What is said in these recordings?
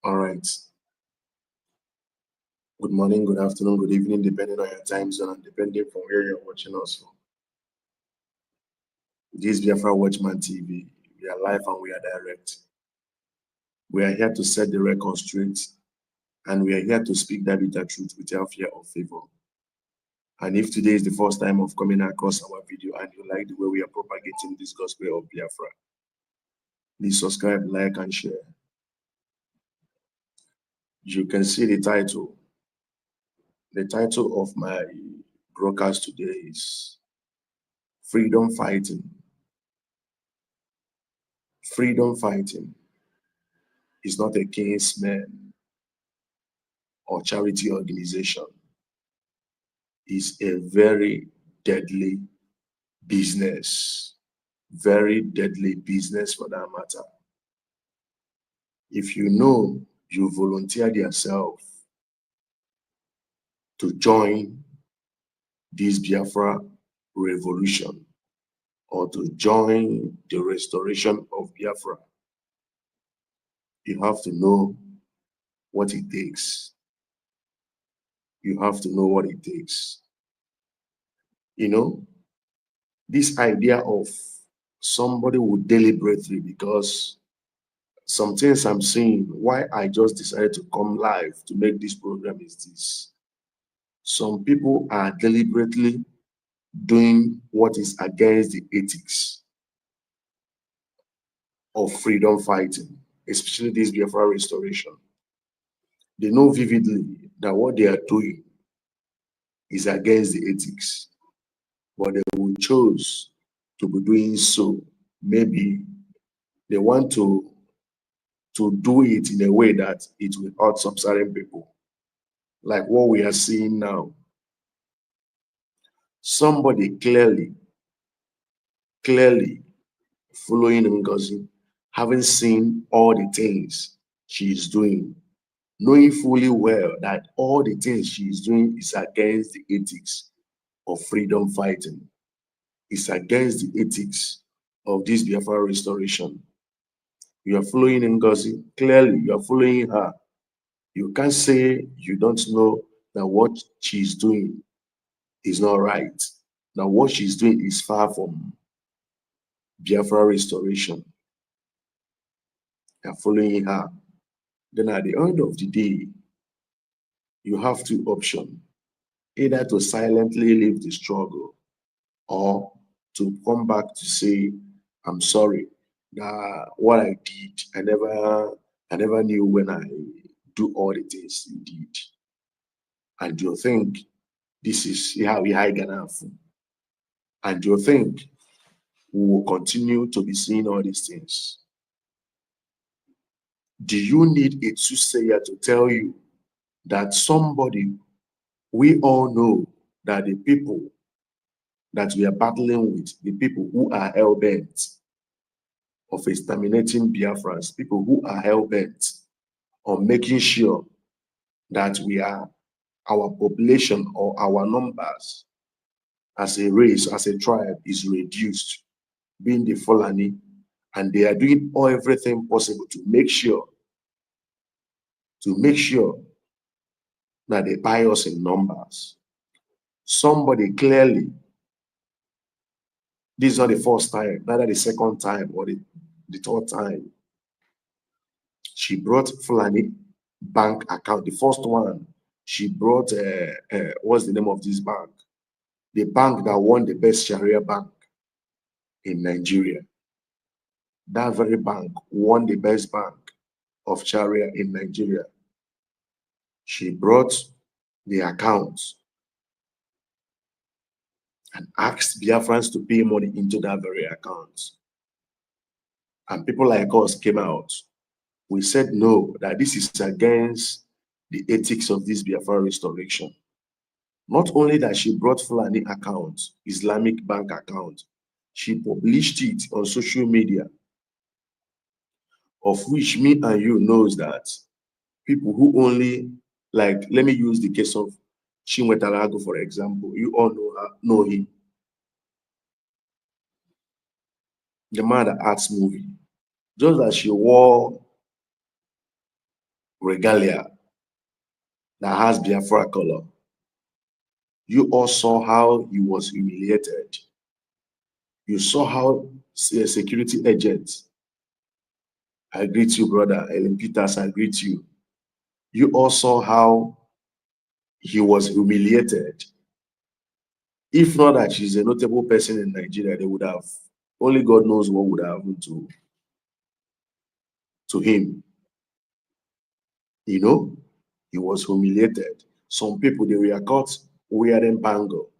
All right. Good morning, good afternoon, good evening, depending on your time zone and depending from where you're watching us from. This is Biafra Watchman TV. We are live and we are direct. We are here to set the record straight and we are here to speak that bitter truth without fear or favor. And if today is the first time of coming across our video and you like the way we are propagating this gospel of Biafra, please subscribe, like, and share. You can see the title. The title of my broadcast today is Freedom Fighting. Freedom fighting is not a kinsman or charity organization. It's a very deadly business. Very deadly business for that matter. If you know you volunteered yourself to join this Biafra revolution or to join the restoration of Biafra, you have to know what it takes. You have to know what it takes. You know, this idea of somebody would deliberately, because some things I'm seeing, why I just decided to come live to make this program is this. Some people are deliberately doing what is against the ethics of freedom fighting, especially this Biafra restoration. They know vividly that what they are doing is against the ethics, but they will choose to be doing so. Maybe they want to do it in a way that it will hurt some certain people, like what we are seeing now. Somebody clearly following Ngozi, having seen all the things she is doing, knowing fully well that all the things she is doing is against the ethics of freedom fighting. It's against the ethics of this Biafra restoration. You are following Ngozi, clearly you are following her. You can't say you don't know that what she's doing is not right. Now what she's doing is far from Biafra restoration. You are following her. Then at the end of the day, you have two options: either to silently leave the struggle or to come back to say, I'm sorry, that what I did, I never knew when I do all the things you did. And you think this is how we hide Ghana. And you think we will continue to be seeing all these things. Do you need a soothsayer to tell you that somebody, we all know that the people that we are battling with, the people who are hell-bent of exterminating Biafrans, people who are hell-bent on making sure that our population or our numbers as a race, as a tribe is reduced, being the Fulani, and they are doing everything possible to make sure that they buy us in numbers. Somebody clearly, this is not the first time, neither the second time or the third time, she brought Fulani bank account. The first one, she brought, what's the name of this bank? The bank that won the best Sharia bank in Nigeria. That very bank won the best bank of Sharia in Nigeria. She brought the account and asked Biafrans to pay money into that very account. And people like us came out. We said no, that this is against the ethics of this Biafra restoration. Not only that she brought Fulani account, Islamic bank account, she published it on social media, of which me and you knows that people who only, like, let me use the case of Chinwetalago, for example. You all know him. The man that acts movie. Just as she wore regalia that has Biafra color. You all saw how he was humiliated. You saw how a security agent, I greet you, brother, Ellen Peters, I greet you. You all saw how he was humiliated. If not that she's a notable person in Nigeria, they would have, only God knows what would have happened to him. You know, he was humiliated. Some people, they were caught wearing bangle.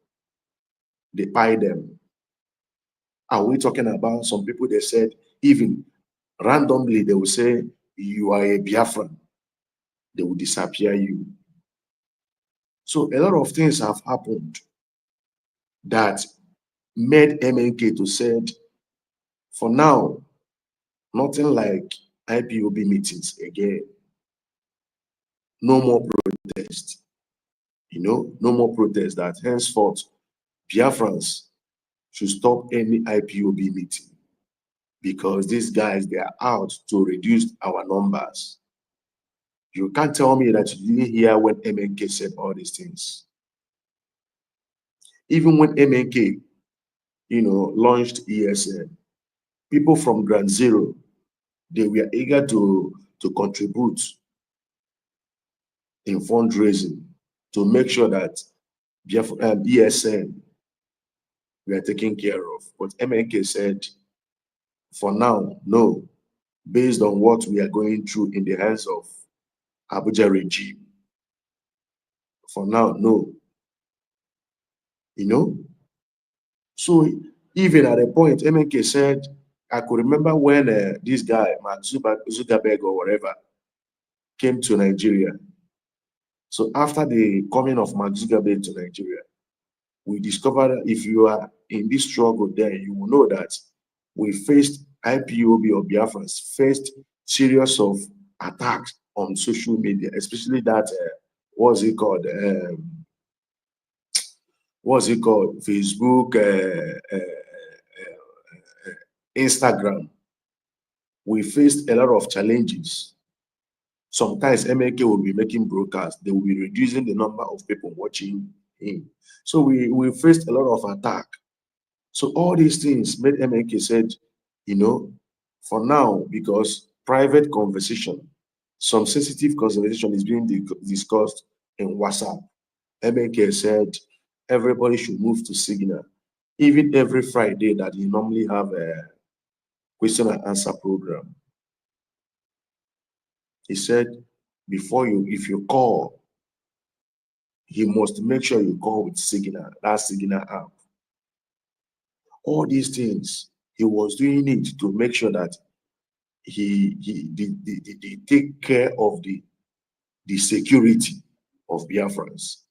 They pie them. Are we talking about some people? They said, even randomly, they will say, you are a Biafran. They will disappear you. So a lot of things have happened that made MNK to said, for now, nothing like IPOB meetings again. No more protest. You know, no more protest. That henceforth, Biafrans should stop any IPOB meeting because these guys, they are out to reduce our numbers. You can't tell me that you didn't hear when MNK said all these things. Even when MNK, you know, launched ESN, people from Ground Zero, they were eager to contribute in fundraising to make sure that ESN we are taken care of. But MNK said, for now, no, based on what we are going through in the hands of Abuja regime. For now, no. You know? So even at a point, MNK said, I could remember when this guy, Mark Zuckerberg or whatever, came to Nigeria. So after the coming of Mark Zuckerberg to Nigeria, we discovered that if you are in this struggle there, you will know that we faced IPOB or Biafrans faced series of attacks on social media, especially that what's it called? Facebook, Instagram. We faced a lot of challenges. Sometimes MLK will be making broadcasts, they will be reducing the number of people watching him. So we faced a lot of attack. So all these things made MLK said, you know, for now, because private conversation, some sensitive conversation is being discussed in WhatsApp. MLK said everybody should move to Signal. Even every Friday that you normally have a question and answer program. He said, before you, if you call, you must make sure you call with Signal, that Signal app. All these things, he was doing it to make sure that he take care of the security of Biafrans.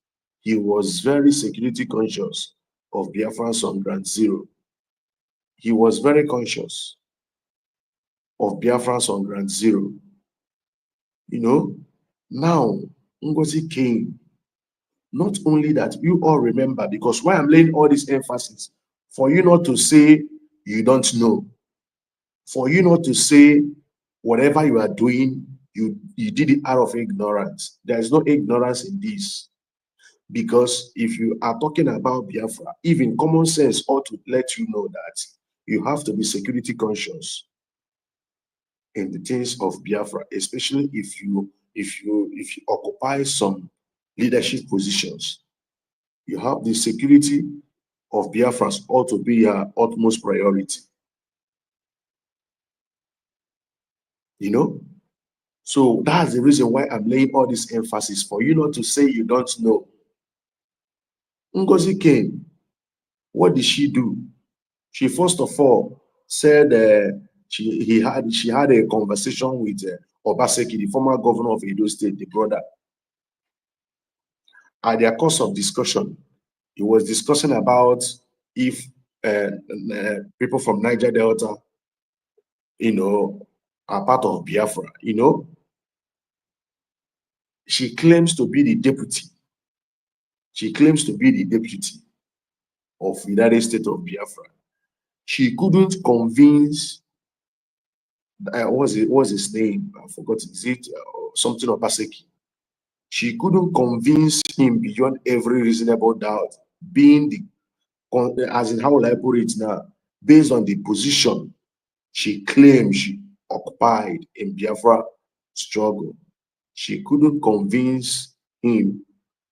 He was very security conscious of Biafrans on Ground Zero. He was very conscious of Biafrans on Ground Zero. You know, now Ngozi came. Not only that, you all remember, because why I'm laying all this emphasis, for you not to say you don't know, for you not to say whatever you are doing, you did it out of ignorance. There is no ignorance in this. Because if you are talking about Biafra, even common sense ought to let you know that you have to be security conscious in the things of Biafra, especially if you occupy some leadership positions. You have the security of Biafrans ought to be your utmost priority. You know? So that's the reason why I'm laying all this emphasis, for you not to say you don't know. Ngozi came. What did she do? She first of all said she had a conversation with Obaseki, the former governor of Edo State, the brother. At their course of discussion, he was discussing about if people from Niger Delta, you know, are part of Biafra. You know, she claims to be the deputy. She claims to be the deputy of United States of Biafra. She couldn't convince what's his name? I forgot. Is it something Obaseki? She couldn't convince him beyond every reasonable doubt, being the as in how will I put it now, based on the position she claimed she occupied in Biafra struggle. She couldn't convince him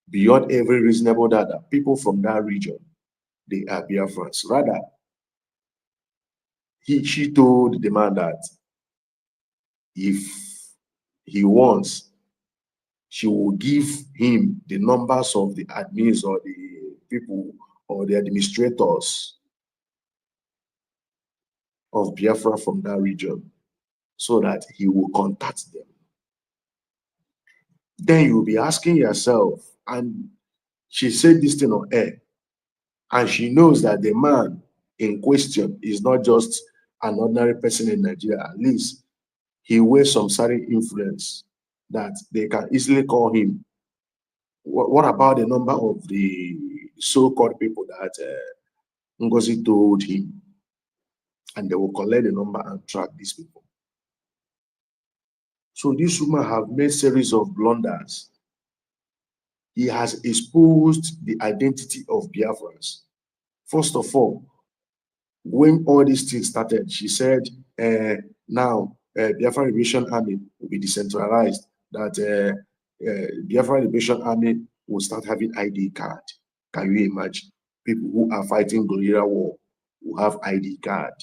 beyond every reasonable doubt that people from that region, they are Biafrans. Rather, she told the man that if he wants, she will give him the numbers of the admins or the people or the administrators of Biafra from that region so that he will contact them. Then you'll be asking yourself, and she said this thing on air, and she knows that the man in question is not just an ordinary person in Nigeria. At least he wears some certain influence that they can easily call him. What about the number of the so-called people that Ngozi told him? And they will collect the number and track these people. So this woman have made series of blunders. He has exposed the identity of Biafrans. First of all, when all these things started, she said, now Biafra Liberation Army will be decentralized, that Biafra Liberation Army will start having ID card. Can you imagine? People who are fighting guerrilla war will have ID card.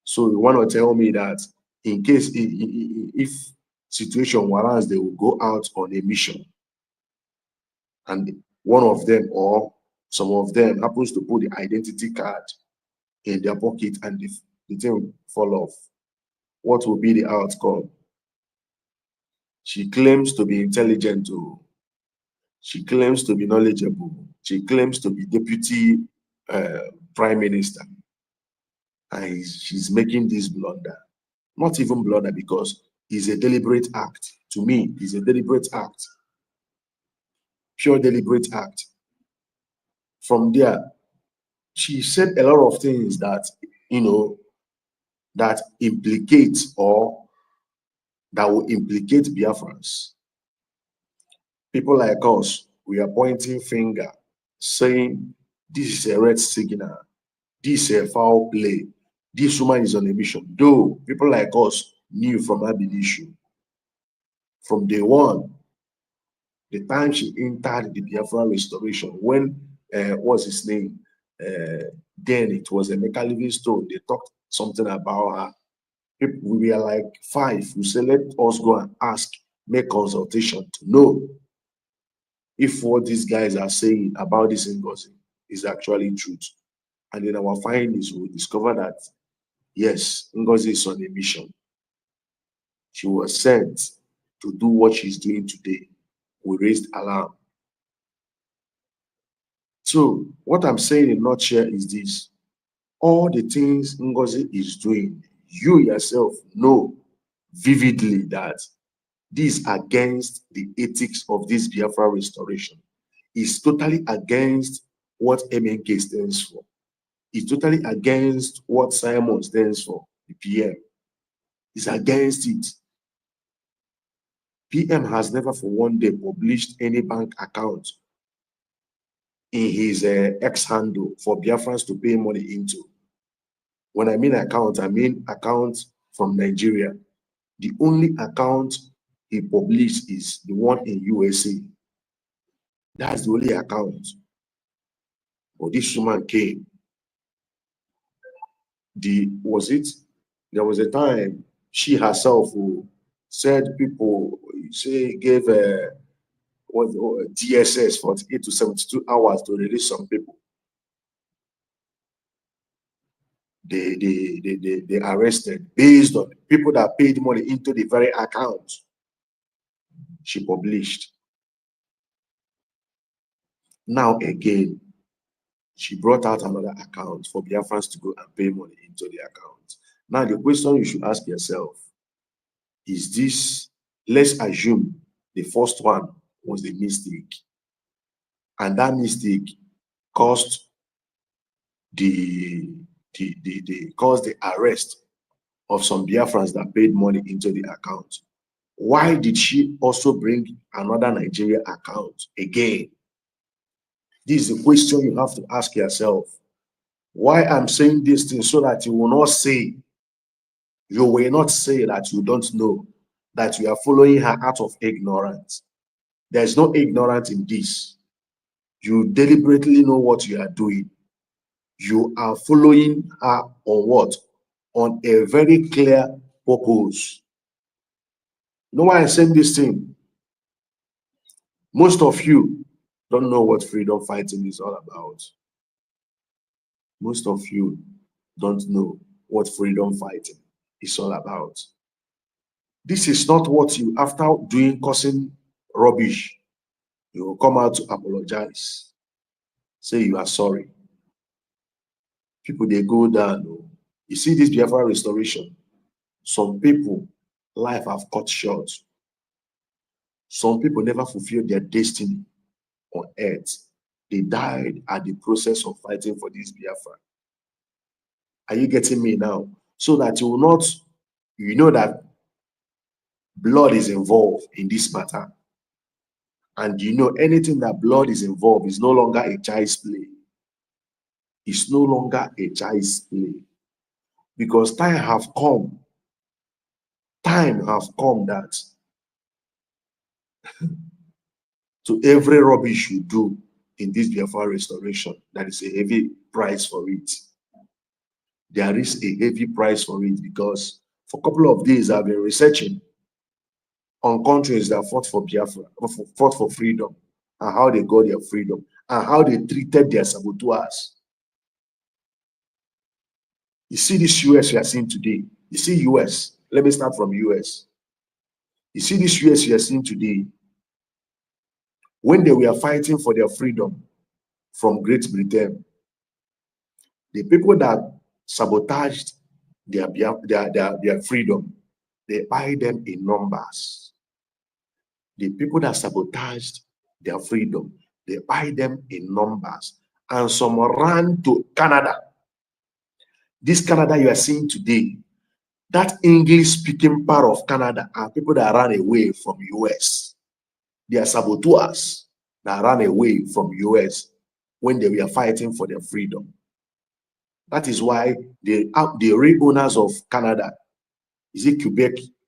So you want to tell me that in case if situation warrants, they will go out on a mission, and one of them or some of them happens to put the identity card in their pocket and the thing will fall off. What will be the outcome? She claims to be intelligent, she claims to be knowledgeable, she claims to be deputy prime minister, and she's making this blunder. Not even blunder, because it's a deliberate act. To me, it's a deliberate act, pure deliberate act. From there, she said a lot of things that, that implicate or that will implicate Biafrans. People like us, we are pointing finger, saying this is a red signal, this is a foul play, this woman is on a mission. Though people like us knew from her issue, from day one, the time she entered the Biafra restoration, when what's his name? Then it was Emeka Livingstone. They talked something about her. People, we were like 5. We said, let us go and ask, make consultation to know if what these guys are saying about this Ngozi is actually truth. And in our findings, we discover that yes, Ngozi is on a mission. She was sent to do what she's doing today. We raised alarm. So what I'm saying in a nutshell is this: all the things Ngozi is doing, you yourself know vividly that this is against the ethics of this Biafra restoration. It's totally against what MNK stands for. It's totally against what Simon stands for, the PM. It's against it. PM has never for one day published any bank account in his X handle for Biafrans to pay money into. When I mean account from Nigeria. The only account he published is the one in USA. That's the only account. But this woman came. There was a time she herself who said people gave DSS 48 to 72 hours to release some people. They arrested based on people that paid money into the very account she published. Now again, she brought out another account for Biafrans to go and pay money into the account. Now the question you should ask yourself is this: let's assume the first one was the mistake, and that mistake caused the arrest of some Biafrans that paid money into the account. Why did she also bring another Nigeria account again? This is the question you have to ask yourself. Why I'm saying this thing, so that you will not say that you don't know, that you are following her out of ignorance. There's no ignorance in this. You deliberately know what you are doing. You are following her on what? On a very clear purpose. You know why I'm saying this thing? Most of you don't know what freedom fighting is all about. Most of you don't know what freedom fighting is all about. This is not what you, after doing causing rubbish, you will come out to apologize, say you are sorry. People, they go down. You see this Biafra restoration, some people, life have cut short. Some people never fulfilled their destiny on earth. They died at the process of fighting for this Biafra. Are you getting me now? So that you will not, you know that blood is involved in this matter. And you know anything that blood is involved is no longer a child's play. It's no longer a child's play. Because time have come that to every rubbish you do in this Biafra restoration, there is a heavy price for it. There is a heavy price for it, because for a couple of days I've been researching on countries that fought for Biafra, fought for freedom, and how they got their freedom, and how they treated their saboteurs. You see this US you are seeing today. You see US. Let me start from US. You see this US you are seeing today. When they were fighting for their freedom from Great Britain, the people that sabotaged their freedom, they buy them in numbers. The people that sabotaged their freedom, they buy them in numbers. And some ran to Canada. This Canada you are seeing today, that English-speaking part of Canada are people that ran away from US. They are saboteurs that ran away from US when they were fighting for their freedom. That is why the real owners of Canada, is it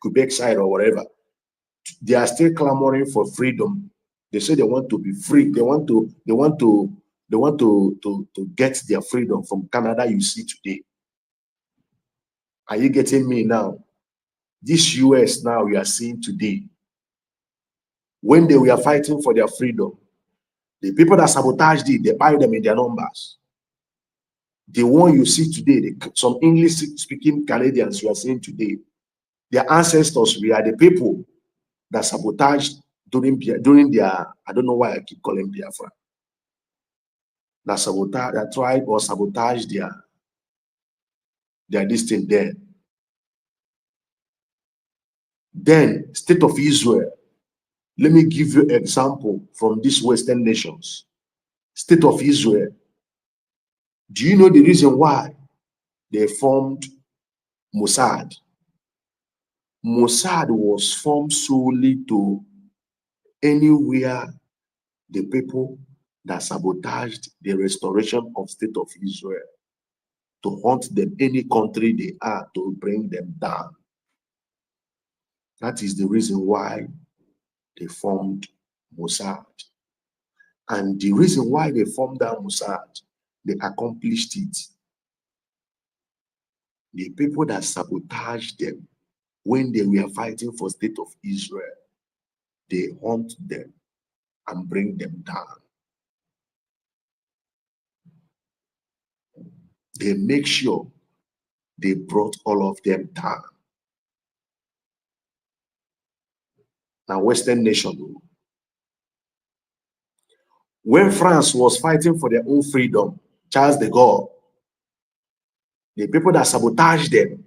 Quebec side or whatever, they are still clamoring for freedom. They say they want to be free. They want to get their freedom from Canada you see today. Are you getting me now? This US now we are seeing today, when they were fighting for their freedom, the people that sabotaged it, they buy them in their numbers. The one you see today, some English-speaking Canadians you are seeing today, their ancestors were the people that sabotaged during their, I don't know why I keep calling Biafra, that sabotage, that tried or sabotage their destiny there. Then, state of Israel. Let me give you an example from these Western nations. State of Israel. Do you know the reason why they formed Mossad? Mossad was formed solely to anywhere the people that sabotaged the restoration of state of Israel, to hunt them any country they are, to bring them down. That is the reason why they formed Mossad. And the reason why they formed that Mossad, they accomplished it. The people that sabotaged them when they were fighting for state of Israel, they hunt them and bring them down. They make sure they brought all of them down. Now, Western nation, when France was fighting for their own freedom, Charles de Gaulle, the people that sabotage them,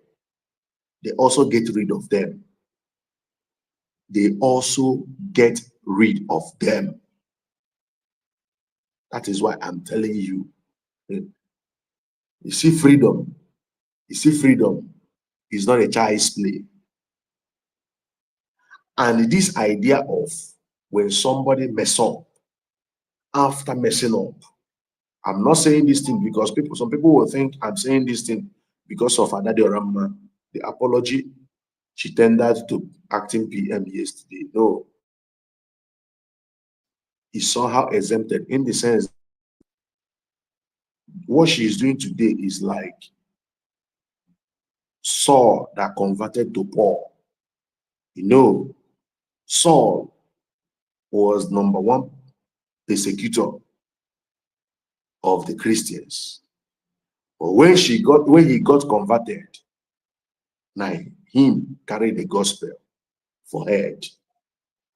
they also get rid of them. They also get rid of them. That is why I'm telling you. You see freedom. You see freedom. is not a child's play. And this idea of when somebody mess up, after messing up, I'm not saying this thing because some people will think I'm saying this thing because of Adade Orama, the apology she tendered to acting PM yesterday. No, is somehow exempted in the sense what she is doing today is like Saul that converted to Paul. You know, Saul was number one persecutor of the Christians. But when he got converted, now him carried the gospel for head.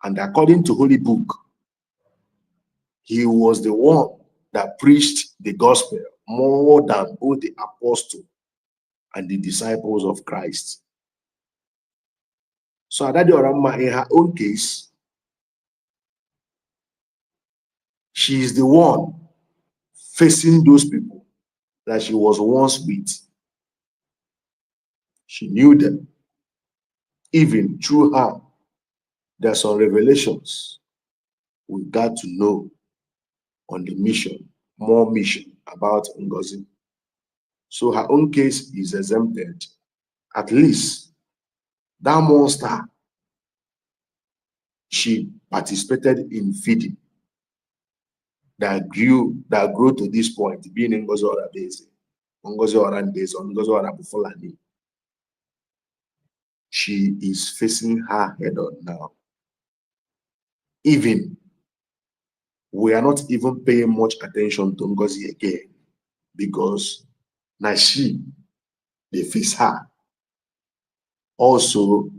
And according to Holy Book, he was the one that preached the gospel more than all the apostles and the disciples of Christ. So Adade Orama, in her own case, she is the one facing those people that she was once with. She knew them. Even through her, there are some revelations we got to know on the mission, more mission about Ngozi. So her own case is exempted. At least that monster she participated in feeding that grew to this point, being Ngozi Orabeze, Ngozi Orandeze, Ngozi Orabufulani. She is facing her head on now. Even we are not even paying much attention to Ngozi again because now they face her. Also,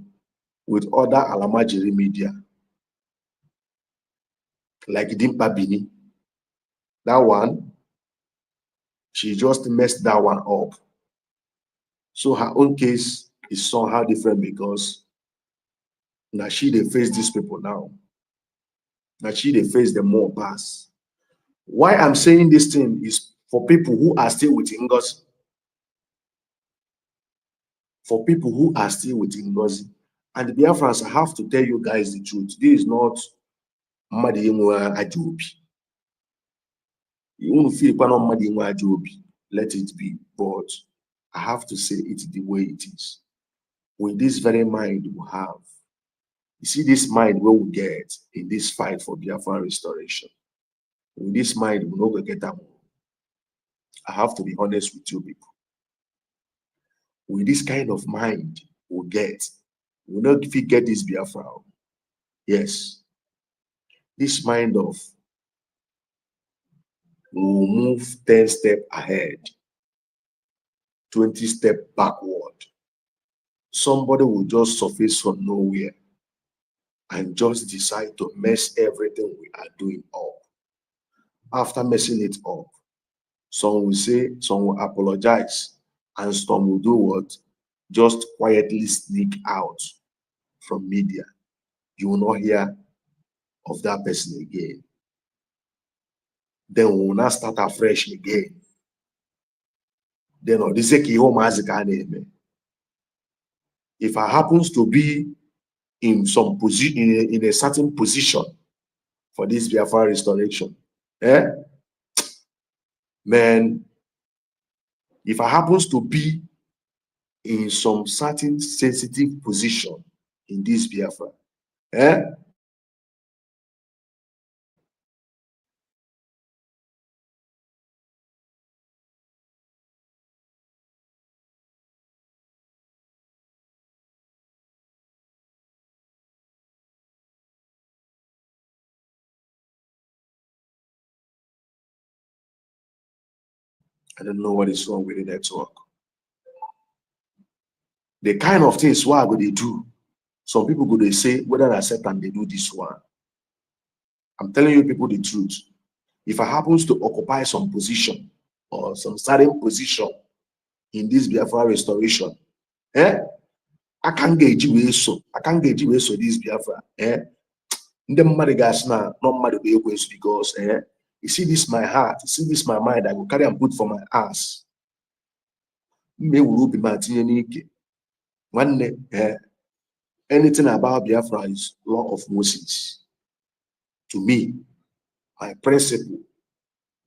with other Alamajiri media, like Dimpa Bini, that one, she just messed that one up. So her own case is somehow different because now they face these people now. Now they face the more pass. Why I'm saying this thing is for people who are still with Ngozi. For people who are still with Ngozi. And the Biafrans, I have to tell you guys the truth. This is not Mmadinwa Ajobi. You want to feel Mmadinwa Ajobi, let it be. But I have to say it the way it is. With this very mind we have, you see this mind where we get in this fight for Biafran restoration. With this mind, we're not going to get that more. I have to be honest with you people. With this kind of mind we get, we're not if we get this Biafra. Yes. This mind of we'll move 10 steps ahead, 20 steps backward. Somebody will just surface from nowhere and just decide to mess everything we are doing up. After messing it up, some will say, some will apologize, and some will do what? Just quietly sneak out from media. You will not hear of that person again. Then we will not start afresh again. Then if I happens to be in some position, in a certain position for this Biafra restoration, man, if I happens to be in some certain sensitive position in this Biafra, I don't know what is wrong with the network. The kind of things why they do, some people go they say whether I accept and they do this one. I'm telling you people the truth. If I happens to occupy some position or some certain position in this Biafra restoration, I can't get you so. I can't get you so this Biafra. The money guys now, not money because you see this my heart, you see this my mind, I will carry and put for my ass. Me will be Anything about Biafra is law of Moses. To me, my principle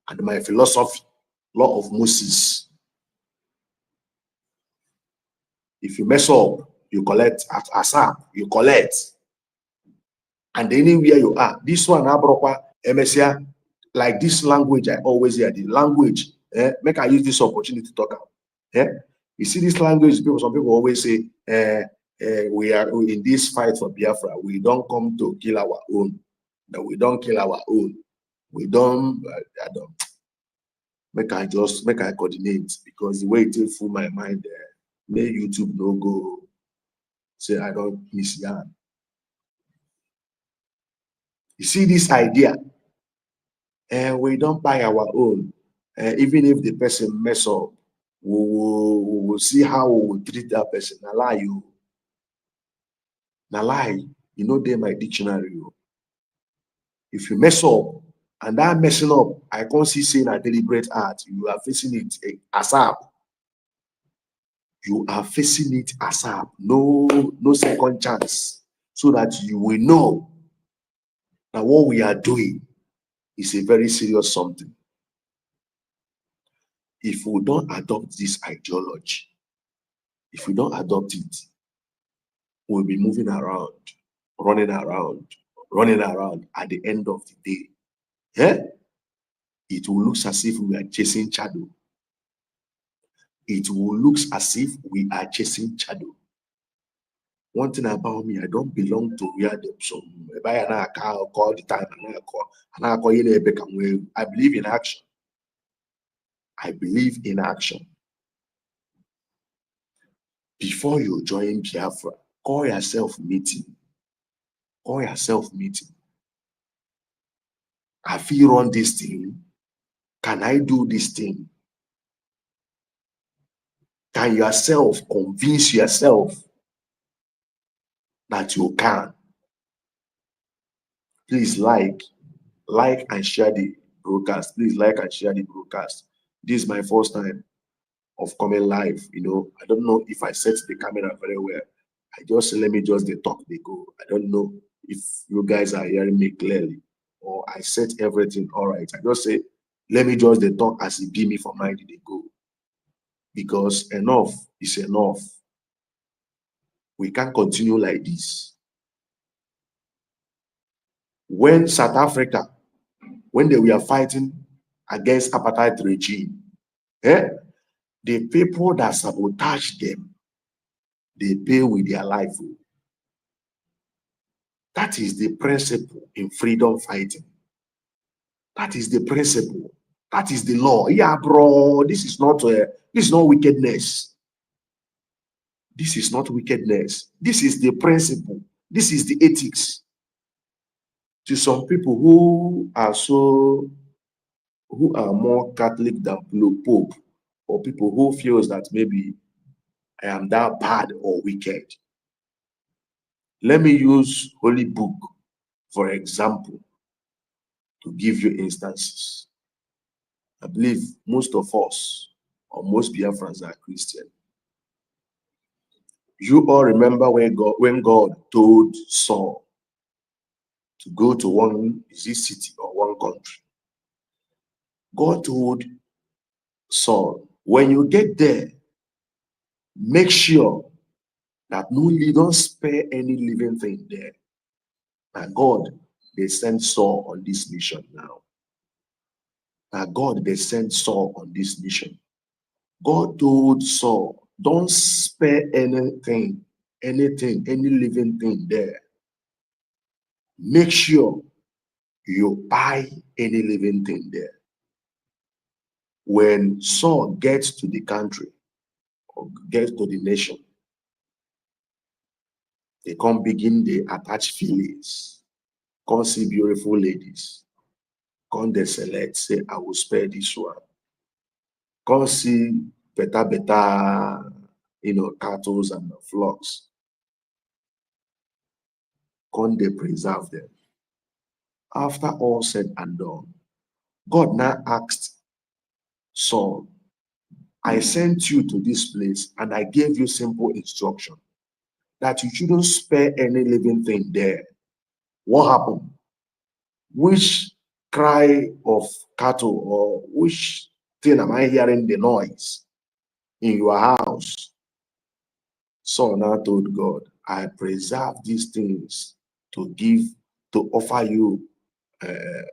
and my philosophy, law of Moses. If you mess up, you collect at ASAP, you collect. And anywhere you are, this one, MSia, like this language, I always hear the language. Make I use this opportunity to talk about. You see this language, some people always say, we are in this fight for Biafra. We don't come to kill our own. No, we don't kill our own. We don't, I don't. Make I coordinate, because the way it take through my mind, may YouTube no go say I don't miss yarn. You see this idea, and we don't buy our own. Even if the person mess up, we will see how we will treat that person. Na lie, you. Na lie. You know, they my dictionary. You. If you mess up, and that messing up, I can't see saying a deliberate act. You are facing it ASAP. You are facing it ASAP. No second chance. So that you will know that what we are doing is a very serious something. If we don't adopt this ideology, if we don't adopt it, we'll be moving around, running around, running around. At the end of the day, it will look as if we are chasing shadow. It will look as if we are chasing shadow. One thing about me, I don't belong to where them some buy an car all the time and I believe in action. I believe in action. Before you join Biafra, call yourself meeting. Call yourself meeting. I feel run this thing. Can I do this thing? Can yourself convince yourself that you can? Please like and share the broadcast. Please like and share the broadcast. This is my first time of coming live. You know, I don't know if I set the camera very well. I just let me just talk, they go. I don't know if you guys are hearing me clearly, or I set everything all right. I just say, let me just talk as it be me for mind, they go. Because enough is enough. We can't continue like this. When South Africa, when they were fighting against apartheid regime, the people that sabotage them, they pay with their life. That is the principle in freedom fighting. That is the principle. That is the law. Yeah, bro, this is not wickedness. This is not wickedness. This is the principle. This is the ethics. To some people who are more Catholic than Pope, or people who feels that maybe I am that bad or wicked. Let me use Holy Book, for example, to give you instances. I believe most of us, or most Biafrans, are Christian. You all remember when God told Saul to go to one city or one country. God told Saul, when you get there, make sure that you don't spare any living thing there. And God, they sent Saul on this mission now. And God, they sent Saul on this mission. God told Saul, don't spare anything, any living thing there. Make sure you buy any living thing there. When Saul gets to the country or gets to the nation, they come begin, they attach feelings, come see beautiful ladies, come they select, say, I will spare this one. Come see better, cattle and flocks. Come they preserve them. After all said and done, God now asked Saul, I sent you to this place and I gave you simple instruction. that you shouldn't spare any living thing there. What happened? Which cry of cattle or which thing am I hearing the noise in your house? Saul now told God, I preserve these things to give, to offer you,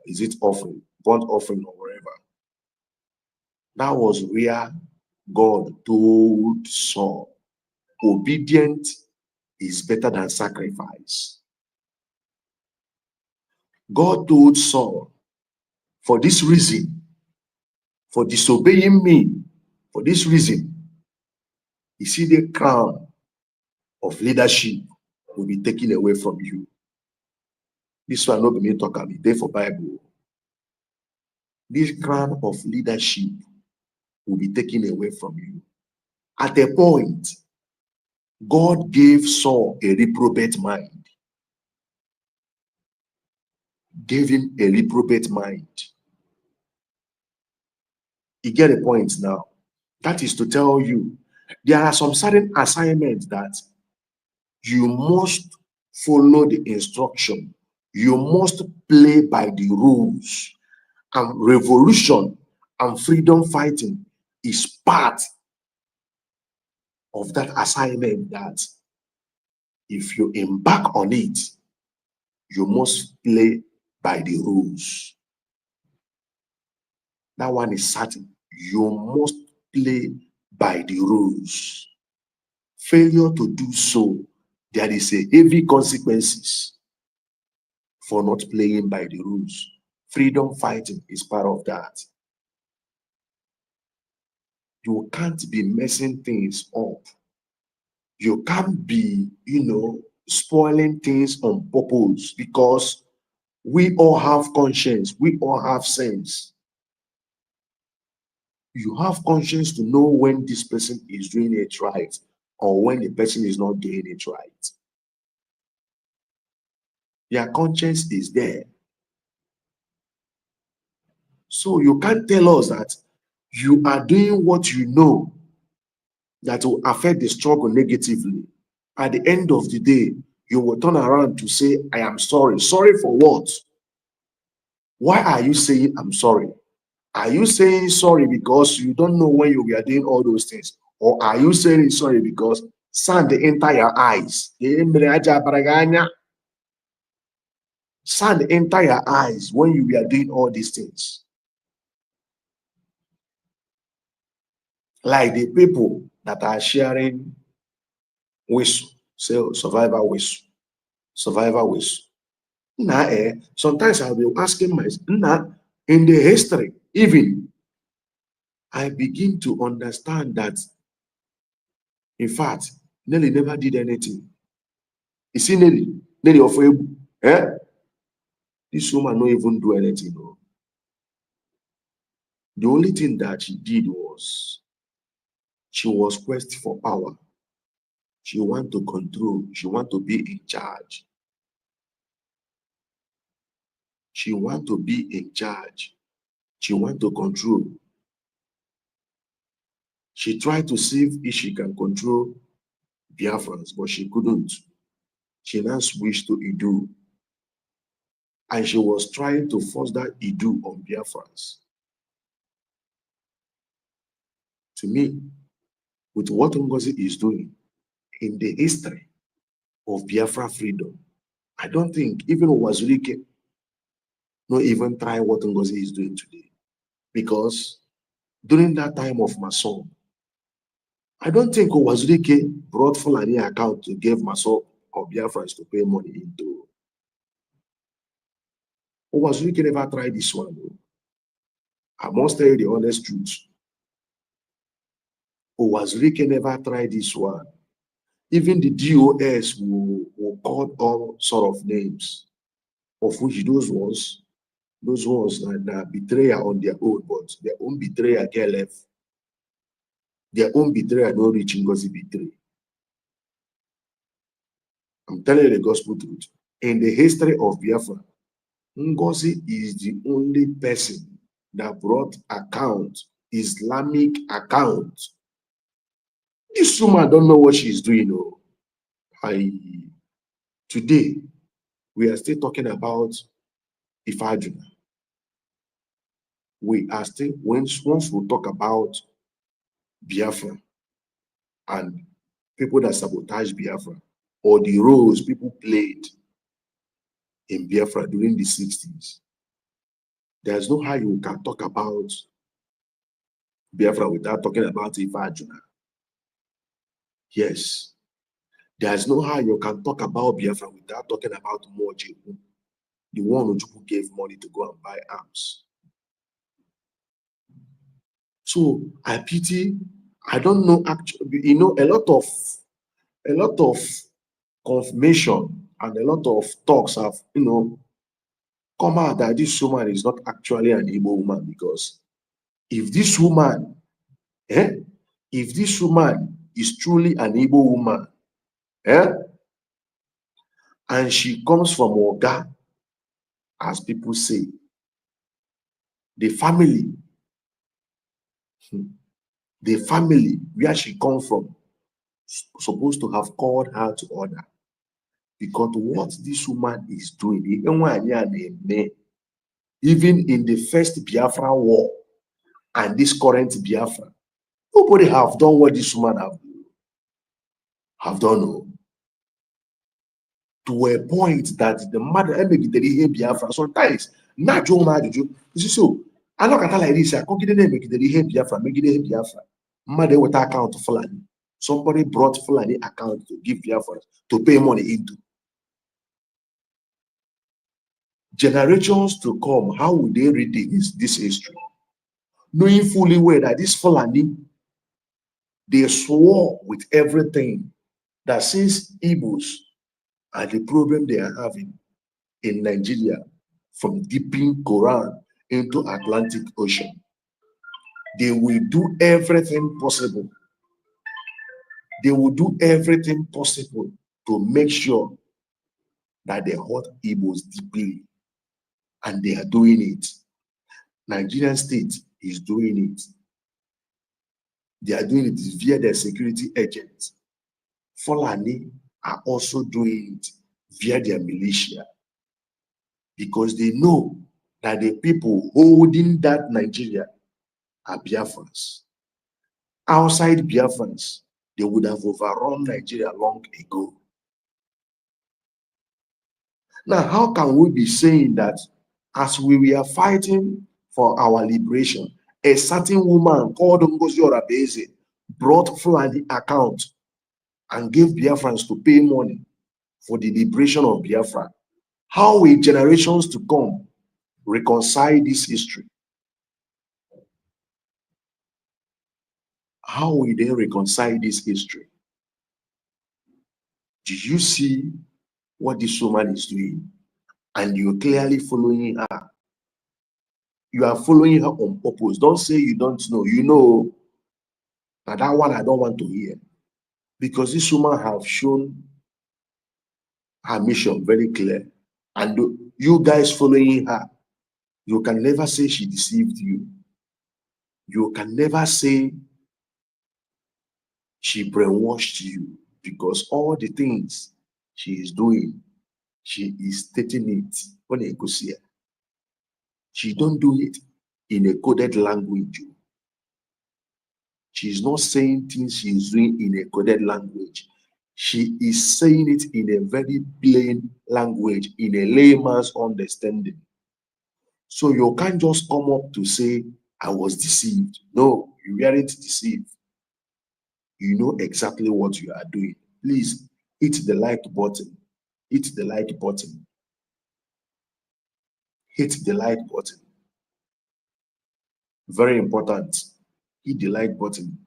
is it offering, burnt offering or whatever. That was where God told Saul, obedient is better than sacrifice. God told Saul, for this reason, for disobeying me, for this reason, you see the crown of leadership will be taken away from you. This one not be me talk, I be there for Bible. This crown of leadership will be taken away from you. At a point, God gave Saul a reprobate mind. Gave him a reprobate mind. You get a point now. That is to tell you, there are some certain assignments that you must follow the instruction. You must play by the rules. And revolution and freedom fighting is part of that assignment that if you embark on it, you must play by the rules. That one is certain. You must play by the rules. Failure to do so, there is a heavy consequences for not playing by the rules. Freedom fighting is part of that. You can't be messing things up. You can't be, spoiling things on purpose, because we all have conscience. We all have sense. You have conscience to know when this person is doing it right or when the person is not doing it right. Your conscience is there. So you can't tell us that you are doing what you know that will affect the struggle negatively. At the end of the day, you will turn around to say, I am sorry. Sorry for what? Why are you saying I'm sorry? Are you saying sorry because you don't know when you were doing all those things? Or are you saying sorry because sand enter your eyes? Sand enter your eyes when you were doing all these things. Like the people that are sharing whistle, say survivor whistle, survivor whistle. Sometimes I'll be asking myself, in the history, even I begin to understand that, in fact, Nelly never did anything. You see, Nelly of this woman not even do anything. No. The only thing that she did was she was quest for power. She want to control. She want to be in charge. She want to be in charge. She want to control. She tried to see if she can control Biafrans, but she couldn't. She now switched to Idu. And she was trying to force that Idu on Biafrans. To me, with what Ngozi is doing in the history of Biafra freedom, I don't think even Wazulike not even try what Ngozi is doing today. Because during that time of Mason, I don't think Wazulike brought Fulani account to give Mason or Biafrans to pay money into. Wazulike never tried this one. I must tell you the honest truth. Wazulike never tried this one. Even the DOS will call all sort of names, of which those ones that betrayal on their own, but their own betrayal get left. Their own betrayal don't reach Ngozi betray. I'm telling you the gospel truth. In the history of Biafra, Ngozi is the only person that brought account, Islamic account. This woman don't know what she's doing. Oh. Today we are still talking about Ifajuna. We are still once we talk about Biafra and people that sabotage Biafra, or the roles people played in Biafra during the 60s. There's no how you can talk about Biafra without talking about Ifajuna. Yes, there's no how you can talk about Biafra without talking about Mojebu, the one who gave money to go and buy arms. So I pity, I don't know actually, a lot of confirmation and a lot of talks have, come out that this woman is not actually an Igbo woman, because if this woman, eh, if this woman is truly an Igbo woman, eh, and she comes from Oga, as people say, the family, hmm, the family where she comes from, supposed to have called her to order, because what this woman is doing, even in the first Biafra war and this current Biafra, nobody have done what this woman have done. Oh. To a point that the mother emegidere Biafra sometimes na jụọ m ajụjụ isi so anọkọta like this akọgide na-emegidere ihe Biafra megide ihe Biafra, mmadụ eweta akaụntụ Fulani, somebody brought Fulani account to give Biafra to pay money into. Generations to come, how will they read this history, knowing fully well that this Fulani, they swore with everything that since Igbos are the problem they are having in Nigeria, from dipping Quran into Atlantic Ocean, they will do everything possible. They will do everything possible to make sure that they hurt Igbos deeply, and they are doing it. Nigerian state is doing it. They are doing it via their security agents. Fulani are also doing it via their militia, because they know that the people holding that Nigeria are Biafrans. Outside Biafrans, they would have overrun Nigeria long ago. Now, how can we be saying that as we were fighting for our liberation, a certain woman called Ngozi Orabeze brought Fulani account and gave Biafrans to pay money for the liberation of Biafra? How will generations to come reconcile this history? How will they reconcile this history? Do you see what this woman is doing? And you're clearly following her. You are following her on purpose. Don't say you don't know. You know that one I don't want to hear. Because this woman have shown her mission very clear. And you guys following her, you can never say she deceived you. You can never say she brainwashed you, because all the things she is doing, she is stating it when you go see her. She don't do it in a coded language. She is not saying things she is doing in a coded language. She is saying it in a very plain language, in a layman's understanding. So you can't just come up to say, I was deceived. No, you weren't deceived. You know exactly what you are doing. Please hit the like button. Hit the like button. Hit the like button. Very important. Hit the like button.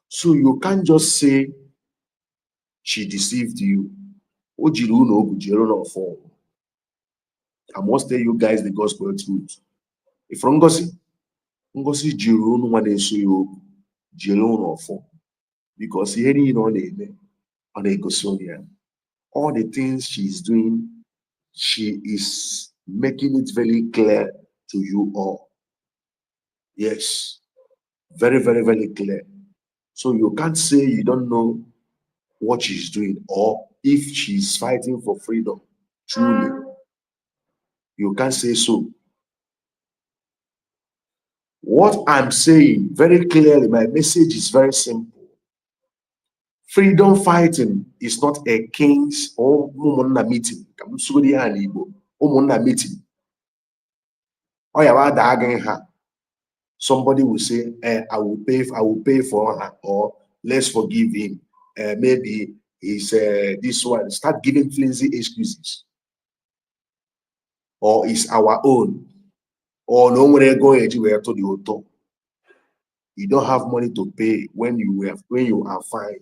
So you can't just say she deceived you. I must tell you guys the gospel truth. If Ngozi jiri unu nwa na-eso ya okwu, jiri unu ọfọ, because ihe niile ọ na-eme, ọ na-egosi onye ya. All the things she is doing, she is making it very clear to you all. Yes, very, very, very clear. So you can't say you don't know what she's doing, or if she's fighting for freedom, truly. You can't say so. What I'm saying very clearly, my message is very simple. Freedom fighting is not a king's or umunna meeting. Umunna meeting. Oh, yeah, somebody will say, I will pay for her, or let's forgive him. Maybe he's this one. Start giving flimsy excuses. Or it's our own. Or no one go anywhere to the hotel. You don't have money to pay when you are fine.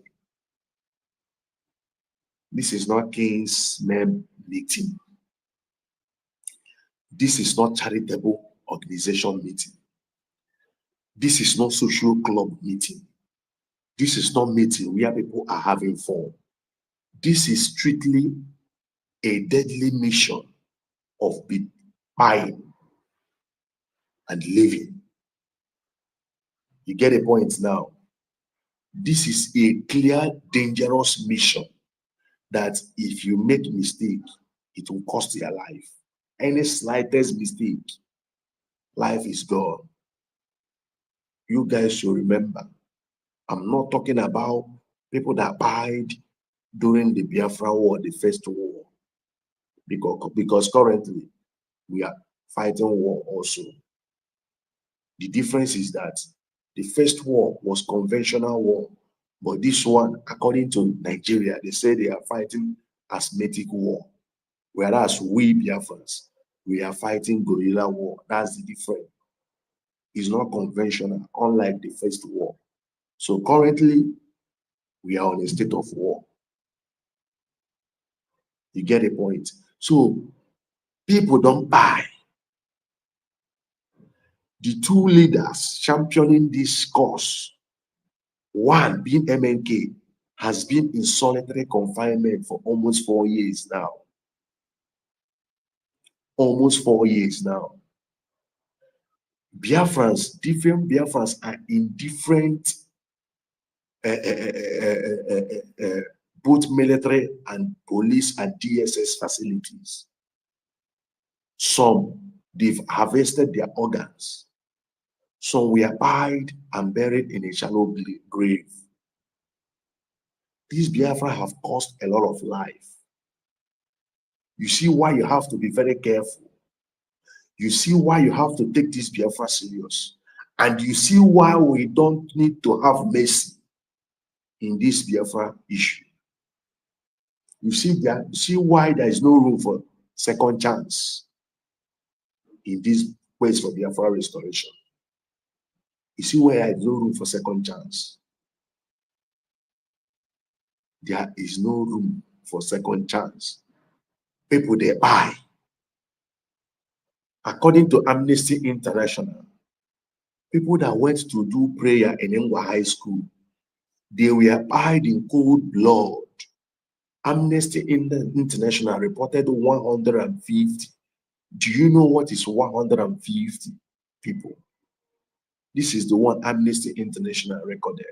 This is not king's men meeting. This is not charitable organization meeting. This is not social club meeting. This is not meeting where people are having fun. This is strictly a deadly mission of buying and living. You get a point now? This is a clear, dangerous mission that if you make mistake, it will cost your life. Any slightest mistake, life is gone. You guys should remember, I'm not talking about people that died during the Biafra War, the first war, because currently we are fighting war also. The difference is that the first war was conventional war, but this one, according to Nigeria, they say they are fighting asthmatic war, whereas we Biafrans, we are fighting guerrilla war. That's the difference. It's not conventional, unlike the first war. So currently, we are on a state of war. You get a point? So people don't buy. The two leaders championing this cause, one being MNK, has been in solitary confinement for almost 4 years now. Almost 4 years now. Different Biafrans are in different both military and police and DSS facilities. Some, they've harvested their organs. Some were buried and buried in a shallow grave. These Biafra have cost a lot of life. You see why you have to be very careful. You see why you have to take this Biafra serious. And you see why we don't need to have mercy in this Biafra issue. You see why there is no room for second chance in this quest for Biafra restoration. You see why there is no room for second chance. There is no room for second chance. People, they buy. According to Amnesty International, people that went to do prayer in Ngwa High School, they were buried in cold blood. Amnesty International reported 150. Do you know what is 150 people? This is the one Amnesty International recorded,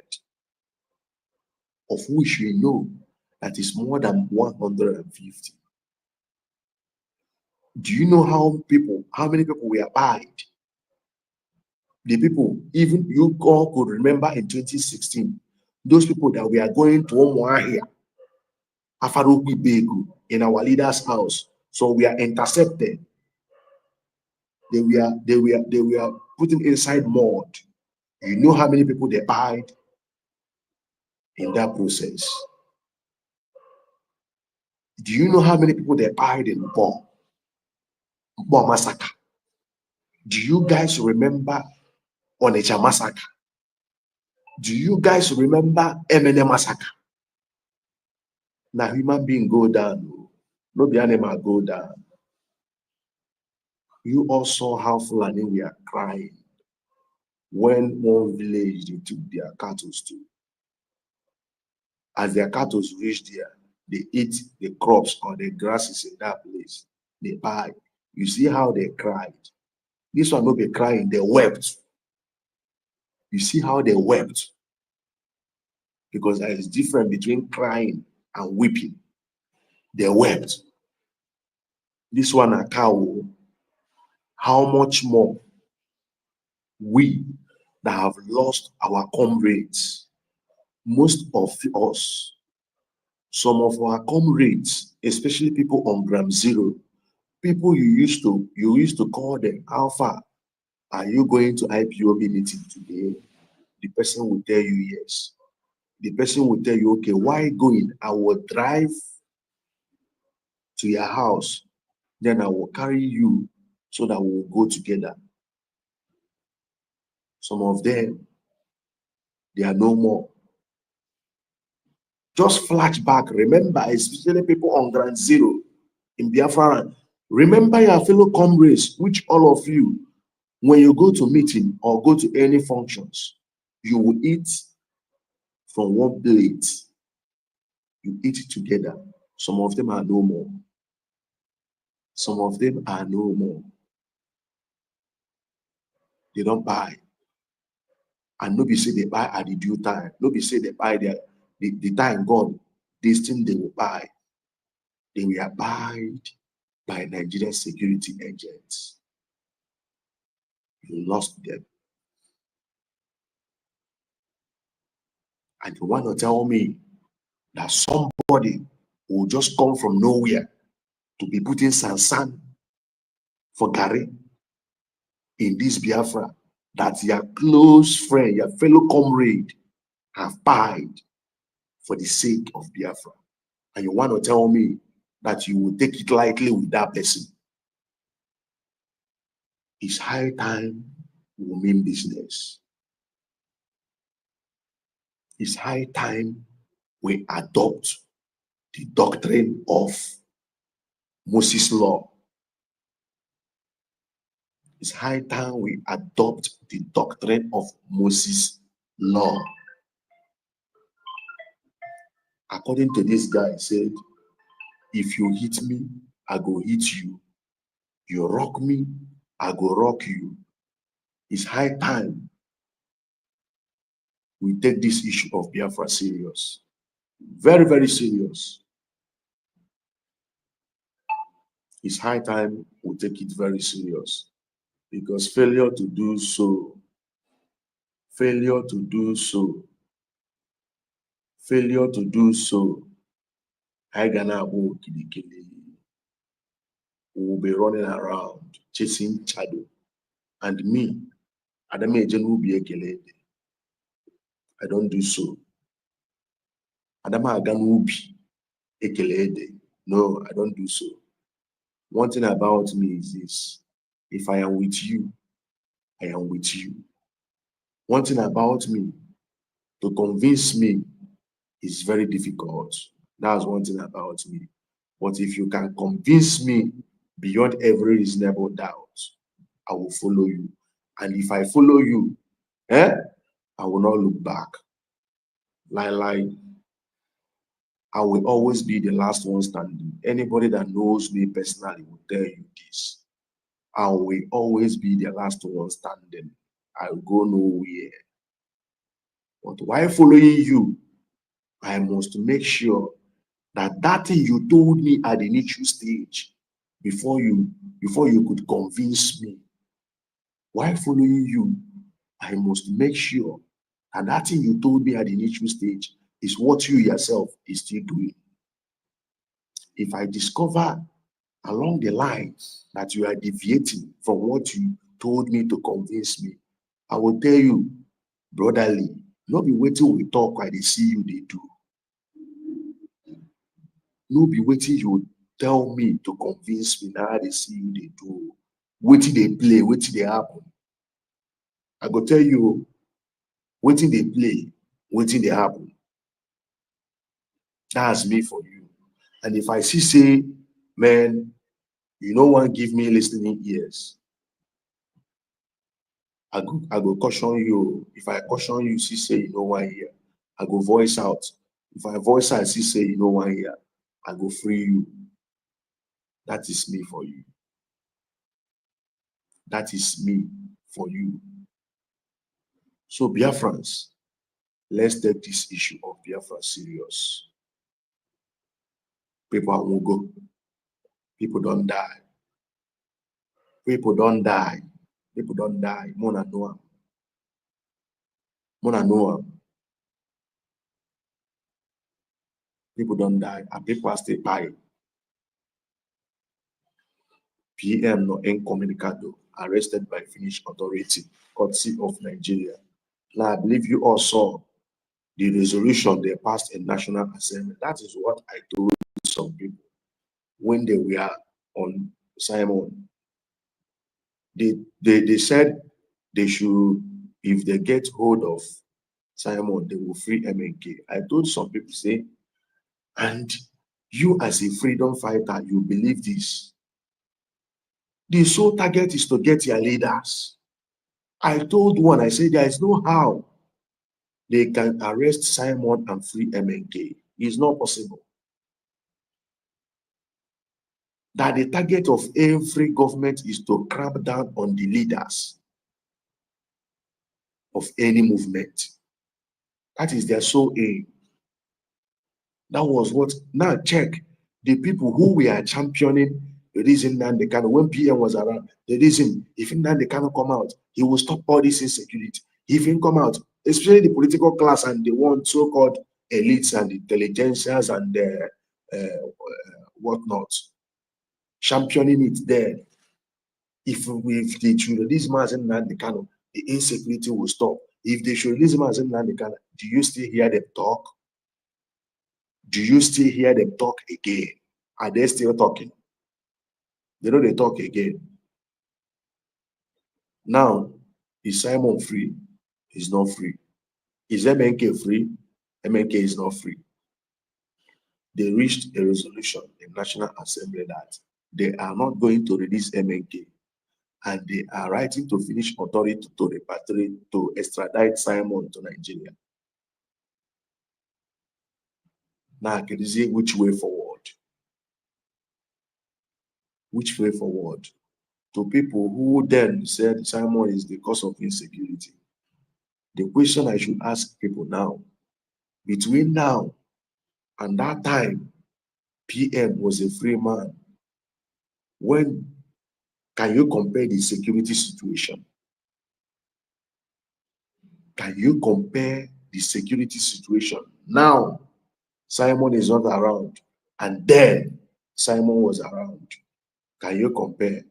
of which we know that is more than 150. Do you know how many people were buried? The people, even you all could remember in 2016, those people that we are going to Omuahia, Afaroku Begu, in our leader's house. So we are intercepted. They were putting inside mud. You know how many people they died in that process? Do you know how many people they died in Bo massacre? Do you guys remember Onitsha massacre? Do you guys remember Emene massacre? Now human being go down, no be animal go down. You also how Fulani we are crying when one village they took their cattle to. As their cattle reach there, they eat the crops or the grasses in that place. They buy. You see how they cried. This one not be crying, they wept. You see how they wept. because there is difference between crying and weeping. They wept. This one a cow. How much more we that have lost our comrades? Most of us, some of our comrades, especially people on ground zero, people you used to call them, how far are you going to IPOB meeting today? The person will tell you yes. The person will tell you, okay, why going? I will drive to your house, then I will carry you so that we will go together. Some of them, they are no more. Just flashback. Remember, especially people on ground zero in Biafra. Remember your fellow comrades, which all of you, when you go to meeting or go to any functions, you will eat from one plate. You eat it together. Some of them are no more. Some of them are no more. They don't buy. And nobody say they buy at the due time. Nobody say they buy the time God, this thing they will buy. They will abide by Nigerian security agents. You lost them. And you want to tell me that somebody will just come from nowhere to be putting sansan for Gary in this Biafra, that your close friend, your fellow comrade have died for the sake of Biafra. And you want to tell me that you will take it lightly with that person. It's high time we mean business. It's high time we adopt the doctrine of Moses' law. It's high time we adopt the doctrine of Moses' law. According to this guy, he said, if you hit me, I go hit you. You rock me, I go rock you. It's high time we take this issue of Biafra serious. Very, very serious. It's high time we take it very serious. Because failure to do so, failure to do so, failure to do so, I gonna will be running around chasing shadow. And me, Adama will be ekele. I don't do so. Adama will be ekele. No, I don't do so. One thing about me is this: if I am with you, I am with you. One thing about me, to convince me is very difficult. That's one thing about me. But if you can convince me beyond every reasonable doubt, I will follow you. And if I follow you, I will not look back. Like, I will always be the last one standing. Anybody that knows me personally will tell you this. I will always be the last one standing. I will go nowhere. But while following you, I must make sure that thing you told me at the initial stage, before you could convince me, while following you, I must make sure that thing you told me at the initial stage is what you yourself is still doing. If I discover along the line that you are deviating from what you told me to convince me, I will tell you, brotherly, not be waiting we talk while they see you they do. No be waiting you tell me to convince me now they see you they do. Waiting they play, waiting they happen. I go tell you, waiting they play, waiting they happen. That's me for you. And if I see say, man, you no one give me listening ears, I go caution you. If I caution you, see say you no one hear, I go voice out. If I voice out, see say you no one hear, I go free you. That is me for you. That is me for you. So Biafrans, Let's take this issue of Biafra serious. People won't go. People don't die. People don't die. People don't die. Mona Noah. Mona Noah. People don't die. And people are still dying. PM no incommunicado, arrested by Finnish authority, courtesy of Nigeria. Now, I believe you all saw the resolution they passed in National Assembly. That is what I told some people when they were on Simon. They said they should, if they get hold of Simon, they will free MNK. I told some people, say, and you as a freedom fighter, you believe this. The sole target is to get your leaders. I told one, I said, there is no how they can arrest Simon and free MNK. It's not possible. That the target of every government is to cramp down on the leaders of any movement. That is their sole aim. That was what, now check, the people who were championing the reason Nnamdi Kanu, when PM was around, the reason, if Nnamdi Kanu come out, he will stop all this insecurity. If he come out, especially the political class and the one so-called elites and intelligentsias and whatnot, championing it there. If they should release Mazen Nnamdi Kanu, the insecurity will stop. If they should release Mazen Nnamdi Kanu, do you still hear them talk? Do you still hear them talk again? Are they still talking? They know they talk again. Now, is Simon free? He's not free. Is MNK free? MNK is not free. They reached a resolution in National Assembly that they are not going to release MNK, and they are writing to Finnish authority to repatriate, to extradite Simon to Nigeria. Now, can you see which way forward? Which way forward? To people who then said Simon is the cause of insecurity. The question I should ask people now, between now and that time, PM was a free man. When can you compare the security situation? Can you compare the security situation? Now, Simon is not around, and then Simon was around. Can you compare?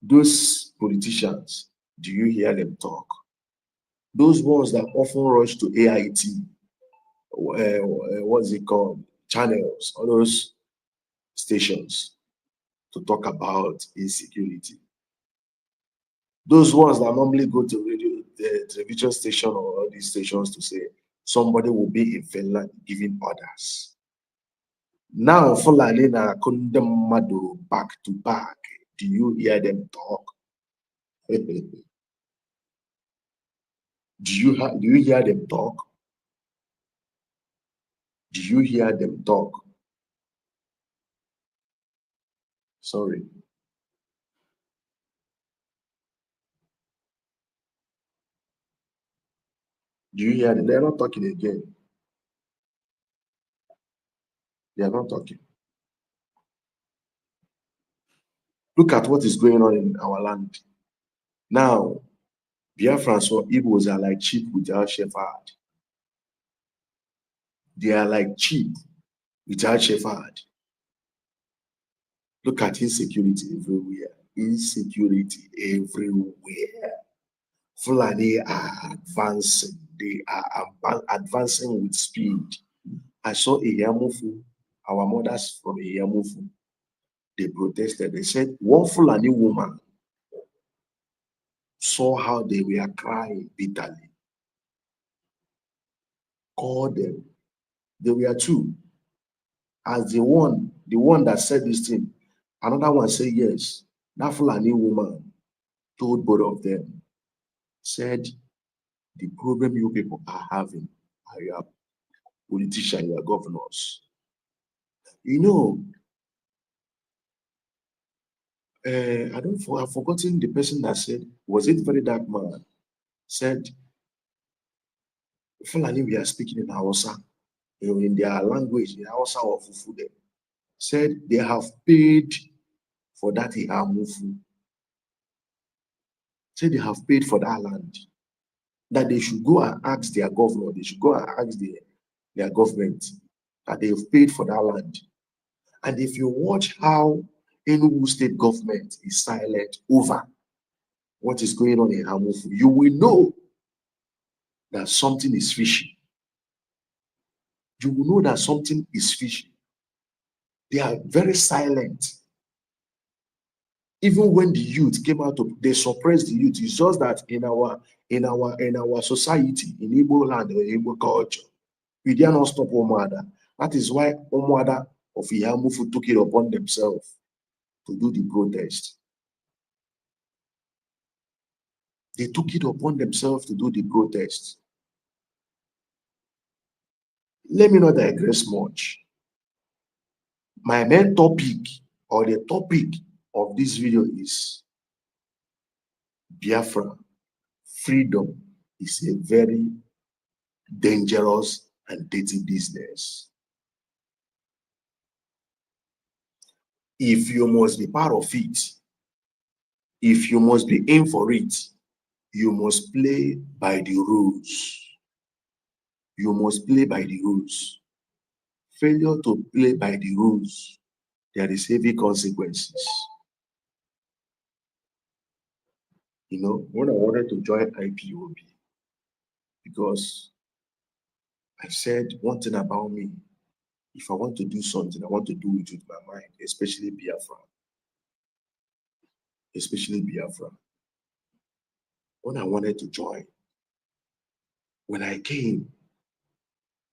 Those politicians, do you hear them talk? Those ones that often rush to AIT, what's it called? Channels, all those stations to talk about insecurity. Those ones that normally go to radio, the television station or all these stations to say somebody will be in Finland giving orders. Now, Fulani na Kundamado back to back. Do you hear them talk? do you hear them talk? Do you hear them talk? Sorry. Do you hear them? They're not talking again. They are not talking. Look at what is going on in our land. Now, Biafrans or Igbos are like sheep without shepherd. They are like sheep without shepherd. Look at insecurity everywhere. Insecurity everywhere. Fulani are advancing. They are advancing with speed. I saw a Yamufu, our mothers from a Yamufu. They protested. They said one Fulani woman saw how they were crying bitterly. Called them. They were two. As the one that said this thing, another one said yes. That Fulani woman told both of them, said, the problem you people are having are your politicians, your governors. You know, I've forgotten the person that said, was it very dark man? Said, Fulani, we are speaking in Hausa, in their language, in Hausa or Fufude, said they have paid for that Ihamufu. Said they have paid for that land. That they should go and ask their governor, they should go and ask their government that they've paid for that land. And if you watch how Enugu state government is silent over what is going on in Hamufu, you will know that something is fishy. You will know that something is fishy. They are very silent. Even when the youth came out, they suppressed the youth. It's just that in our society, in Igbo land or Igbo culture, we dare not stop Omoada. That is why Omoada of Ihamufu took it upon themselves to do the protest. They took it upon themselves to do the protest. Let me not digress much. My main topic or the topic of this video is Biafra. Freedom is a very dangerous and dirty business. If you must be part of it, if you must be in for it, you must play by the rules. You must play by the rules. Failure to play by the rules, there is heavy consequences. You know, when I wanted to join IPOB, because I said one thing about me, if I want to do something, I want to do it with my mind, especially Biafra. Especially Biafra. When I wanted to join, when I came,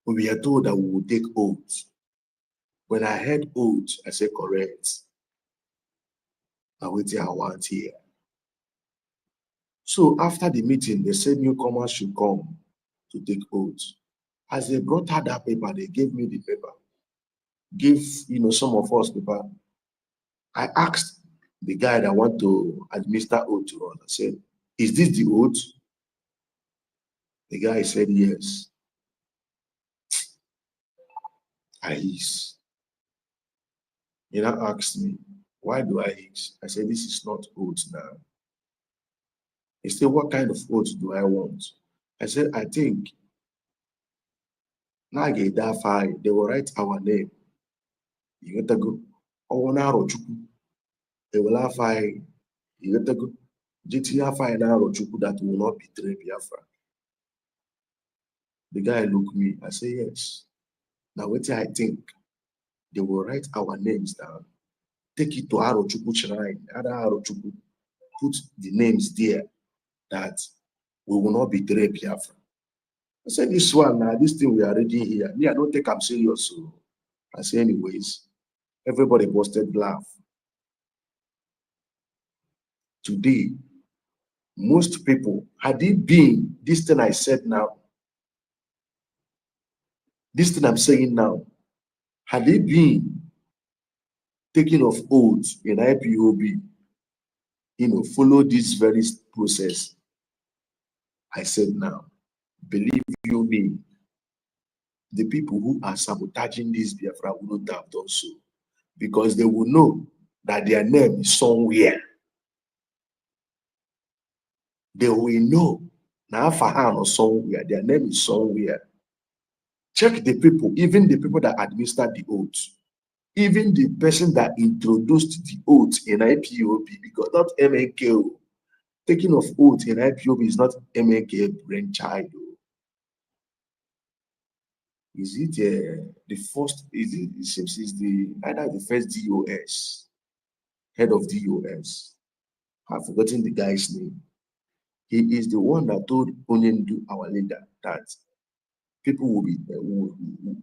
we were told that we would take oaths. When I heard oaths, I said, correct. Now wait till I want here. So after the meeting, they said newcomers should come to take oaths. As they brought out that paper, they gave me the paper. Give, some of us paper. I asked the guy that want to administer oath to us. I said, is this the oath? The guy said, yes. I hiss. He now asked me, why do I hiss? I said, this is not oath now. He said, what kind of oath do I want? I said, I think now they will write our name. You get to go. They will have you get to go. That will not betray Biafra. The guy looked me. I say, yes. Now, what I think, they will write our names down, take it to Arochukwu Shrine, Arochukwu, put the names there that we will not betray Biafra. I said, this one, now, this thing we are reading here, me, I don't think I'm serious. So I say, anyways, everybody busted laugh. Today, most people, had it been this thing I said now, this thing I'm saying now, had it been taking of oaths in IPOB, follow this very process I said now, believe you me, the people who are sabotaging this Biafra will not have done so, because they will know that their name is somewhere. They will know now Fahan or somewhere, their name is somewhere. Check the people, even the people that administered the oath, even the person that introduced the oath in IPOB, because not MNK. Taking of oath in IPOB is not MNK brainchild. Is it the first? It seems it's either the first DOS, head of DOS. I've forgotten the guy's name. He is the one that told Onyendu, our leader, that people will be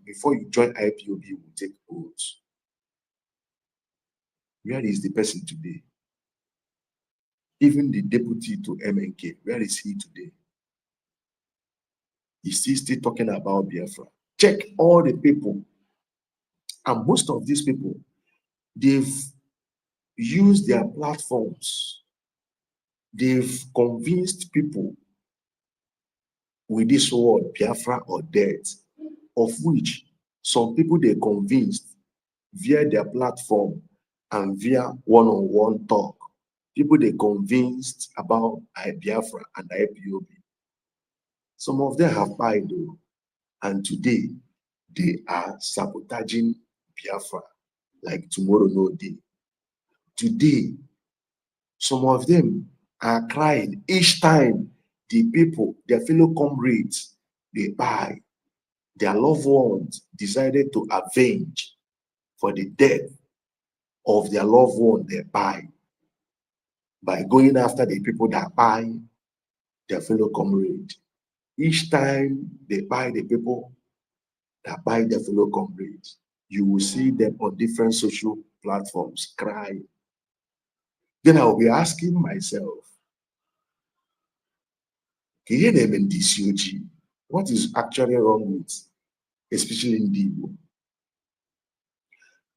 before you join IPOB, will take oaths. Where is the person today? Even the deputy to MNK, where is he today? He's still talking about Biafra. Check all the people, and most of these people, they've used their platforms. They've convinced people with this word, Biafra or death, of which some people they convinced via their platform and via one-on-one talk. People they convinced about Biafra and IPOB. Some of them have died though, and today they are sabotaging Biafra like tomorrow no day. Today, some of them are crying each time the people, their fellow comrades, they buy, their loved ones decided to avenge for the death of their loved one they buy by going after the people that buy their fellow comrade. Each time they buy the people that buy their fellow comrades, you will see them on different social platforms crying. Then I will be asking myself, what is actually wrong with, especially in Igbo?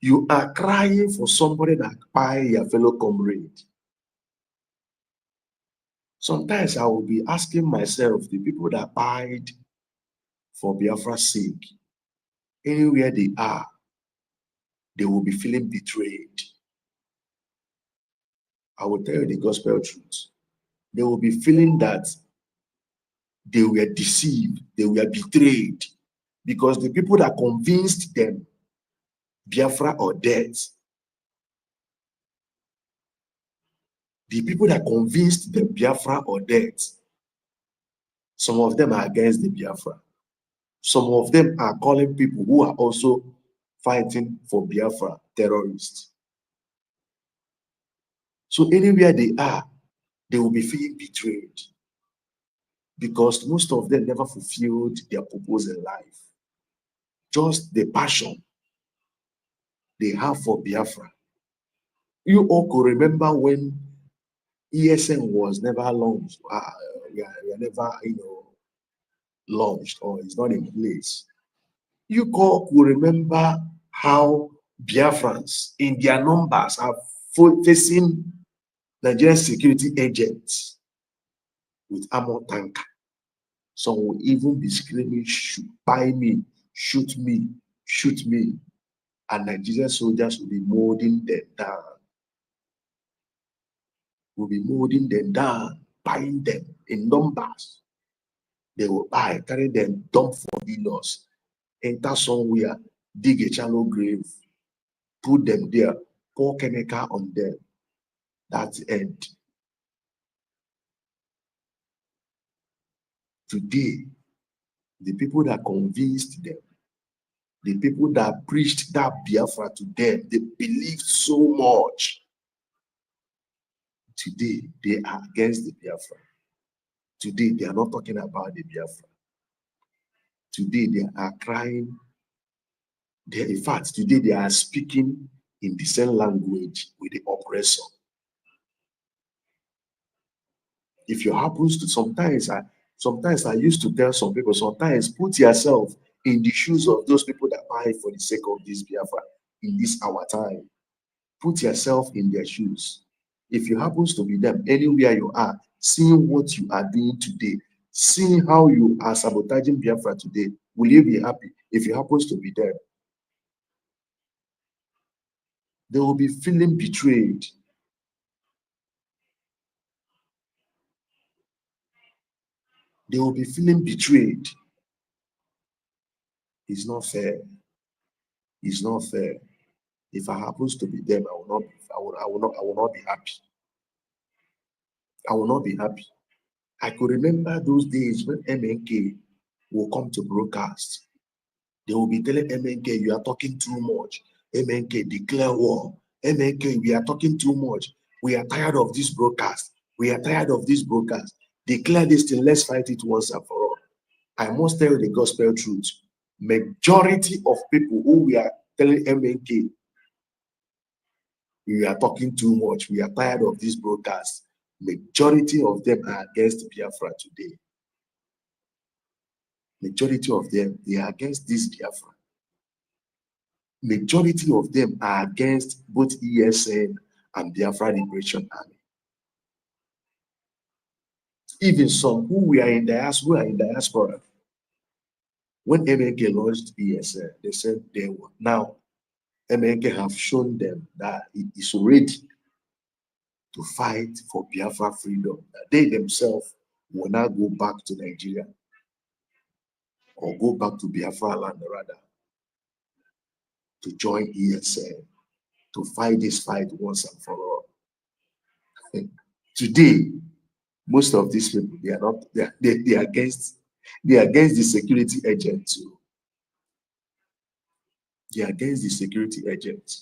You are crying for somebody that buy your fellow comrade. Sometimes I will be asking myself, the people that died for Biafra's sake, anywhere they are, they will be feeling betrayed. I will tell you the gospel truth. They will be feeling that they were deceived, they were betrayed, because the people that convinced them, Biafra or death, the people that convinced them, Biafra or death, some of them are against the Biafra. Some of them are calling people who are also fighting for Biafra terrorists. So anywhere they are, they will be feeling betrayed because most of them never fulfilled their purpose in life. Just the passion they have for Biafra. You all could remember when ESN was never launched. We are never, launched or it's not in place. You all could remember how Biafrans in their numbers are facing Nigerian security agents with armor tank. Some will even be screaming, buy me, shoot me, shoot me. And Nigerian soldiers will be molding them down. Will be molding them down, buying them in numbers. They will buy, carry them, dump for villas, enter somewhere, dig a shallow grave, put them there, pour chemical on them. That's the end. Today, the people that convinced them, the people that preached that Biafra to them, they believed so much. Today, they are against the Biafra. Today, they are not talking about the Biafra. Today, they are crying. In fact, today, they are speaking in the same language with the oppressor. If you happens to, sometimes I used to tell some people, sometimes put yourself in the shoes of those people that buy for the sake of this Biafra in this our time. Put yourself in their shoes. If you happens to be them, anywhere you are, seeing what you are doing today, seeing how you are sabotaging Biafra today, will you be happy if you happens to be them? They will be feeling betrayed. They will be feeling betrayed. It's not fair. It's not fair. If I happens to be them, I will not be happy. I will not be happy. I could remember those days when MNK will come to broadcast. They will be telling MNK, you are talking too much. MNK, declare war. MNK, we are talking too much. We are tired of this broadcast. We are tired of this broadcast. Declare this thing. Let's fight it once and for all. I must tell you the gospel truth. Majority of people who we are telling MNK, we are talking too much. We are tired of this broadcast. Majority of them are against Biafra today. Majority of them, they are against this Biafra. Majority of them are against both ESN and Biafra Liberation Army. Even some who are in diaspora. When MNK launched ESL, they said they were now MNK have shown them that it is ready to fight for Biafra freedom. That they themselves will not go back to Nigeria or go back to Biafra land rather to join ESL to fight this fight once and for all. Today, most of these people they are not they are against the security agent too. They are against the security agent.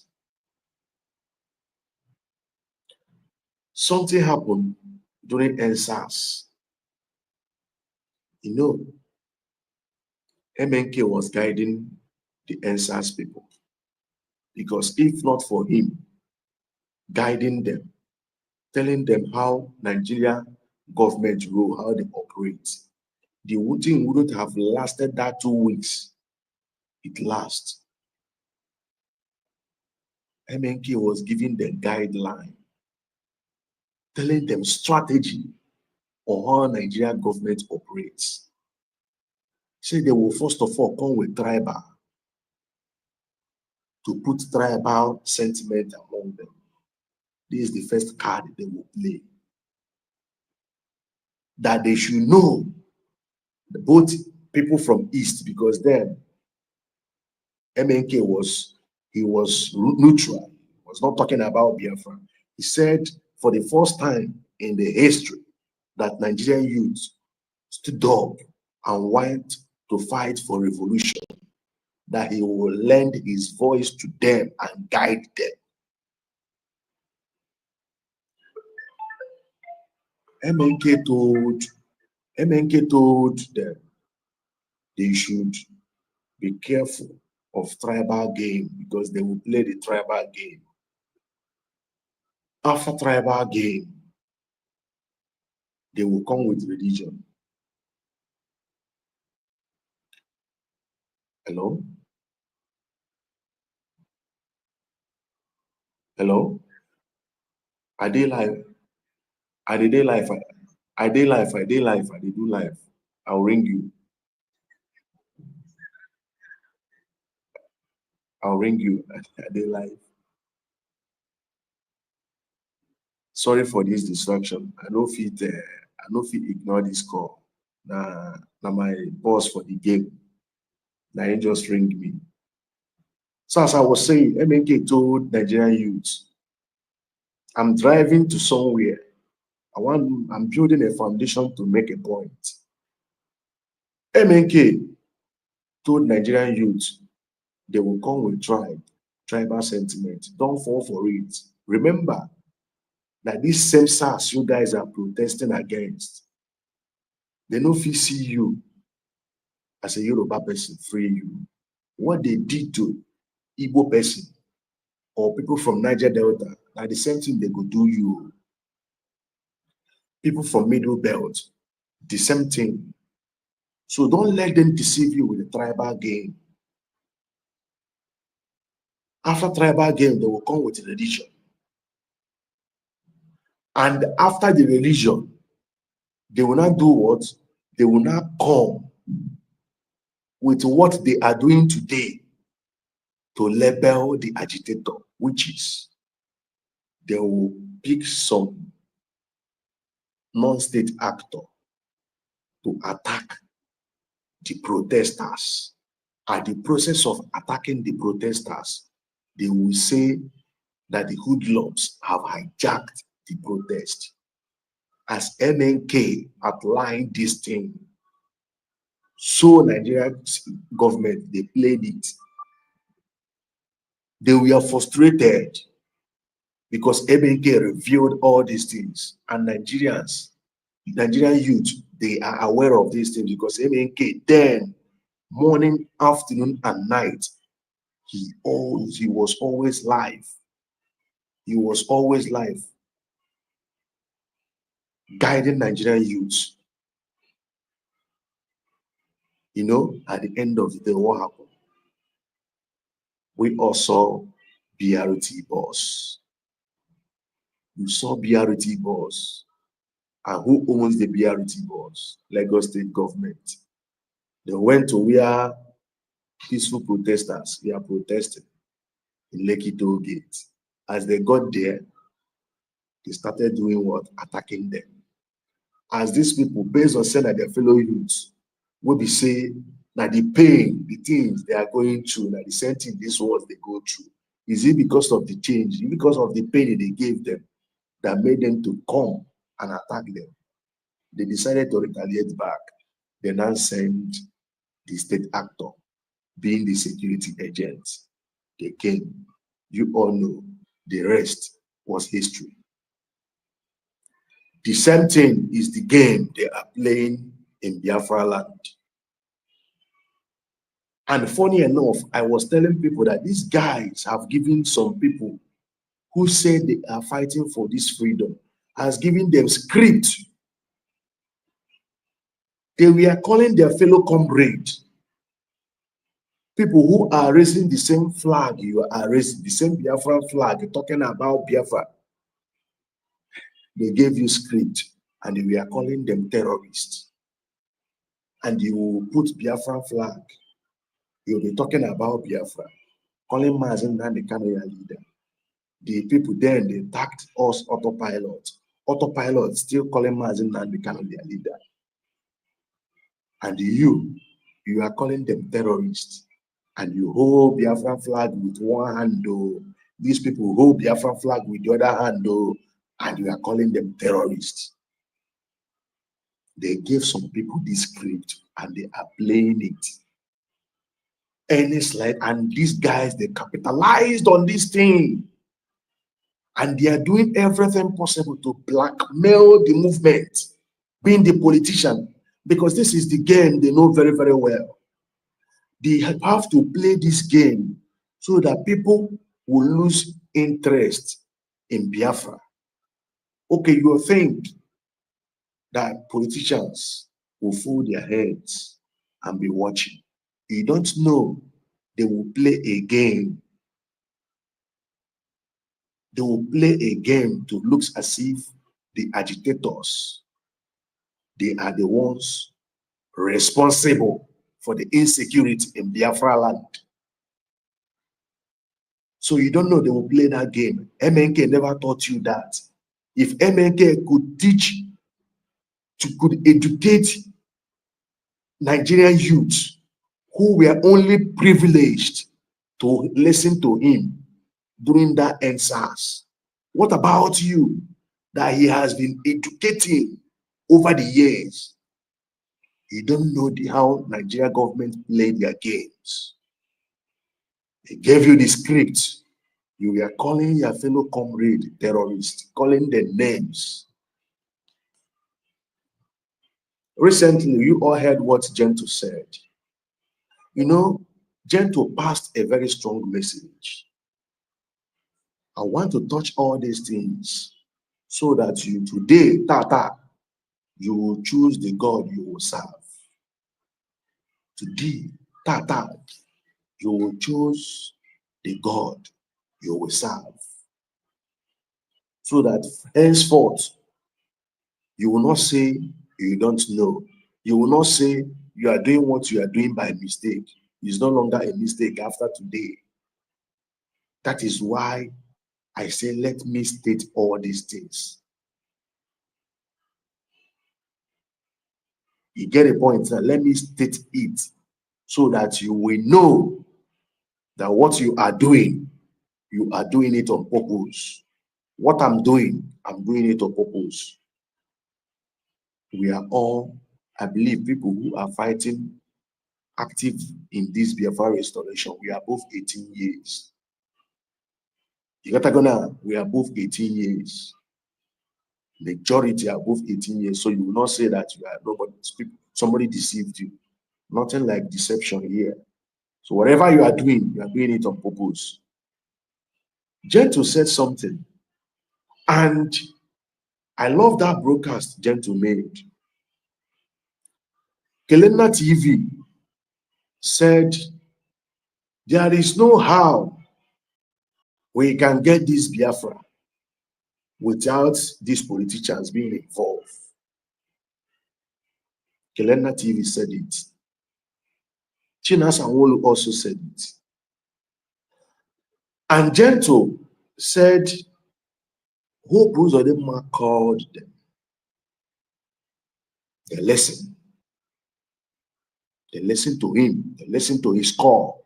Something happened during NSAS. You know, MNK was guiding the NSAS people because if not for him guiding them, telling them how Nigeria government rule, how they operate, the thing wouldn't have lasted that 2 weeks. It lasts. MNK was giving them guideline, telling them strategy on how Nigeria government operates. Say they will first of all come with tribal to put tribal sentiment among them. This is the first card they will play. That they should know both people from East, because then MNK was neutral. He was not talking about Biafra. He said for the first time in the history that Nigerian youth stood up and went to fight for revolution, that he will lend his voice to them and guide them. MNK told them they should be careful of tribal game because they will play the tribal game. After tribal game, they will come with religion. Hello? Hello? Are they live? Are they live? Are they live? Are they live? Are they do live? I'll ring you. I'll ring you. Are they live? Sorry for this distraction. I know if ignore this call. Now my boss for the game. Now he just ring me. So as I was saying, MNK told Nigerian youth, I'm driving to somewhere. I'm building a foundation to make a point. MNK told Nigerian youth they will come with tribal sentiment. Don't fall for it. Remember that this same SARS you guys are protesting against, they no fit see you as a Yoruba person, free you. What they did to Igbo person or people from Niger Delta, like the same thing they go do you. People from Middle Belt, the same thing. So don't let them deceive you with the tribal game. After tribal game, they will come with religion. And after the religion, they will not do what? They will not come with what they are doing today to label the agitator, which is they will pick some non-state actor to attack the protesters. At the process of attacking the protesters, they will say that the hoodlums have hijacked the protest. As MNK outlined this thing, so Nigerian government, they played it. They were frustrated because MNK revealed all these things, and Nigerian youth, they are aware of these things because MNK then, morning, afternoon, and night, he was always live. He was always live, guiding Nigerian youths. You know, at the end of the day, what happened? We all saw BRT boss. You saw BRT boss And who owns the BRT bus? Lagos State government. They went to where peaceful protesters were protesting in Lekki Toll Gate. As they got there, they started doing what? Attacking them. As these people, based on saying that their fellow youths, will be saying that the pain, the things they are going through, that the same thing these ones they go through, is it because of the change, is it because of the pain that they gave them that made them to come and attack them? They decided to retaliate back. They now sent the state actor, being the security agent. They came. You all know the rest was history. The same thing is the game they are playing in Biafra land. And funny enough, I was telling people that these guys have given some people who say they are fighting for this freedom, has given them script. They were calling their fellow comrades, people who are raising the same flag, you are raising the same Biafra flag, talking about Biafra. They gave you script and we are calling them terrorists. And you will put Biafra flag, you'll be talking about Biafra, calling Mazen and the Kanoya leader. The people then, they tagged us autopilot. Autopilot still calling Mazen and the Kanoya leader. And you are calling them terrorists. And you hold Biafra flag with one hand, though. These people hold Biafra flag with the other hand, though, and you are calling them terrorists. They gave some people this script and they are playing it. Any slide, and these guys, they capitalized on this thing. And they are doing everything possible to blackmail the movement, being the politician, because this is the game they know very, very well. They have to play this game so that people will lose interest in Biafra. Okay, you think that politicians will fold their heads and be watching. You don't know they will play a game. They will play a game to look as if the agitators, they are the ones responsible for the insecurity in Biafra land. So you don't know they will play that game. MNK never taught you that. If MNK could teach, could educate Nigerian youths who were only privileged to listen to him during that NSAS, what about you that he has been educating over the years? You don't know how Nigeria government played their games. They gave you the script. You were calling your fellow comrade terrorists, calling their names. Recently, you all heard what Gento said. You know, Gento passed a very strong message. I want to touch all these things so that you today, you will choose the God you will serve. Today, you will choose the God you will serve. So that henceforth, you will not say you don't know. You will not say you are doing what you are doing by mistake. It's no longer a mistake after today. That is why I say, let me state all these things. You get a point. Now, let me state it so that you will know that what you are doing it on purpose. What I'm doing it on purpose. We are all, I believe, people who are fighting active in this Biafra restoration. We are both 18 years. We are both 18 years. Majority are both 18 years. So you will not say that you are nobody. Somebody deceived you. Nothing like deception here. So whatever you are doing it on purpose. Gento said something, and I love that broadcast Gento made. Kelena TV said, there is no how we can get this Biafra without these politicians being involved. Kelena TV said it. Chinasa Nwolu also said it. And Gentle said, Hope Uzodinma called them. They listened. They listened to him. They listened to his call.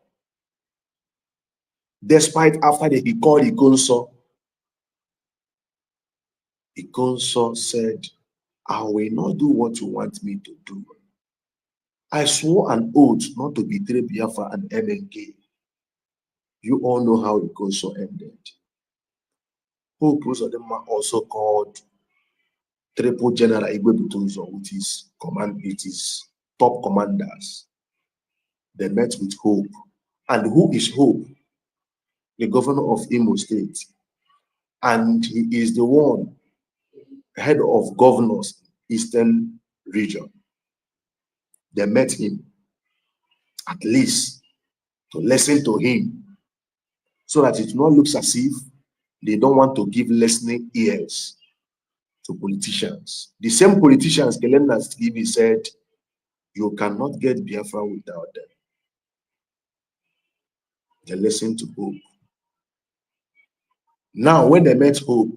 Despite after he called Ikonso said, I will not do what you want me to do. I swore an oath not to betray Biafra and MNK. You all know how Ikonso ended. Hope Uzodinma also called Triple General Igwe Butunzo with his top commanders. They met with Hope. And who is Hope? The governor of Imo State. And he is the one head of governors, Eastern region. They met him, at least to listen to him, so that it not looks as if they don't want to give listening ears to politicians. The same politicians, Kelena TV said, you cannot get Biafra without them. They listened to Hope. Now, when they met Hope,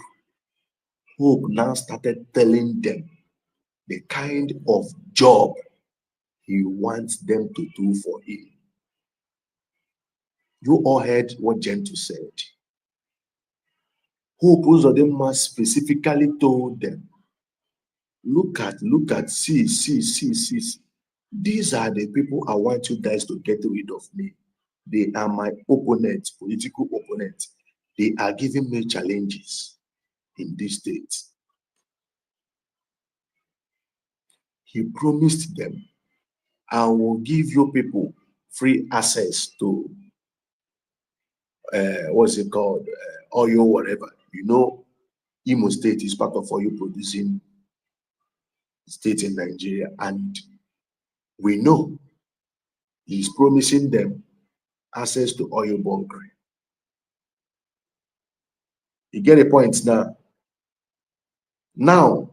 Hope now started telling them the kind of job he wants them to do for him. You all heard what Gentle said. Hope Uzodinma specifically told them, look at, see. These are the people I want you guys to get rid of me. They are my opponents, political opponents. They are giving me challenges in this state. He promised them, I will give you people free access to, what's it called, oil, whatever. You know, Imo State is part of oil producing state in Nigeria, and we know he's promising them access to oil bunkering. You get a point now? Now,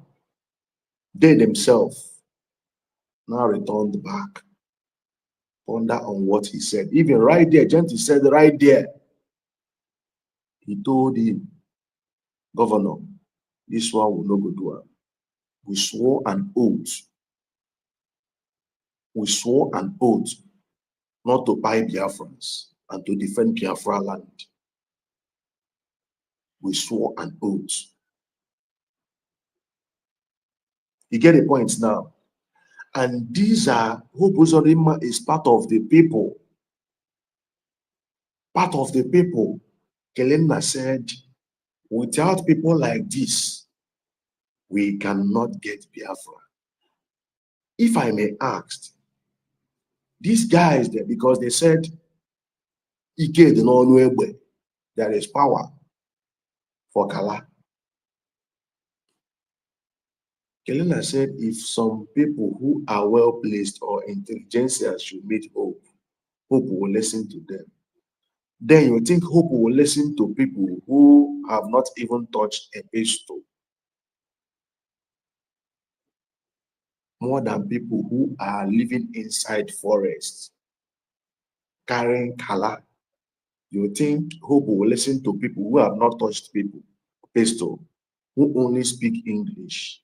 they themselves now returned back, ponder on what he said. Even right there, Gentle said right there, he told him, Governor, this one will not go do it. We swore an oath. We swore an oath not to buy Biafrans and to defend Biafra land. We swore an oath. You get the point now? And these are, Hope Uzodinma is part of the people. Part of the people. Kelena said, without people like this, we cannot get Biafra. If I may ask, these guys there, because they said, there is power for Kala. Kelena said, if some people who are well placed or intelligentsia should meet Hope, Hope will listen to them. Then you think Hope will listen to people who have not even touched a pistol, more than people who are living inside forests, carrying Kala. You think Hope will listen to people who have not touched pistol, who only speak English,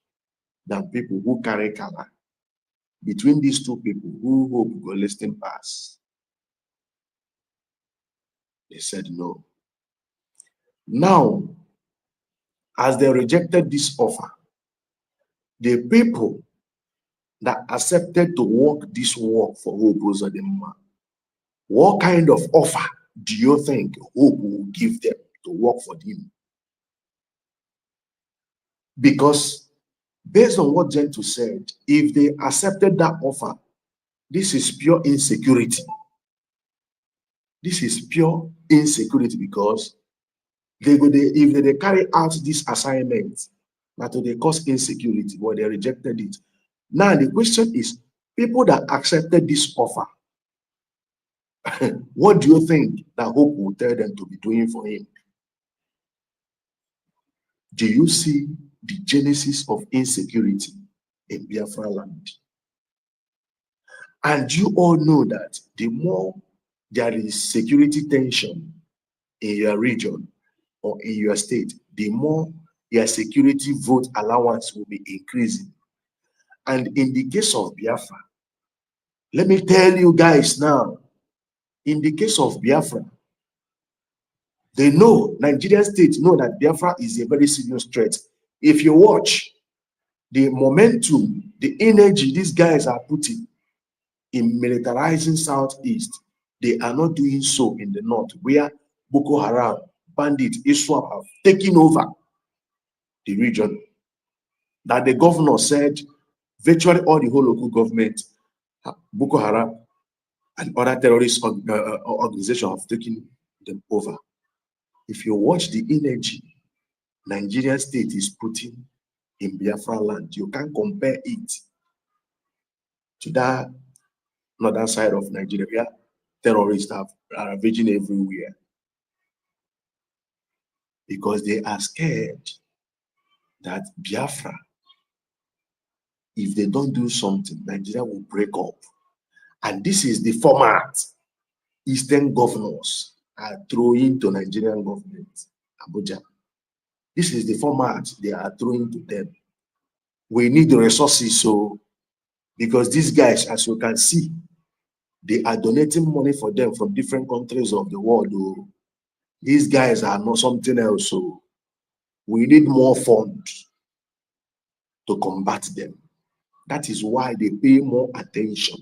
than people who carry Kala? Between these two people, who Hope will listen past? They said no. Now, as they rejected this offer, the people that accepted to walk this walk for Hope Uzodinma, what kind of offer do you think Hope will give them to work for him? Because based on what Gentle said, if they accepted that offer, this is pure insecurity. This is pure insecurity, because if they carry out this assignment, that they cause insecurity, but they rejected it. Now the question is, people that accepted this offer, what do you think that Hope will tell them to be doing for him? Do you see the genesis of insecurity in Biafra land? And you all know that the more there is security tension in your region or in your state, the more your security vote allowance will be increasing. And in the case of Biafra, let me tell you guys now, in the case of Biafra, they know, Nigerian states know that Biafra is a very serious threat. If you watch the momentum, the energy these guys are putting in militarizing Southeast, they are not doing so in the North, where Boko Haram, bandits, ISWAP have taken over the region. That the governor said virtually all the whole local government, Boko Haram and other terrorist organizations have taken them over. If you watch the energy Nigerian state is putting in Biafra land, you can't compare it to that northern side of Nigeria where terrorists are ravaging everywhere, because they are scared that Biafra, if they don't do something, Nigeria will break up. And this is the format Eastern governors are throwing to Nigerian government, Abuja. This is the format they are throwing to them. We need the resources, so because these guys, as you can see, they are donating money for them from different countries of the world. Oh. These guys are not something else, so we need more funds to combat them. That is why they pay more attention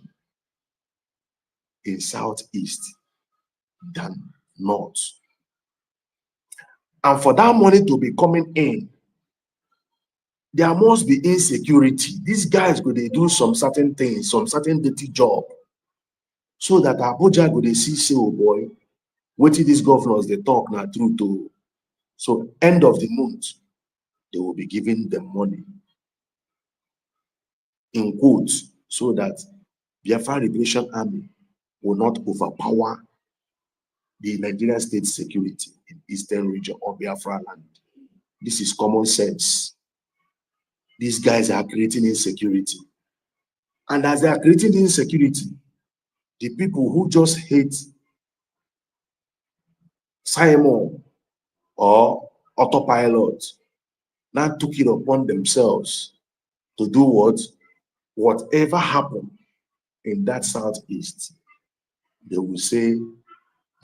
in Southeast than North. And for that money to be coming in, there must be insecurity. These guys go they do some certain things, some certain dirty job, so that Abuja go they see, oh boy, what these governors they talk now through to. So end of the month, they will be giving them money in quotes, so that Biafra Liberation Army will not overpower the Nigerian state security in eastern region of Biafra land. This is common sense. These guys are creating insecurity. And as they are creating insecurity, the people who just hate Simon or autopilot now took it upon themselves to do what? Whatever happened in that Southeast, they will say,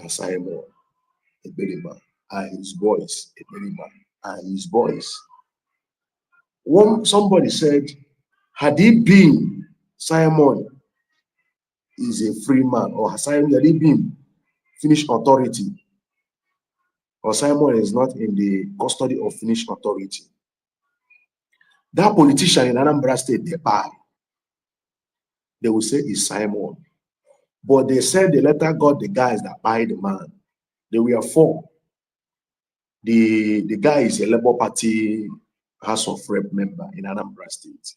Simon, Eberiba, are his boys, Eberiba, are his boys. Somebody said, had he been Simon is a free man, or Simon had he been Finnish authority, or Simon is not in the custody of Finnish authority, that politician in Anambra State, they will say it's Simon. But they said they later got the guys that buy the man. They were four. The guy is a Labour Party House of Rep member in Anambra State.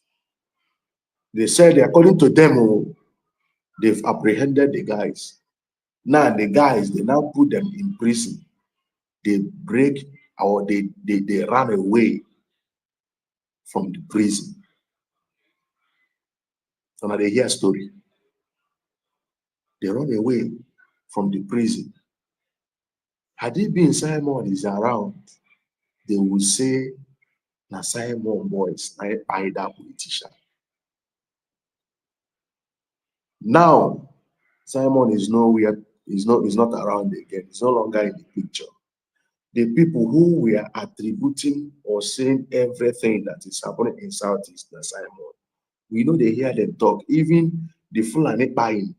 They said, according to them, they've apprehended the guys. Now the guys, they now put them in prison. They break, or they run away from the prison. So now they hear a story. They run away from the prison. Had it been Simon is around, they would say, na Simon boys, na by that politician. Now, Simon is nowhere, is not around again, he's no longer in the picture. The people who were attributing or saying everything that is happening in Southeast na Simon, we know they hear them talk, even the Fulani buying,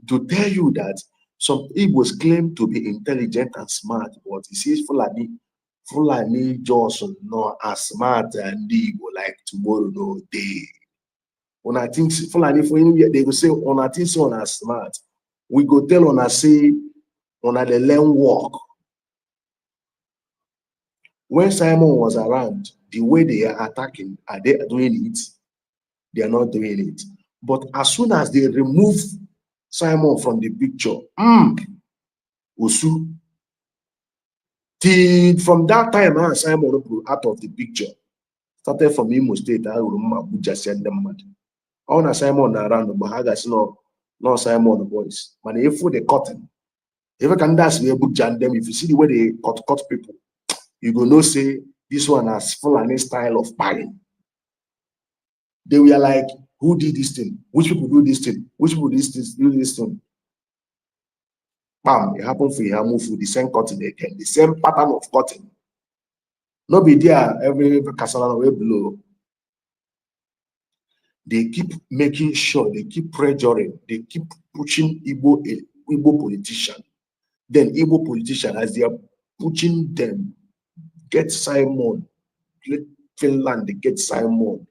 to tell you that some Igbos claim to be intelligent and smart, but he says Fulani Johnson not as smart and Igbo like tomorrow no day. When I think Fulani for India, they go say on I think so on as smart. We go tell on I say on the learn work. When Simon was around, the way they are attacking, are they doing it? They are not doing it. But as soon as they remove Simon from the picture, Usu, from that time, Simon out of the picture. Started from Imo State, Abuja, send them mad. All na Simon around, but Hagas no Simon boys. But if for the cotton, if I can dance we book Jan them, if you see the way they cut people, you go know say this one has Fulani style of buying. They were like, who did this thing? Which people do this thing? Which people do this thing? Bam, it happened for Yamu for the same cotton again, the same pattern of cotton. No be there every castle way below. They keep making sure, they keep pressuring, they keep pushing Igbo politician. Then Igbo politician, as they are pushing them, get Simon, Finland, they get Simon.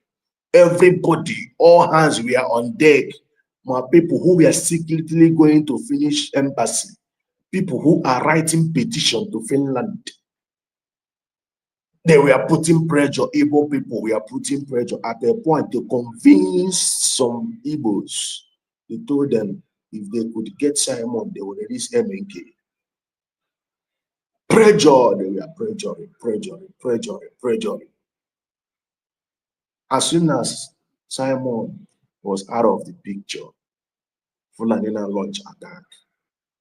Everybody, all hands were on deck. My people who were secretly going to finish embassy, people who are writing petition to Finland. They were putting pressure, Igbo people were putting pressure at a point to convince some Igbos. They told them if they could get Simon, they would release MNK. Pressure, they were pressuring. As soon as Simon was out of the picture, Fulani launched attack.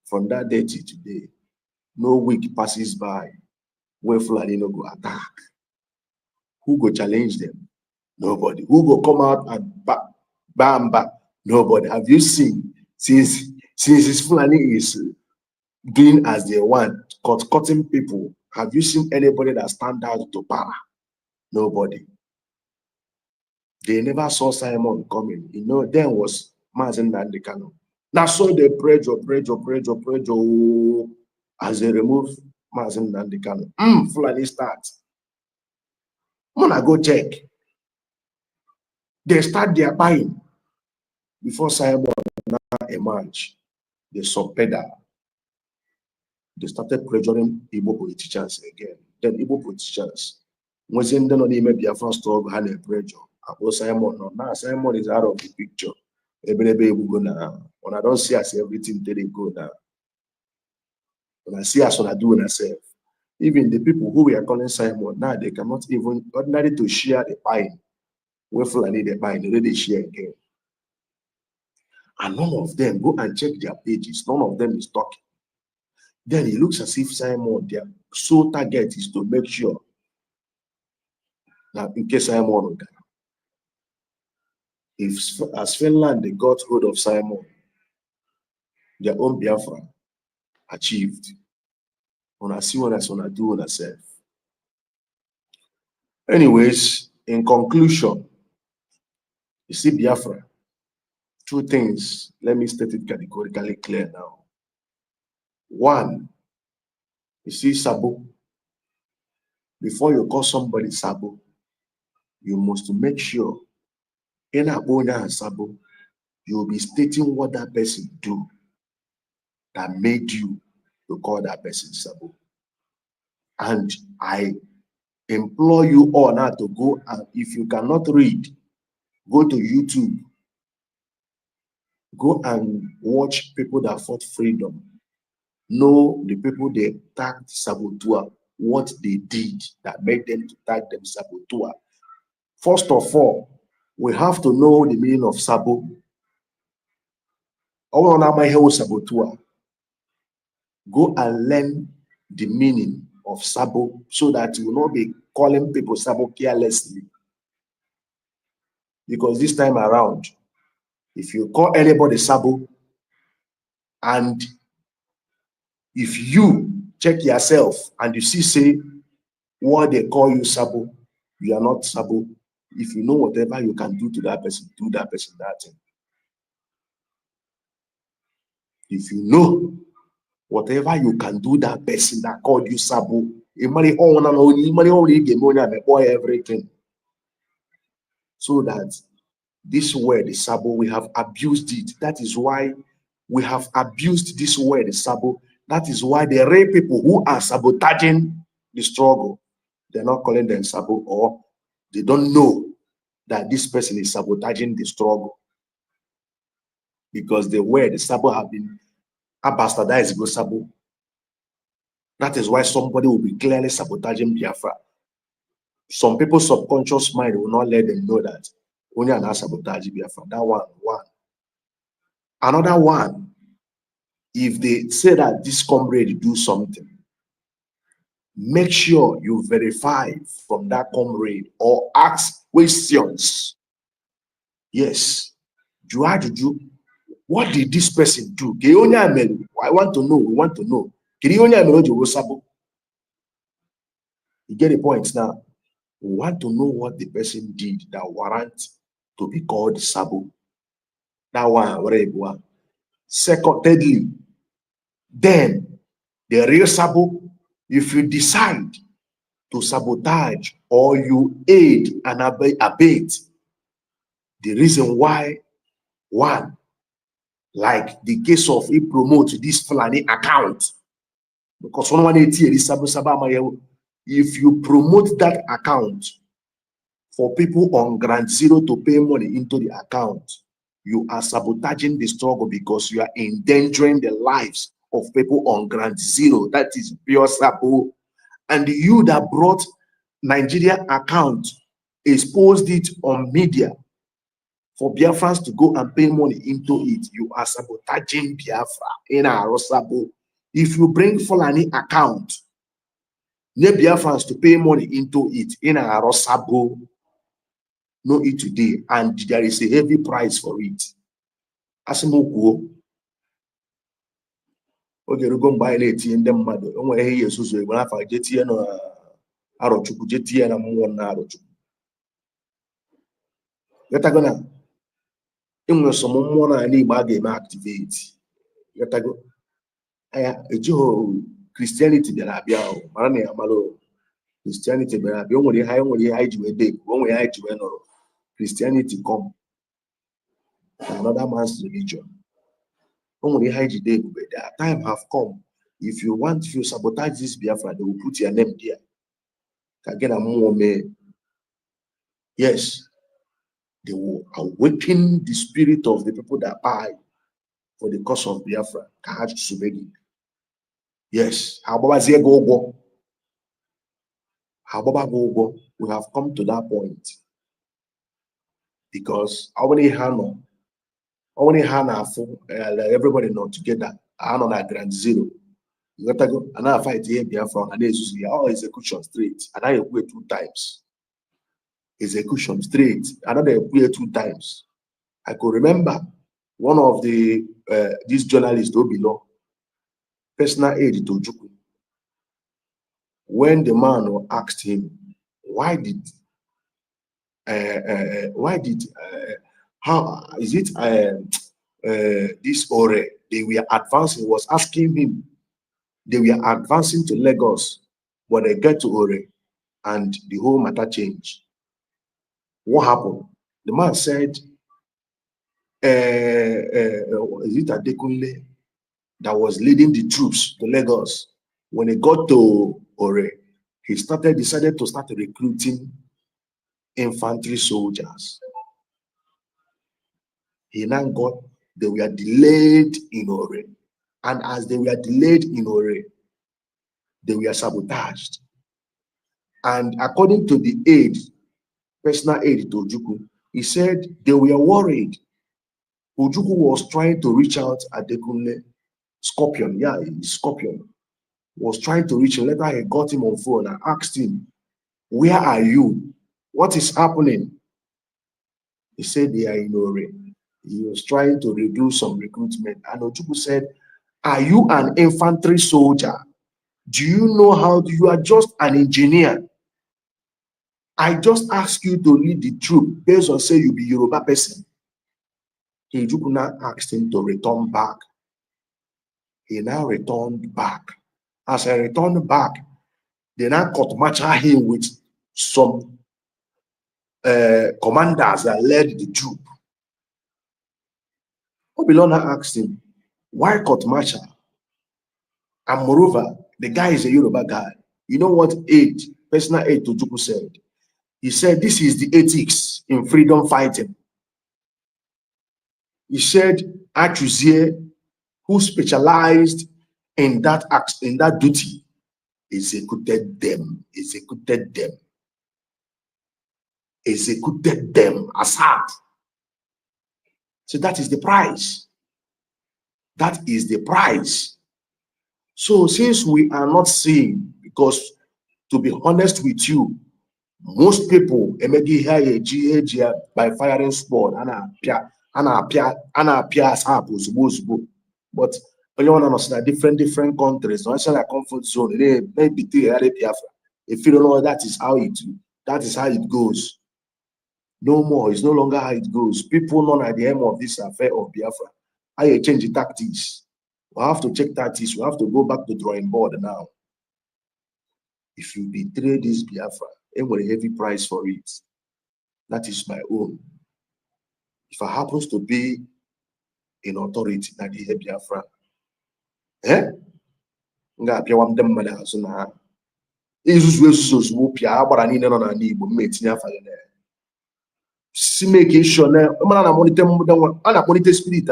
From that day to today, no week passes by where Fulani no go attack. Who go challenge them? Nobody. Who go come out and bam? Nobody. Have you seen since this Fulani is doing as they want, cutting people? Have you seen anybody that stand out to power? Nobody. They never saw Simon coming. You know, then was Mazen Nandekano. Now so they pressure as they remove Mazen Nandekano. Fulani starts. I'm gonna go check. They start their buying before Simon emerged. They subpedal. They started pressuring Igbo politicians again. Then Igbo politicians, when they don't even be a first struggle, had a pressure. About Simon, no, now Simon is out of the picture. Everybody will go now. When I don't see us everything, they go now. When I see us, when I do myself. Even the people who we are calling Simon now, they cannot even ordinary to share the buying. Where Fulani they buy, they share again. And none of them go and check their pages. None of them is talking. Then it looks as if Simon, their sole target is to make sure that in case Simon will die, if as Finland they got hold of Simon, their own Biafra achieved. On a see what that's on a do on herself. Anyways, in conclusion, you see Biafra, two things. Let me state it categorically clear now. One, you see Sabo. Before you call somebody Sabo, you must make sure in Abona and Sabo, you'll be stating what that person do that made you to call that person Sabo. And I implore you all now to go, and if you cannot read, go to YouTube. Go and watch people that fought freedom. Know the people they tagged saboteur, what they did that made them to tag them saboteur. First of all, we have to know the meaning of sabo. Saboteur. Go and learn the meaning of sabo so that you will not be calling people sabo carelessly. Because this time around, if you call anybody sabo, and if you check yourself and you see, say, what they call you sabo, you are not sabo. If you know whatever you can do to that person, do that person that thing. If you know whatever you can do that person that called you sabo, everything. So that this word, sabo, we have abused it. That is why we have abused this word, sabo. That is why the rare people who are sabotaging the struggle, they're not calling them sabo, or they don't know that this person is sabotaging the struggle. Because the word sabo have been bastardized go sabo. That is why somebody will be clearly sabotaging Biafra. Some people's subconscious mind will not let them know that Only an sabotage Biafra. That one. Another one, if they say that this comrade do something, make sure you verify from that comrade or ask questions. Yes. What did this person do? I want to know. We want to know. You get the point now. We want to know what the person did that warrant to be called sabo. That one, whatever one. Thirdly, then the real sabo, if you decide to sabotage or you aid and abet the reason why, one, like the case of he promote this Fulani account, because if you promote that account for people on Ground Zero to pay money into the account, you are sabotaging the struggle because you are endangering the lives of people on Ground Zero. That is pure sabo. And you that brought Nigeria account, exposed it on media for Biafrans to go and pay money into it, you are sabotaging Biafra in our sabo. If you bring Fulani account, need Biafrans to pay money into it in our sabo, know it today, and there is a heavy price for it. Asimokuo. Oge rugo mgbe anyị na-etinye ndị mmadụ, o nwere ihe esusu egbe n'afọ je tie na Arochukwu, je tie na mmụọ na Arochukwu. Getago na enwere some mmụọ na ala Igbo a ga-eme activate. Getago aya ejiho Christianity bịara abịa o, mara na ya mara o. Christianity bịara abịa, o nwere ihe anyị ji wee dey, o nwere ihe anyị ji wee nọrọ. Christianity come, another man's religion. The time have come. If you sabotage this Biafra, they will put your name there. Yes, they will awaken the spirit of the people that buy for the cause of Biafra. Yes, we have come to that point because everybody not together. I'm on that Ground Zero. You got to go another fight here, Biafra, and execution straight. And I quit 2 times. Execution straight. Another quit 2 times. I could remember one of the these journalists below personal aid to Juku. When the man asked him, why did how is it this Ore they were advancing, was asking him, they were advancing to Lagos, but they get to Ore and the whole matter changed. What happened? The man said, is it Adekunle that was leading the troops to Lagos? When he got to Ore, he decided to start recruiting infantry soldiers. He now got, they were delayed in Ore. And as they were delayed in Ore, they were sabotaged. And according to the aide, personal aide to Ojukwu, he said they were worried. Ojukwu was trying to reach out at Adekunle, Scorpion, Scorpion, was trying to reach him. Later he got him on phone and asked him, where are you? What is happening? He said they are in Ore. He was trying to reduce some recruitment. And Ojukwu said, are you an infantry soldier? Do you know how you are just an engineer? I just ask you to lead the troop based on say you be Yoruba person. Ojukwu now asked him to return back. He now returned back. As I returned back, they now court-martial him with some commanders that led the troop. Obilona asked him, why court-martial? And moreover, the guy is a Yoruba guy. You know what aide, personal aide to Ojukwu said? He said, this is the ethics in freedom fighting. He said, Achuzie, who specialized in that act, in that duty, executed them. executed them as hard. So that is the price. That is the price. So since we are not seeing, because to be honest with you, most people by firing squad and appear as happens. But when you want to different countries, not like comfort zone, maybe if you don't know, that is how it goes. No more. It's no longer how it goes. People know at the end of this affair of Biafra. How you change the tactics. We have to check tactics. We have to go back to drawing board now. If you betray this Biafra, and with a heavy price for it, that is my own. If I happens to be in authority, that is Biafra, make sure monitor spirit,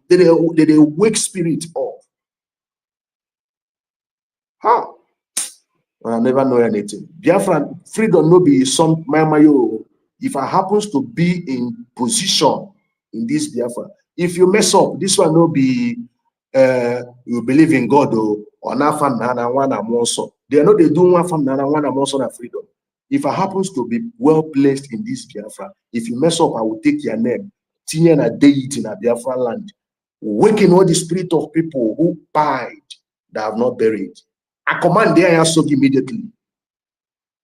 they wake spirit up. How? I never know anything. Biafra, freedom no be some mayo. If I happens to be in position in this Biafra, if you mess up, this one no be you believe in God or not fan nana one am also. They know they do one fan nana one am also na freedom. If I happens to be well placed in this Biafra, if you mess up, I will take your name. Tinye na deity in a Biafra land. Waking all the spirit of people who died that have not buried. I command the iron soak immediately.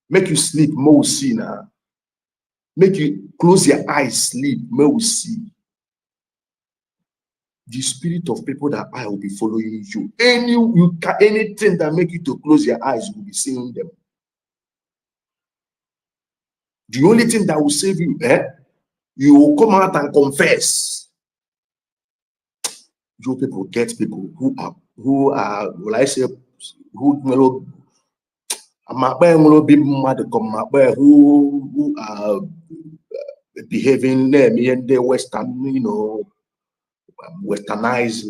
Make you sleep, more see now. Make you close your eyes, sleep, more see. The spirit of people that I will be following you. Anything that make you to close your eyes, you will be seeing them. The only thing that will save you, you will come out and confess. You people get people who are, will I say, who are behaving in the Western, westernized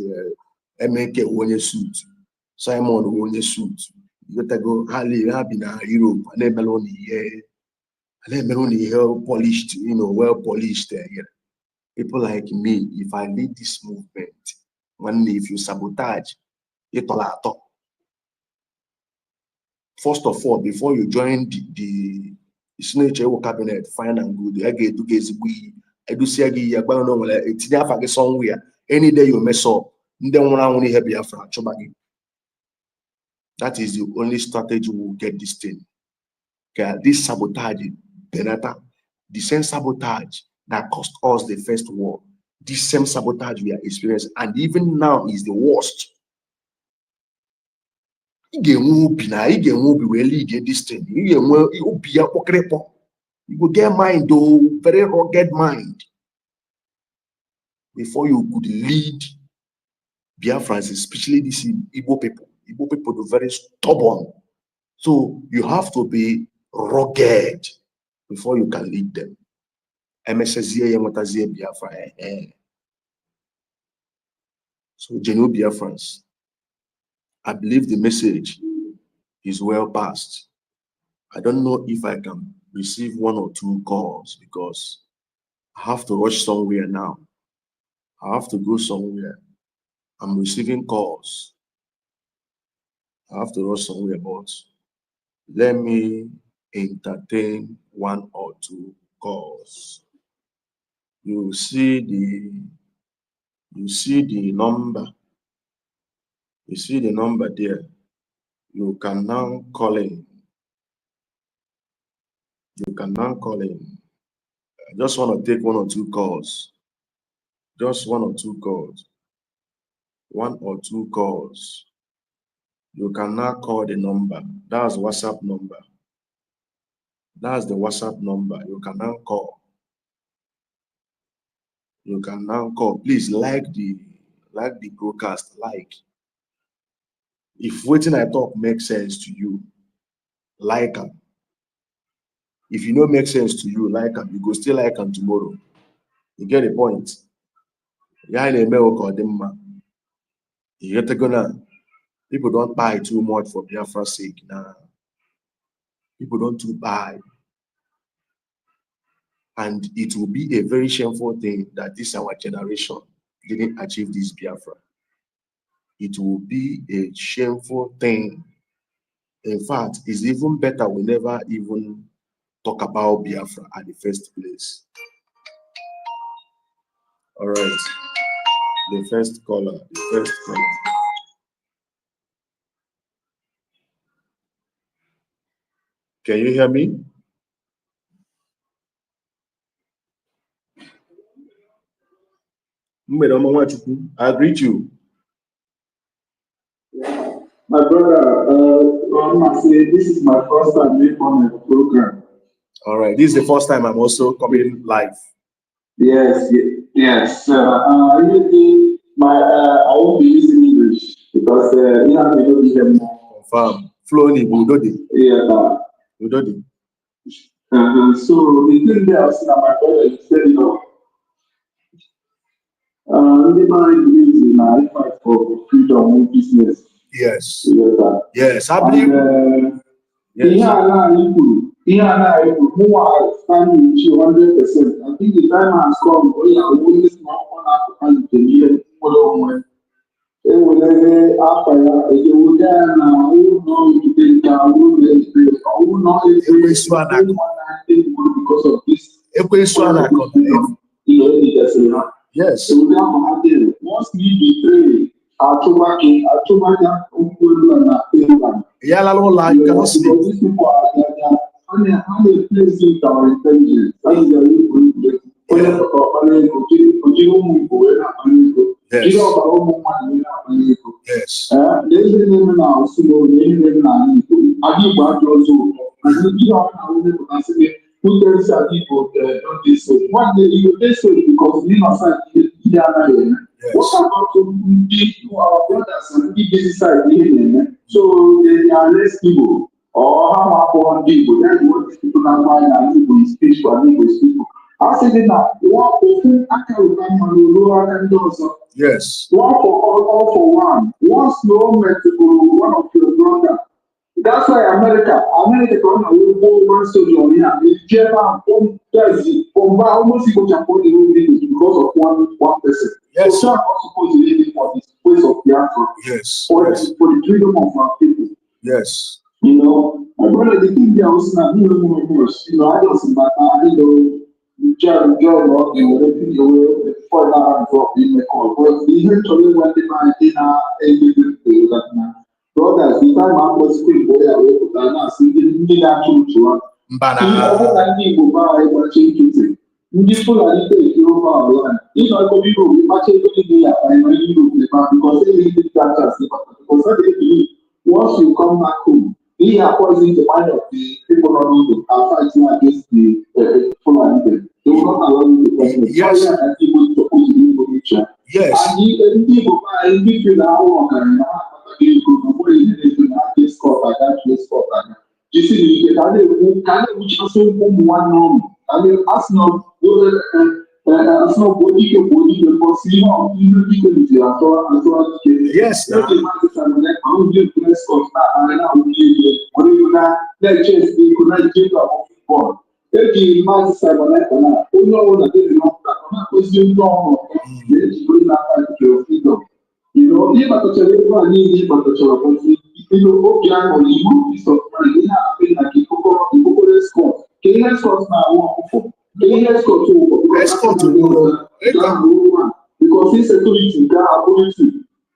MK onye suit, Simon onye suit. You got to go Harley have in Europe and then Meloni here. And then Meloni here polished, well polished. People like me, if I lead this movement, one day if you sabotage, first of all, before you join the Snatcher cabinet, fine and good, I get to get I do see a somewhere. Any day you mess up, that is the only strategy we will get this thing. Okay, this sabotage, the same sabotage that cost us the first war, this same sabotage we are experiencing, and even now is the worst. You this thing. You go get mind, though, very rugged mind. Before you could lead Biafrans, especially these Igbo people. Igbo people are very stubborn. So you have to be rugged before you can lead them. Biafra. So Geno Biafrans, I believe the message is well passed. I don't know if I can receive one or two calls because I have to rush somewhere now. I have to go somewhere. I'm receiving calls. I have to rush somewhere, but let me entertain one or two calls. You see the number. You see the number there. You can now call in. You can now call in. I just want to take one or two calls. Just one or two calls. One or two calls. You can now call the number. That's WhatsApp number. That's the WhatsApp number. You can now call. You can now call. Please like the broadcast. Like. If waiting I talk makes sense to you, like them. If you know make sense to you, like them. You go still like them tomorrow. You get the point. You get to go now. People don't buy too much for Biafra's sake. Nah. People don't too buy. And it will be a very shameful thing that this our generation didn't achieve this Biafra. It will be a shameful thing. In fact, it's even better we never even talk about Biafra at the first place. All right. The first caller. Can you hear me? I greet you. My brother, I say this is my first time being on a program. All right, this is the first time I'm also coming live. Yes. I won't be using English because you have to be them more. Confirm. Flowing Budodi. Yeah. Budodi. So the thing there, my brother, said, everybody believes in a fight for freedom in business. Yes. Yes, I believe. Who are standing with you 100%. I think the time has come where you are always not on African to follow on. They will after they will then who know if they can who know if they because of this. Yes. So we have to have once we betray you cannot sleep. These people are they place it our intelligence. That is the way Yes. Who tells that people don't do so? One day you do so because you know side what about our brothers and the busy side here? So they are less people or how about people? That's what people are buying and people is spiritual and people is people. I say that one person I can remember lower and also. Yes. One for all for one. One slow method one of your brother. That's why America don't know one soldier on here. The German almost equal to because of one person. Yes. So I'm not supposed to live for this place of Biafra. Yes. For the freedom of our people. Yes. You know, my brother, the thing there was not I just John, before that drop in the call. But eventually when they might dinner brothers, the time I was speaking boy away to Ghana, see the that to one. People buy what change it. Fulani take over our land. If I go Europe, we match everything there, I know Europe because they need that as because they believe once you come back home, they are poisoning the mind of the people on Europe are fighting against the Fulani. They will not allow you to question. Yes. And people supposed to be in the future. Yes. And the people buy people that work and this court and that place court and you see can they which also one norm. I mean Arsenal body because you know yes. You know, if I touch a little, I need if I touch a country. You know, okay, I'm on you, piece of mind. You have to like the Scott. Can you Scott now? Can you Scott too? Because insecurity, ability.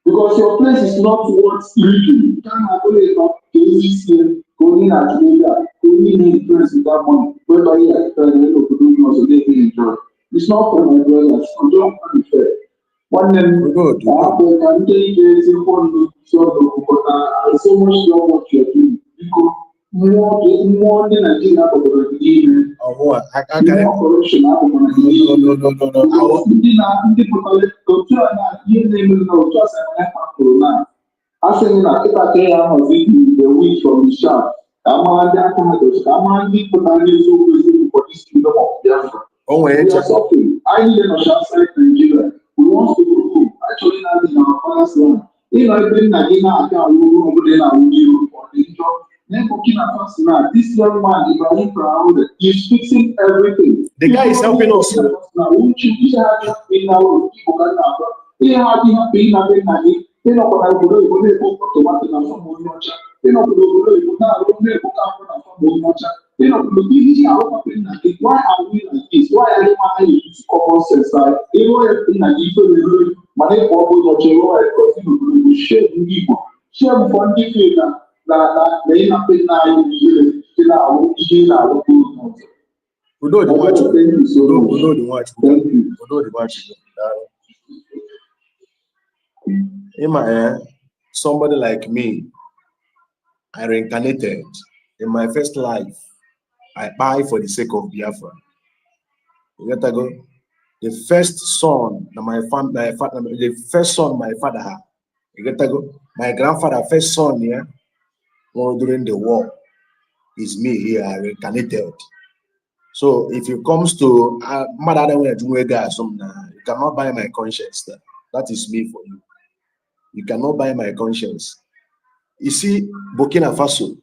Because your place is not towards religion. You can't have only about cases going at Nigeria, only influence with that money. Whereby you are trying to do also they enjoy. It's not for my brothers. I'm just unfair. One then, can take one but I so much love what you're doing because more than I did out of the beginning. What? More corruption out of the beginning. No. I think that if I can the weed from the shop, I'm on that kind of I'm on the potential for this kingdom of Biafra. We are suffering. I need a outside Nigeria. We want to go actually not in our father's land. If I bring Nagina, I can over there and we do for the job. Then Burkina Faso now, this young man, Ibrahim Traore, is fixing everything. The guy is helping us. Now, won't you be having now? He had been having money. They don't want to go to the book to what is not so much. They don't go to the book now. They don't go to much. They don't go to the why are we like this? Why are you having this common sense? Even if in a different money for much, you share people. Share funding that may happen now in the We know the watch. We know the watch. We know the watch. In my somebody like me, I reincarnated. In my first life, I buy for the sake of Biafra. You get to go. The first son, the first son my father had. You get to go. My grandfather, first son here, during the war, is me here. I reincarnated. So if it comes to you cannot buy my conscience. That is me for you. You cannot buy my conscience. You see, Burkina Faso,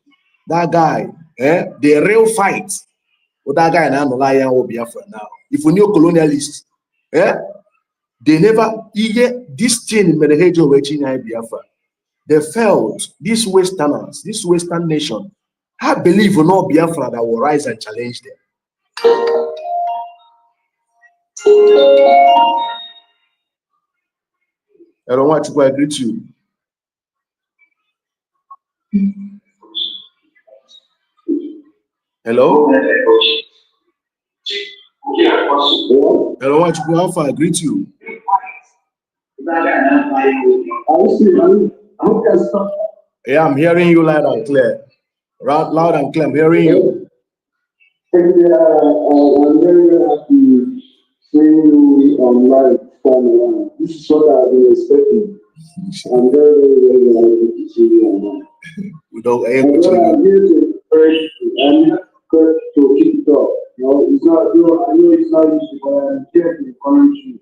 that guy, the real fight with that guy now, Biafra now. If we knew colonialists, they never this thing in Merehejo Virginia Biafra. They felt these Westerners, this Western nation, I believe in all Biafra that will rise and challenge them. I don't want to agree to you. Hello? I don't want to go alpha, agree to you. Yeah, I'm hearing you loud and clear. Loud and clear, I'm hearing you. I'm very happy seeing you online. This is what I've been expecting. I'm very happy to see you online. We don't I'm here to encourage you. I'm not going to keep it up. It's not, I know it's not easy, but I'm here to encourage you.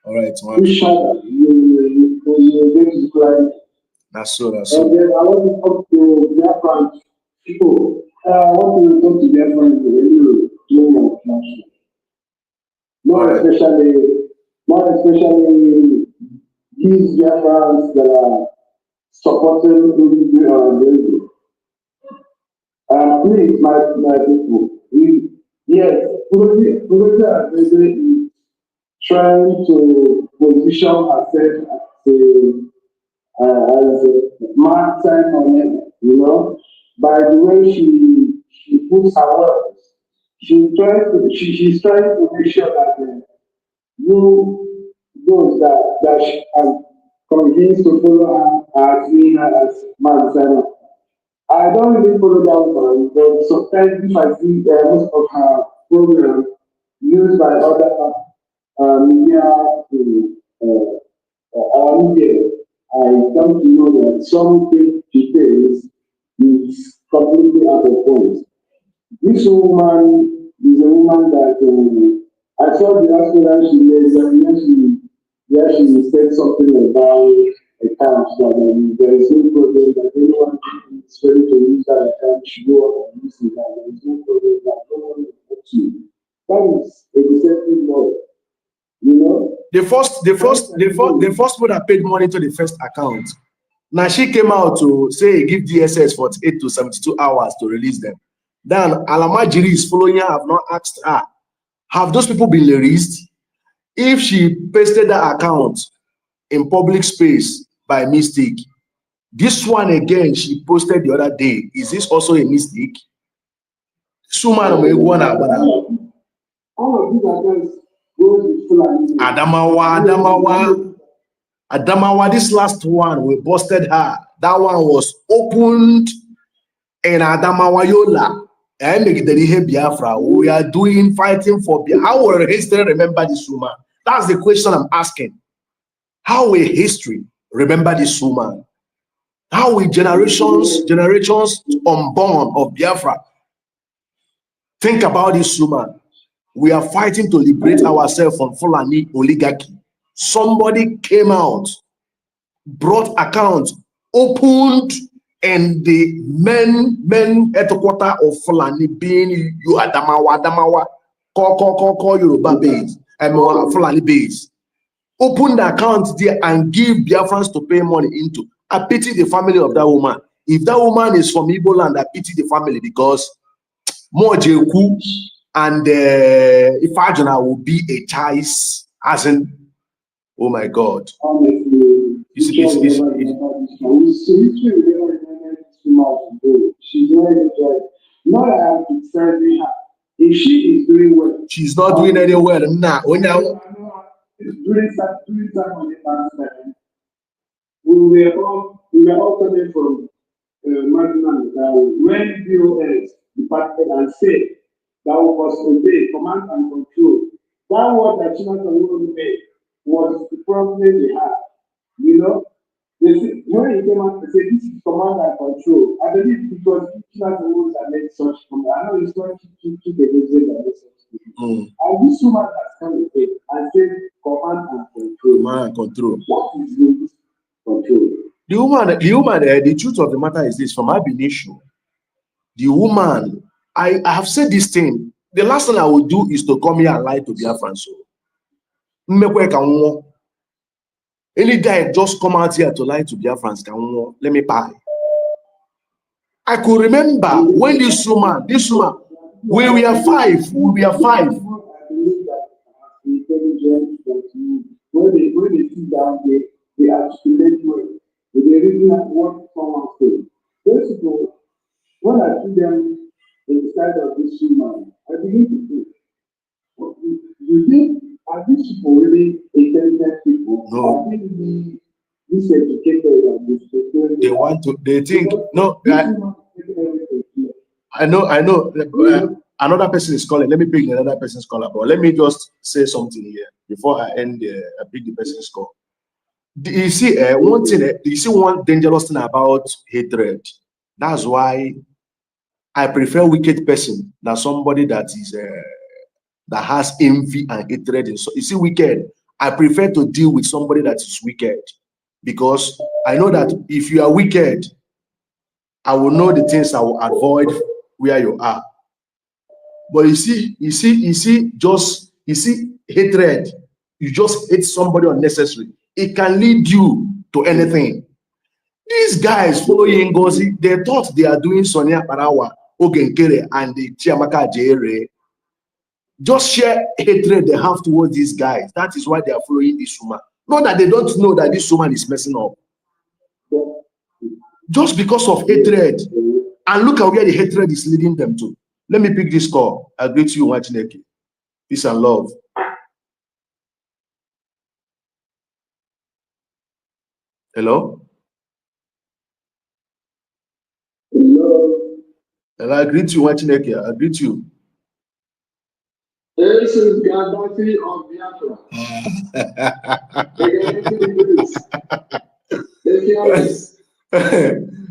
All right, Push harder. You're going to decline. That's so. And then I want to talk to Biafran people. I want to talk to Biafran when you do more international. More especially these Biafrans that are supporting the please, my people, Professor is trying to position herself as a maritime on it, by the way she puts her words. She's trying to make sure that those that she has convinced to follow her as being as maritime. I don't really follow that one, but sometimes if I see most of her programs used by other media media, I come to know that something she says is completely out of point. This woman is a woman that I saw the last one she made, where she said something about accounts that there is no problem that anyone is ready to use that account should go up and use it, and there is no problem that no one will put you. That is a deceptive law. The first people that paid money to the first account. Now she came out to say give DSS 48 to 72 hours to release them. Then Alamajiri is following her, have not asked her. Have those people been released? If she pasted that account in public space by mistake, this one again she posted the other day, is this also a mistake? Adamawa, this last one, we busted her. That one was opened in Adamawa Yola. Biafra. We are fighting for Biafra. How will history remember this woman? That's the question I'm asking. How will history remember this woman? How will generations unborn of Biafra think about this woman? We are fighting to liberate ourselves from Fulani oligarchy. Somebody came out, brought accounts, opened and the men headquarter of Fulani being you Adamawa, call Yoruba base, and Fulani base. Open the account there and give Biafrans to pay money into. I pity the family of that woman. If that woman is from Igbo land, I pity the family because more Jeku and Ifajana will be a choice, as in, oh my God. She's doing it. Not that I'm criticizing her. If she is doing well, she's not doing any well. Nah, when during time on the time, we were all coming from marginal when BOS departed and said that we must obey command and control. That word that Chinaka made was the problem they had. You know, when he came out to say this is command and control, I believe it was Chinaka that made such command. I know it's not to the reason that made such command. And this woman has come to say and said command and control. Command and control. What is this control? The woman, the truth of the matter is this: from Abination, the woman, I have said this thing. The last thing I will do is to come here and lie to Biafran. So, any guy just come out here to lie to Biafrans, let me buy. I could remember when this woman, we were five. When they sit down, they articulate well. They really have what someone said. Those people, when I see them inside of this human, I begin to think, you think, are these people really intelligent people? No. Are they really miseducated and miseducated? They want to, they think, no, I know. Another person is calling. Let me pick another person's call. But let me just say something here before I end. I pick the person's call. You see, one thing. You see, one dangerous thing about hatred. That's why I prefer wicked person than somebody that is that has envy and hatred. So you see, wicked. I prefer to deal with somebody that is wicked because I know that if you are wicked, I will know the things I will avoid where you are. But you see, hatred. You just hate somebody unnecessary. It can lead you to anything. These guys following Ngozi, they thought they are doing Sonia Parawa, Ogenkere, and the Chiamaka Jere. Just share hatred they have towards these guys. That is why they are following this woman. Not that they don't know that this woman is messing up. Just because of hatred. And look at where the hatred is leading them to. Let me pick this call. I greet you, Machineke. Peace and love. Hello? Hello. And I greet you, Machineke. I greet you. This is Gaddafi of Biafra.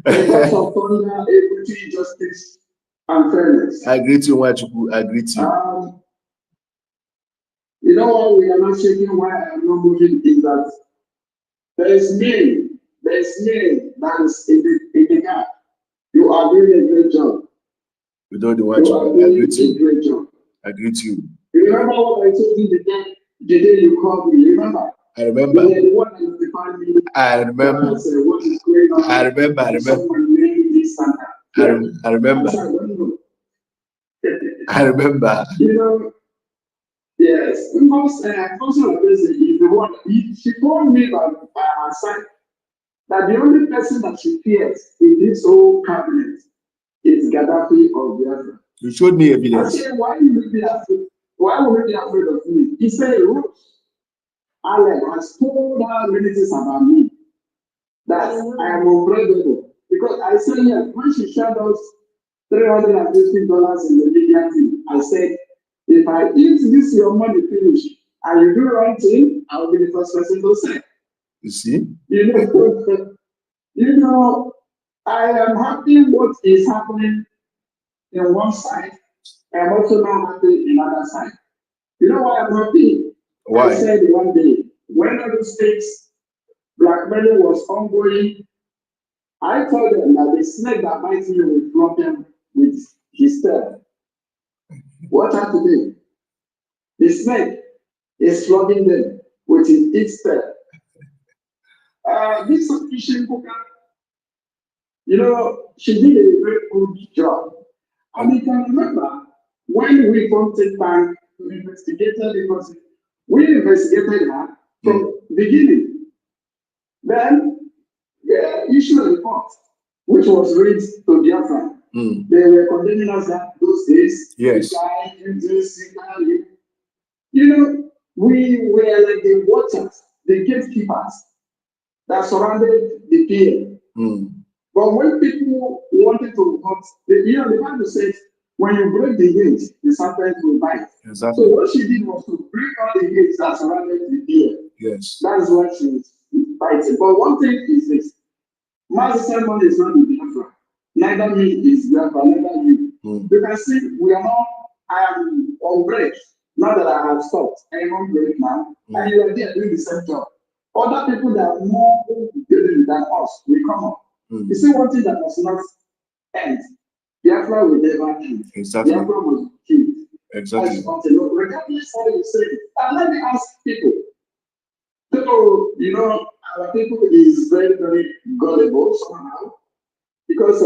Because of thunder, equity, justice, and fairness. I greet you, Wachuku. I greet you. You know why we are not shaking, why I am not moving is that there is me that is in the gap. You are doing a great job. You know the Wachuku. I greet you. Great job. I greet you. You remember what I told you the day you called me? Remember? I remember. You were the one that defined me. I remember. I said, what is going on? I remember. I remember. I remember. I remember. You know, yes. Because is the one. She told me that by her side that the only person that she fears in this whole cabinet is Gaddafi of Biafra. You showed me evidence. I said, why will you be afraid? Why will you be afraid of me? He said, Allen has told her many things about me that I am unbreakable. Because I said, yes, when she showed us $350 in the media team, I said, if I eat this your money finish and you do the right thing, I will be the first person to say. You see? You know, I am happy what is happening in one side. I am also not happy in another side. You know why I'm happy? Why? I said one day, when other states blackmailing was ongoing, I told them that the snake that bites me will flog them with his tail. What are today? The snake is flogging them with its tail. This fishing cooker, she did a very good job. And you can remember when we contact bank to investigate her because we investigated her from the beginning. Then they issued a report which was read to Biafra. They were condemning us that those days. Yes. We were like the watchers, the gatekeepers that surrounded the pier. But when people wanted to vote, the Bible says, when you break the gates, the serpent will bite. Exactly. So what she did was to break all the gates that surrounded the pier. Yes. That is why she was fighting. But one thing is this: mass ceremony is not the Biafra. Neither me is Biafra, neither you. You can see we are not. I am on break. Now that I have stopped, I am on break now, and you are there doing the same job. Other people that are more building than us will come up. You see, one thing that must not end. Biafra will never end. Exactly. Biafra must keep. Exactly. Regardless how you say it. And let me ask people. So, our people is very, very gullible somehow. Because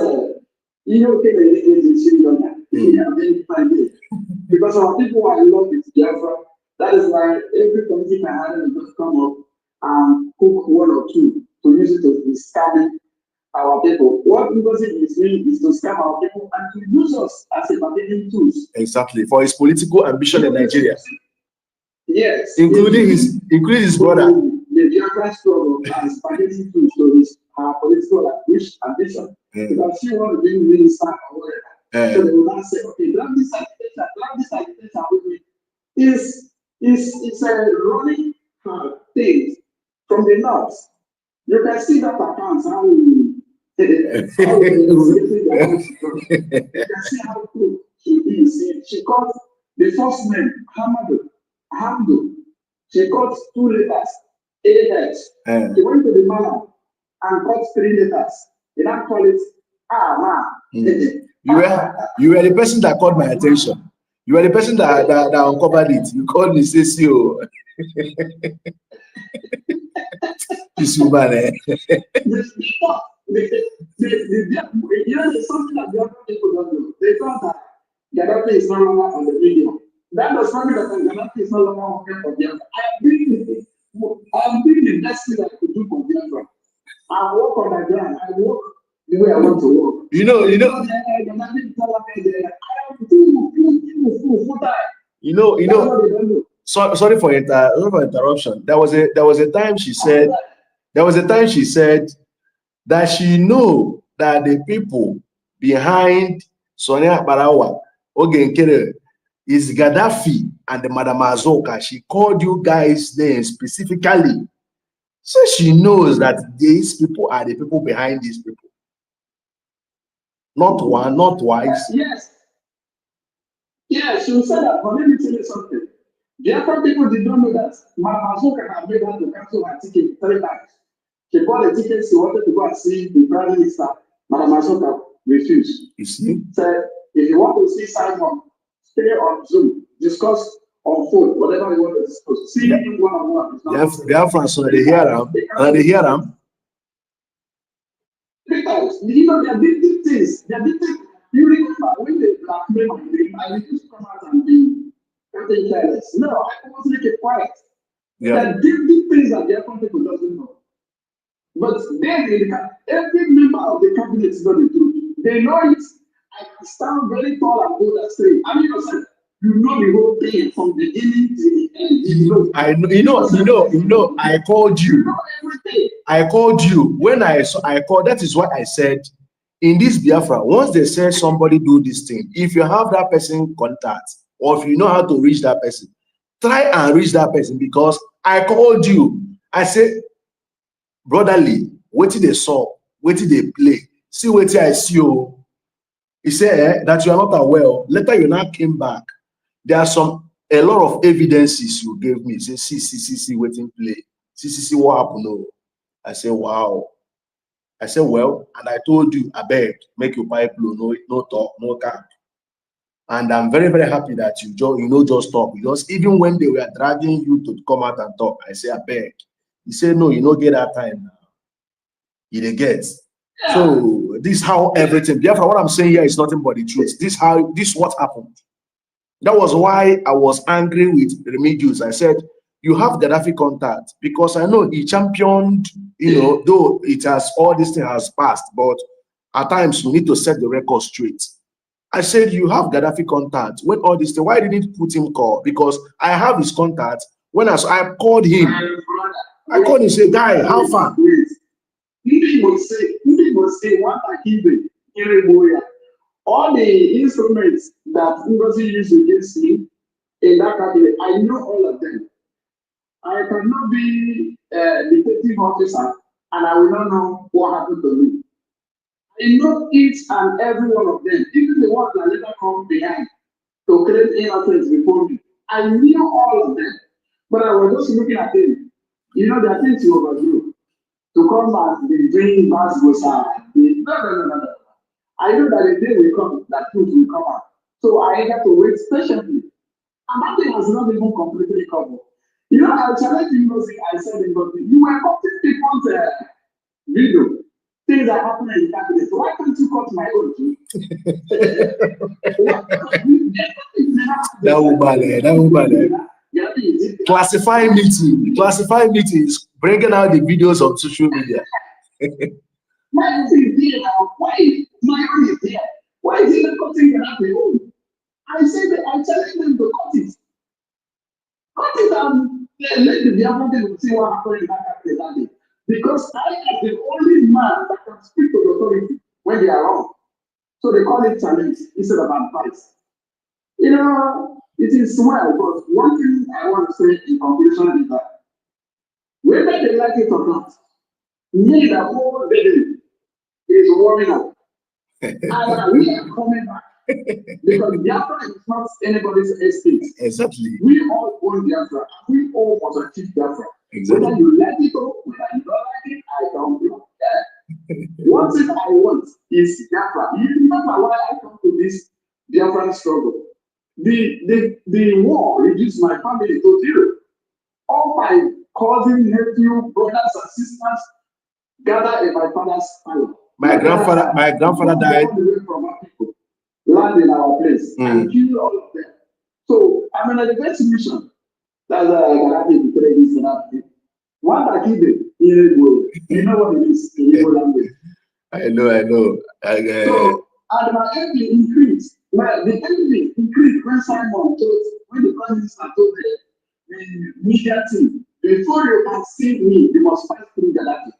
because our people are in love with Biafra. That is why every committee can have them just come up and cook one or two to use it to be scamming our people. What because it is doing is to scam our people and to use us as a bargaining tools. Exactly. For his political ambition in Nigeria. Yes. Including his brother. The Biafra struggle as bargaining tools to his political ambition. Because she want to be minister or whatever. So they will not say, okay, grab this agitation with me. It's a running thing from the north. You can see that account how we you can see how cool she is. She called the first name Hamdo. She got 2 letters, AH. She went to the man and got 3 letters. They now call it man. You were the person that caught my attention. You were the person that uncovered it. You called me, say, CEO. This woman, There's something that the other people don't know. They thought that Gaddafi is no longer on the video. That does not mean that Gaddafi is no longer working for Biafra. I am doing the best thing I could do for Biafra. I work on the ground. I work the way I want to work. Sorry for interruption. There was a time she said that she know that the people behind Sonia Barawa Ogenkere is Gaddafi and the Madam Azoka. She called you guys there specifically. So she knows that these people are the people behind these people. Not one, not twice. Yes. Yes, she said that, but let me tell you something. The Biafra people did not know that Madam Azoka had made her to cancel her ticket 3 times. She bought a ticket, she wanted to go and see the Prime Minister. Madam Azoka refused. You see? Said, if you want to see Simon, stay on Zoom, discuss on phone, whatever you want to discuss. See him one-on-one. They have friends, so they hear them, and they hear them. 3 times. They are big things. They are big things. You remember when they blackmail my dream, I used to come out and be something careless. No, I was keep quiet. Yeah. There are big things that the other people doesn't know. But then every member of the cabinet is not the truth. They know it. I can stand very tall and go that straight. I mean yourself. You know the whole thing from the beginning to the end. I know. I called you. You know everything. I called you when I called. That is why I said, in this Biafra, once they say somebody do this thing, if you have that person contact, or if you know how to reach that person, try and reach that person, because I called you. I said, brotherly, what did they saw? What did they play? See what I see you. He said that you are not aware. Later you now came back. There are a lot of evidences you gave me. Say, see, waiting play. See, what happened? No. I say, wow. I said, well, and I told you, I beg, make your pipe blow, no talk, no cap. And I'm very, very happy that just talk. Because even when they were dragging you to come out and talk, I said, I beg. He said, no, you don't get that time now. You don't get. So this how everything. Therefore, what I'm saying here is nothing but the truth. This what happened. That was why I was angry with Remedios. I said, you have Gaddafi contact, because I know he championed, though it has, all this thing has passed, but at times you need to set the record straight. I said, you have Gaddafi contact. When all this thing, why didn't you put him call? Because I have his contact. When I called him, I called him and said, guy, how far? People say, what I give it, all the instruments that Ngozi used against me in that cabinet, I know all of them. I cannot be a detective officer and I will not know what happened to me. I know each and every one of them, even the ones that later come behind to claim innocence before me. I knew all of them, but I was just looking at them. There are things you overdo. To come and be doing bad gosa. No. I know that the day will come, that truth will come out. So I have to wait patiently. And that thing has not even completely covered. I challenge you, I said it, but you were cutting people's video. Things are happening in the cabinet. So why can't you cut my own too? That woman. Classify meetings, bringing out the videos on social media. My own is there now. Why? My own is there. Why is it not cutting your own? I said that I challenge them to cut it. Cut it and let the Biafran see what happened in that cabinet that day. Because I am the only man that can speak to the authority when they are wrong. So they call it challenge instead of advice. It is well, but one thing I want to say in conclusion is that whether they like it or not, me, the whole building is warming up. And we are coming back. Because Biafra is not anybody's estate. Exactly. We all own Biafra. We all must achieve Biafra. Exactly. Whether you like it or whether you don't like it, I don't care. One thing I want is Biafra. You remember why I come to this Biafran struggle? The war reduced my family to zero. All my cousins, nephew, brothers, and sisters gathered in my father's family. My grandfather died. From our people, land in our place, and kill all of them. So I'm in a defense mission. That's why I got to betray this and that. One that give it, you know what it is in Igbo language. I know. So, and my envy increased. The envy increased when when the prime minister told the media team, before you can see me, you must fight through Gaddafi.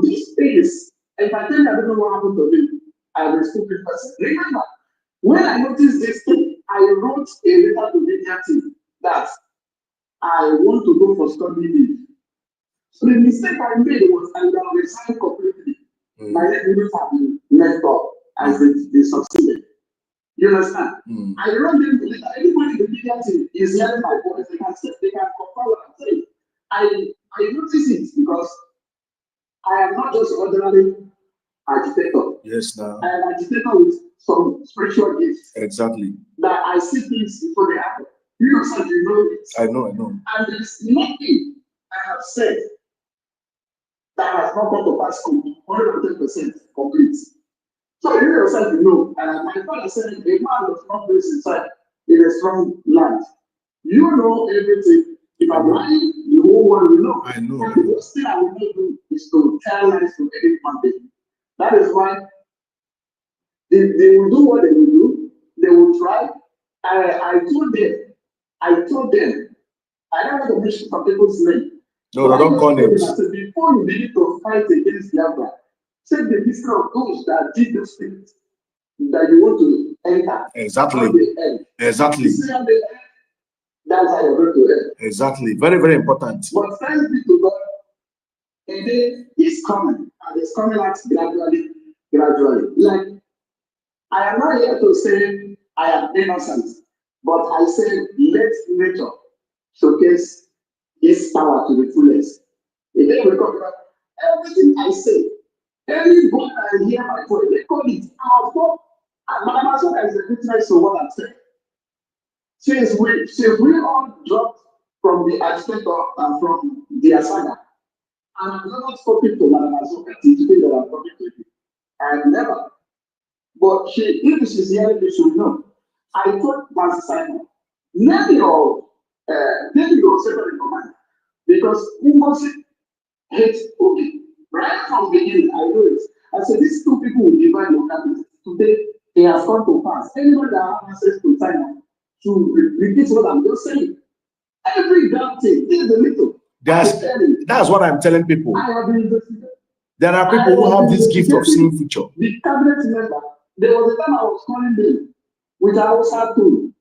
These days, if I tell you I don't know what happened to me, I am a stupid person. Remember, when I noticed this thing, I wrote a letter to the media team that I want to go for study leave. So the mistake I made was I resigned completely. My neighbors have been messed up as they succeeded. You understand? I wrote them to letter. Anybody in the media team is hearing my voice. They can confirm what I'm saying. I notice it because I am not just ordinary agitator. Yes, now. I am an agitator with some spiritual gifts. Exactly. That I see things before they happen. You yourself, you know it. I know. And there is nothing I have said that has not come to pass 110% complete. So you yourself, and my father said, a man does not place inside in a strong land. You know everything. If I'm lying, the whole world will know. I know. And the first thing I will not do is to tell lies to any man. That is why they will do what they will do. They will try. I told them, I don't want to mention some people's name. No, don't call names. I said, before you begin to fight against Biafra, check the history of those that did those things that you want to enter. Exactly. That's how you're going to end. Exactly. Very, very important. But thanks be to God, a day is coming, and it's coming out gradually. Like, I am not here to say I am innocent, but I say let nature showcase its power to the fullest. A day will come back. Everything I say, Anybody I hear my voice, they call it our fault. And Madam Asoka is a witness to what I'm saying. Since we all dropped from the agitator and from the Asaga, and I've never spoken to Madam Asoka till today that I'm talking to you. I've never. But if she's hearing this, she'll know. I told Master Simon, name your second in command, because Umosi hates Obi. Right from the beginning, I know it. I said, these two people will divide your cabinet. Today, it has come to pass. Anyone that has access to Simon to repeat what I'm just saying. Every damn thing, this is the little. That's what I'm telling people. I have been investigating. There are people who have this gift of seeing future. The cabinet member, there was a time I was calling them with our WhatsApp tool.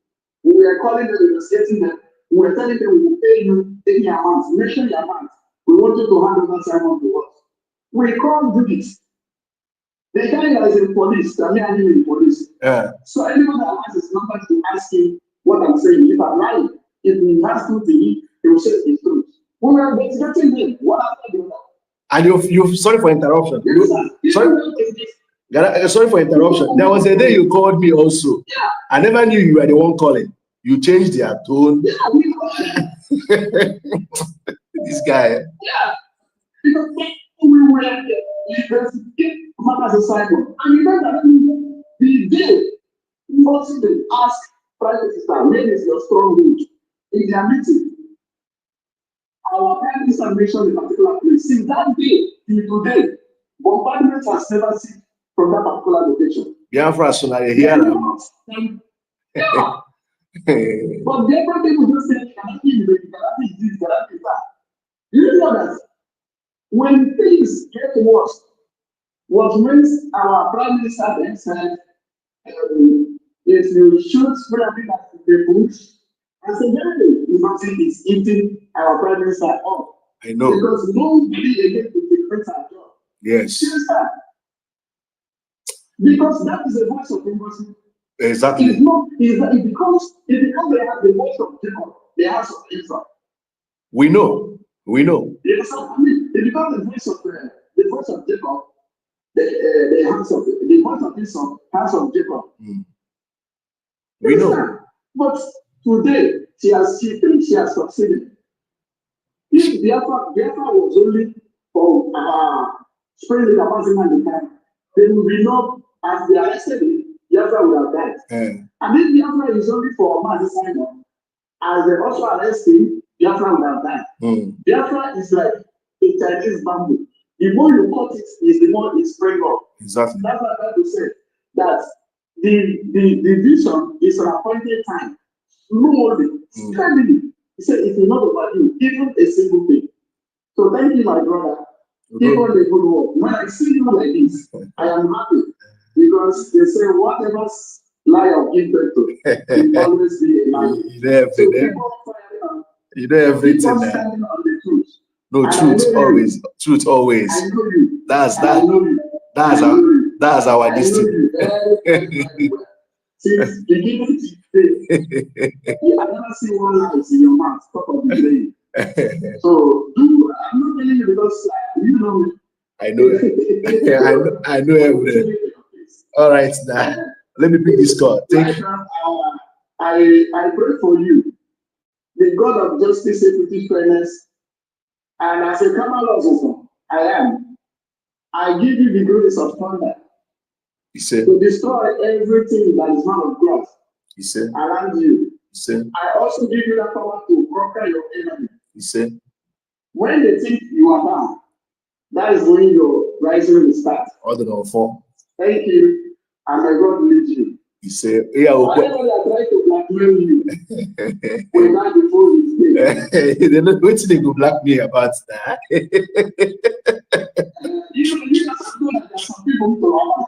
We were calling them, investigating them. We were telling them we will pay you any amount, mention the amount. We want you to hand over Simon to us. We can't do this. The guy that is in police, I'm in police. So anyone that has his number to ask him what I'm saying, if I'm lying, if he has to he will say it's true. We were investigating him. What after the other? And you sorry for interruption. Yes, sorry for interruption. There was a day you called me also. Yeah. I never knew you were the one calling. You changed their tone. Yeah, we called This guy. Yeah. Because we were investigating matters assignment. And you know that the day most they ask private sister, where is your stronghold? In their meeting, our prime minister mentioned a particular place. Since that day till today, bombardment has never seen from that particular location. Biafra Sonari here. Yeah. But the other people just say, cannot be this, cannot be that. You know that when things get worse, what means our prime minister then said, if you shoot something at the bush, I said, nothing is eating our prime minister up. I know. Because nobody again will defend our job. Yes. Because that is the voice of democracy. Exactly. It becomes they have the voice of Jacob, the house of Israel. We know. Yes, I mean, it becomes the voice of Jacob, the voice of Israel, house of Jacob. We know. But today, she thinks she has succeeded. If Biafra was only for spreading the capacity and the time, then we will know as they arrested him, Biafra would have died. And if Biafra is only for Mazi Simon, as they also arrest him, Biafra would have died. Biafra is like a Chinese bamboo. The more you cut it, is the more it springs up. Exactly. That's what I to say. That the vision is an appointed time. Slowly, steadily. He said, it will not overdo even a single thing. So thank you, my brother. Keep on the good work. When I see you like this, I am happy. Because they say, whatever lie of give birth to, it always be a lie. You know everything. Keep on standing on the truth. No, truth always. Truth always. I know you. That's our destiny. Since beginning to today, I never see one lie in your mouth. Stop of the day. So I'm not telling you because you know me. I know. I know everything. All right, now let me pick this call. I pray for you, the God of justice, equity, fairness, and as a Kamal also, I give you the grace of thunder. He said, to destroy everything that is not of God. He said, around you. He said, I also give you the power to conquer your enemy. He said, when they think you are down, that is when your rising will start. Order number 4. Thank you, and may God lead you. He said, yeah, okay. Whatever they are trying to blackmail you, will not before his day. They know what they go black me about that. You know some people who are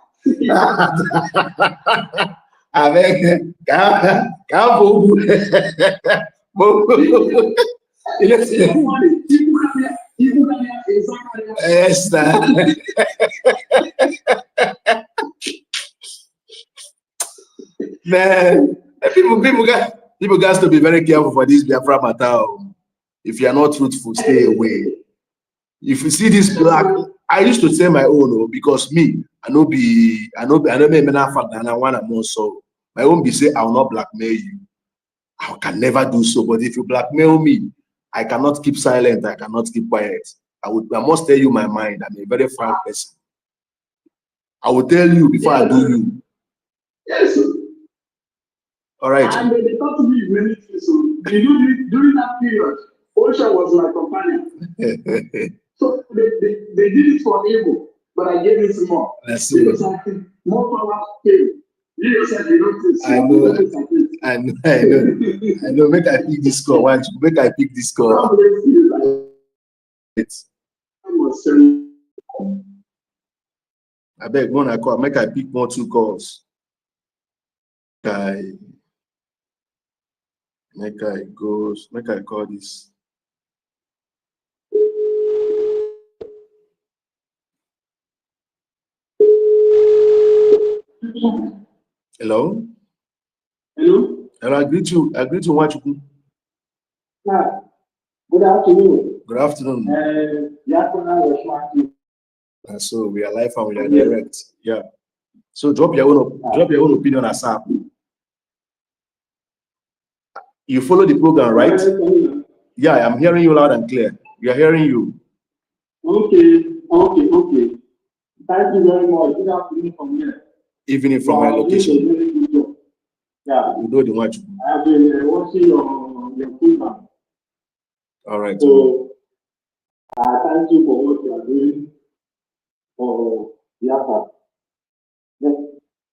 avec man, people got to be very careful for this Biafra matter. If you are not truthful, stay away. If you see this black, I used to say my own because me, I know me fact and I want more so. My own be say I will not blackmail you. I can never do so. But if you blackmail me, I cannot keep silent. I cannot keep quiet. I must tell you my mind. I'm a very frank person. I will tell you before I do you. Yes. All right. And they talk to me many things. So during that period, Osha was my companion. So they did it for evil, but I gave it more. That's because I think more power came. You said you don't think so. I know. Make I pick this score. Why? Make I pick this score. I beg one I call. Make I pick more 2 calls. Make I call this. Hello. Hello. Hello. I greet you. What you do? Good afternoon. Good afternoon. So we are live and we are direct. Yeah. So drop your own opinion aside. You follow the program, right? Yeah, I'm hearing you loud and clear. We are hearing you. Okay. Thank you very much. Good afternoon from here. Evening from my location. Yeah. You know the watch. I've been watching your program. All right. So thank you for what you are doing for the effort.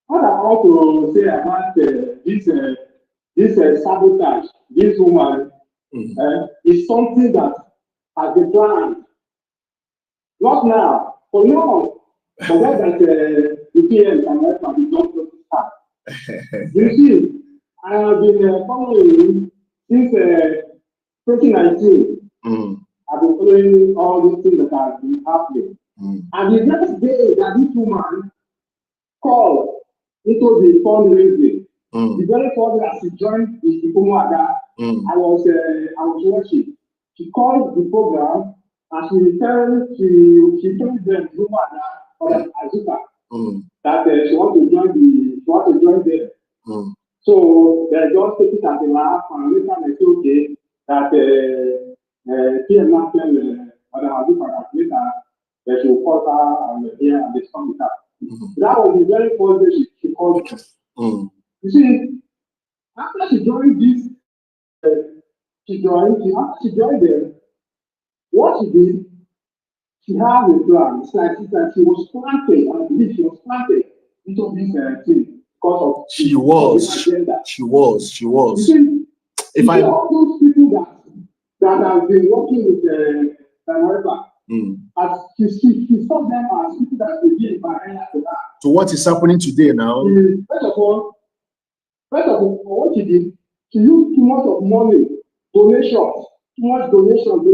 What I want to say about this sabotage, this woman, is something that has been planned. Not now, for long. But what that the PM and everybody don't start. You see, I have been following since 2019. I've been following all these things that have been happening. And the next day that this woman called into the fundraising, the very first as she joined the Ikomoada, I was watching. She called the program and she told them Ikomoada or Azuka that she want to join them. So they just take it as a laugh and later they say okay that PM now tell Madam Azuka that later they should call her and here and they come with her. That was the very first day she called me. You see, after she joined this, after she joined them, what she did, she had a plan. It's like she was planted, I believe she was planted into this thing because of she was. You see, all those people that have been working with America, as she saw them as people that they did by to that. So what is happening today now? First of all, what she did, she used too much of money, donations, too much donation.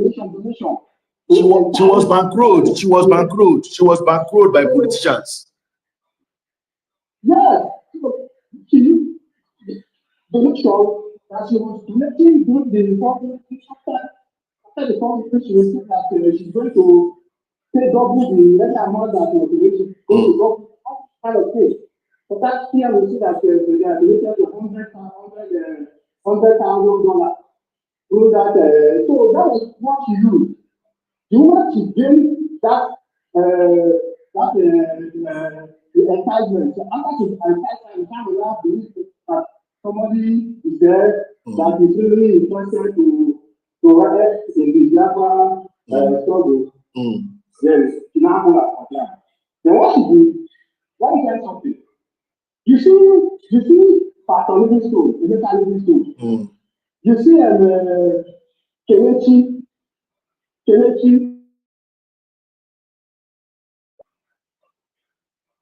She was bankrolled. She was bankrolled by politicians. Yes, she used donation that she was donating during the Republic. After the Republic, she was saying that she's going to pay double the amount that she was going to go kind of thing. But that year we see that they are donated to $100,000 through that. So that was what she used. You want to gain that the enticement. So after the enticement, you can't really believe that somebody is there that is really interested to write in the Java struggle. Then she now hold her plan. Then what she do? Let me tell you something. You see Pastor Livingstone, Emeka Livingstone. You see Kelechi.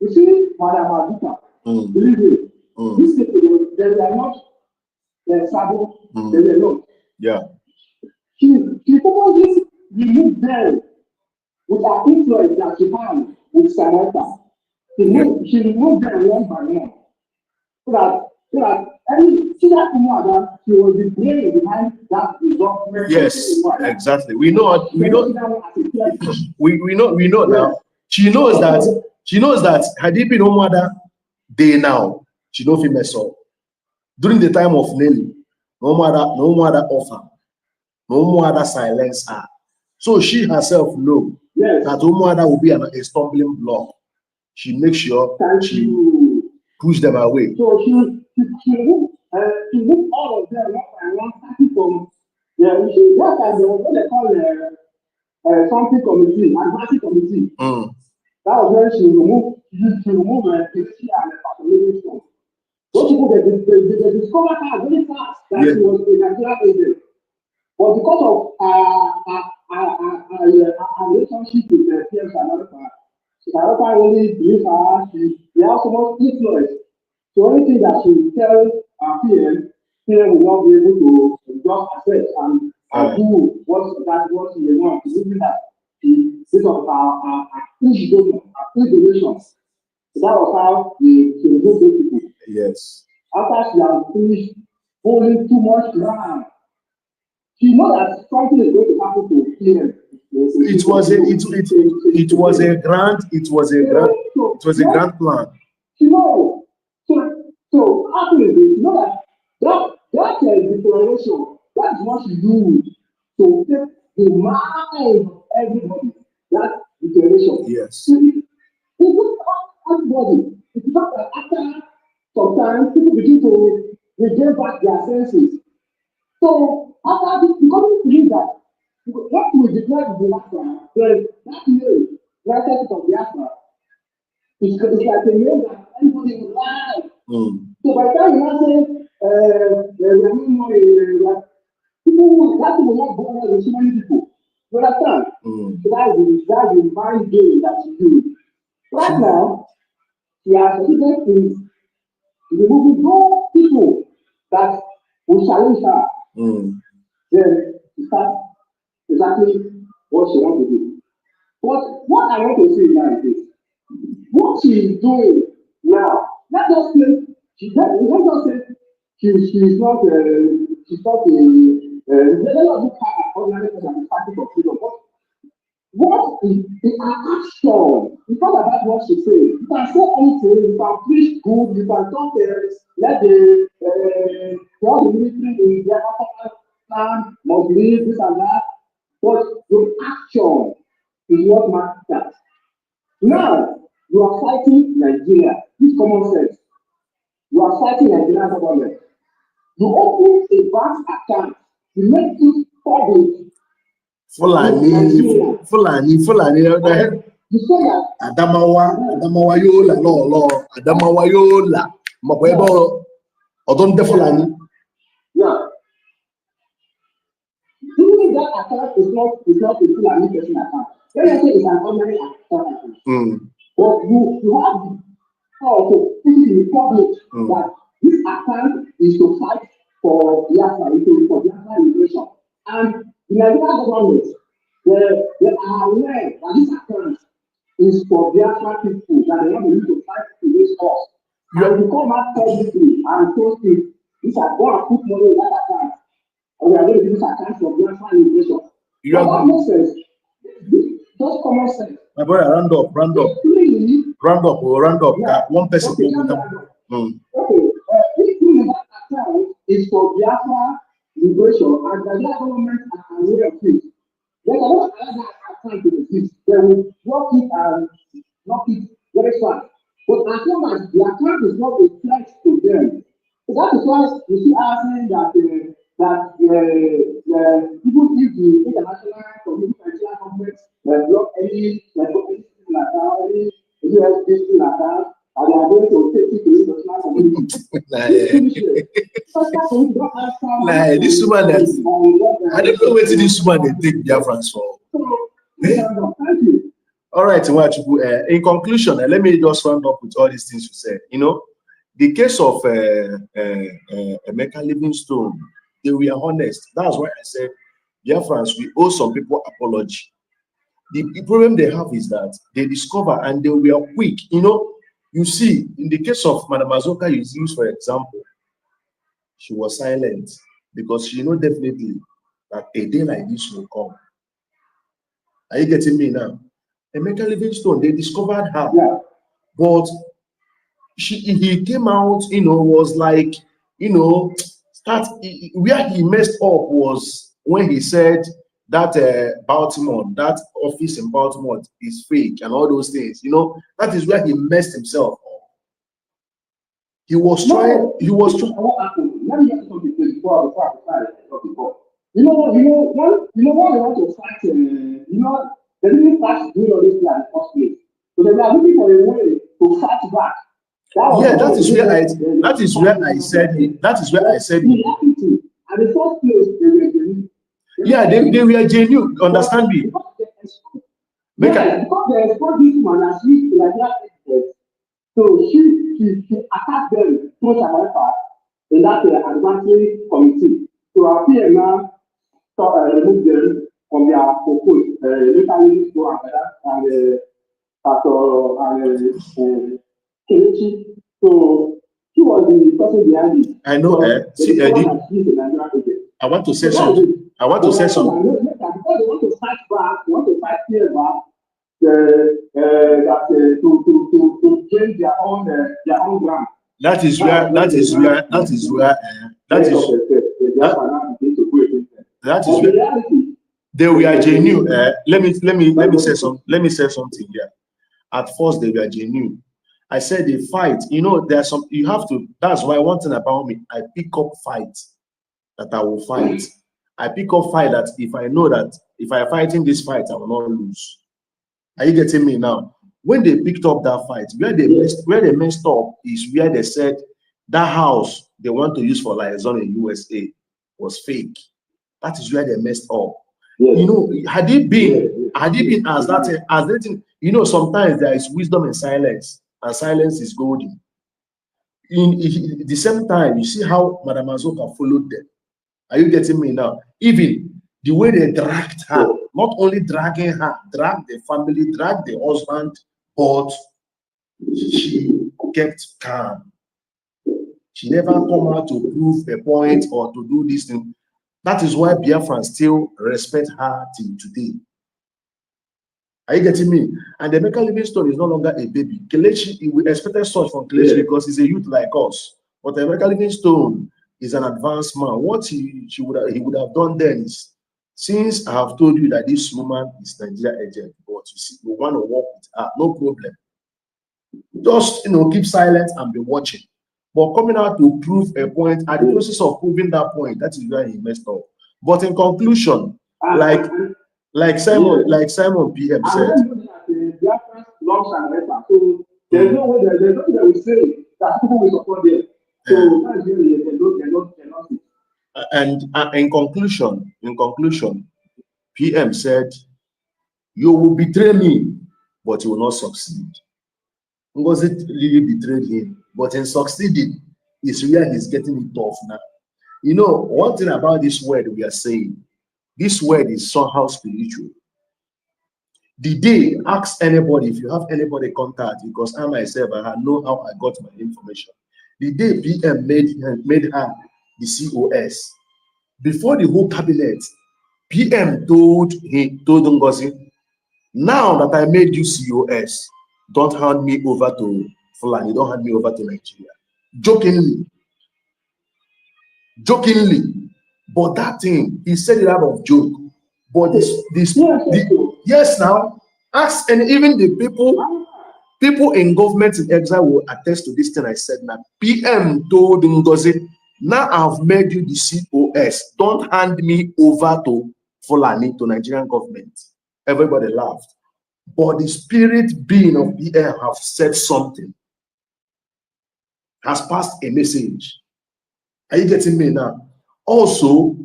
You see Madam Aduka. Believe me, these people they are not sabotage. They are not. Yeah. She purposely removed them with her influence that she had with Samantha. She removed them one by one. So that that woman she was the brain behind that result. Yes, exactly. We know now. she knows that had it been no mother day now, she don't feel mess up. During the time of Nelly, no mother offer, no mother silence her. So she herself know that no mother will be a stumbling block. She makes sure she push them away. So she moved all of them one by one, starting from that time there was what they call something committee, advisory committee. That was when she removed Kiki and Pathologist. Those people they discovered her very fast that she was a Nigerian agent. But because of our relationship with the PM Samaruka really believes her, they have so much influence. So anything that she will tell PM will not be able to just accept and do what she wants. Even that because of our inspiration. So that was how she removed those people. Yes. After she has finished holding too much ground, she knows that something is going to happen to PM. It was a grand plan. You know, so after this, you know that declaration, that's what she do to take the mind of everybody. That declaration. Yes. It's not everybody. It's not that after some time, people begin to regain back their senses. So after this, because we believe that what we declare the Biafra, then that year, United of Biafra, it's like a name that everybody will like. So by the time you now say, there are no more, people will not bother with so many people. You understand? So that's the mind game that she do. Right now, she has succeeded in removing those people that will challenge her. Then she starts exactly what she wants to do. But what I want to say now is this. What she is doing now, not just say she's not just say she's not let us look at ordinary person and party for freedom. But what is the action? It's not about what she says. You can say anything, you can preach good, you can talk let all the military in their plan must leave this and that. But the action is what matters. Now, you are fighting Nigeria. This common sense. You are fighting Nigerian government. You open a bank account. You make it public. Fulani. You say that Adamawa yola lo. Adamawa yola. Makwebo. Odonde Fulani. Yeah. Even if that account is not a Fulani person account. Let us say it's an ordinary account. But you have the power to put it in the public that this account is to fight for Biafra, for Biafra immigration. And the Nigerian government, they are aware that this account is for Biafra people, that they want to fight against us. And you come out publicly and post it, this are going to put money in that account. And we are going to use this account for Biafra immigration. That makes sense. Just common sense. My brother, round up. Yeah. One person. Okay, if that account is for Biafra immigration and the government are aware of it, they cannot allow that account to exist. They will block it and knock it very fast. But as long as the account is not a threat to them, so that is why you see us saying that even if the international community Nigeria government block anything like that, any US thing like that, and they are going to take it to the international community. This woman I don't know where this woman they take Biafrans for. Thank you. All right, in conclusion, let me just round up with all these things you said. You know, the case of Emeka Livingstone, they were honest. That's why I said, Biafrans, we owe some people apology. The problem they have is that they discover and they were quick. You know, you see, in the case of Madam Azoka, you use for example, she was silent because she know definitely that a day like this will come. Are you getting me now? Emeka Livingstone, they discovered her, Yeah. but he came out, was like, where he messed up was when he said that Baltimore, that office in Baltimore is fake and all those things. That is where he messed himself up. He was trying. What happened? Let me get something before I start before. What they want to fight, they didn't fight doing all this thing in the first place. So they were looking for a way to fight back. That is where I said it. That is where I said it. At the first place, they were genuine. Yeah, they were genuine. Understand me? Because they expose this man as if like that. So she attacked them through Jamaica in that advisory committee. So our PM now remove them from their post. Literally go and Kelechi. So he was the person behind it. I know. I want to say something. Because they want to fight back, they want to fight here back. To gain their own ground. That is where they were genuine. Let me say something here. At first they were genuine. I said they fight. There's some you have to. That's why one thing about me, I pick up fights that I will fight. I pick up fight that if I know that if I fight in this fight, I will not lose. Are you getting me now? When they picked up that fight, where they messed up is where they said that house they want to use for liaison in USA was fake. That is where they messed up. Had it been as that, sometimes there is wisdom in silence, and silence is golden. In the same time, you see how Madam Azoka followed them. Are you getting me now? Even the way they dragged her, not only dragging her, dragged the family, dragged the husband, but she kept calm. She never come out to prove a point or to do this thing. That is why Biafran still respect her till today. Are you getting me? And Emeka Livingstone is no longer a baby. Kelechi, we expected such from Kelechi because he's a youth like us. But Emeka Livingstone is an advanced man. What he would have done then is, since I have told you that this woman is Nigeria agent, but you see, we want to work with her, no problem. Just keep silent and be watching. But coming out to prove a point, at the process of proving that point, that is where he messed up. But in conclusion, like Simon PM said, there's no way that we say that people will support them. So that's really they cannot. And in conclusion, PM said, "You will betray me, but you will not succeed." Ngozi really betrayed him, but in succeeding, is where he's getting it tough now. One thing about this word we are saying, this word is somehow spiritual. The day, ask anybody, if you have anybody contact, because I myself, I know how I got my information. The day PM made her the COS, before the whole cabinet, PM told Ngozi, now that I made you COS, don't hand me over to Fulani, don't hand me over to Nigeria. Jokingly, but that thing, he said it out of joke. But yes, now, ask, and even the people in government in exile will attest to this thing I said now. PM told Ngozi, now I've made you the COS, don't hand me over to Fulani, to Nigerian government. Everybody laughed. But the spirit being of PM have said something, has passed a message. Are you getting me now? Also,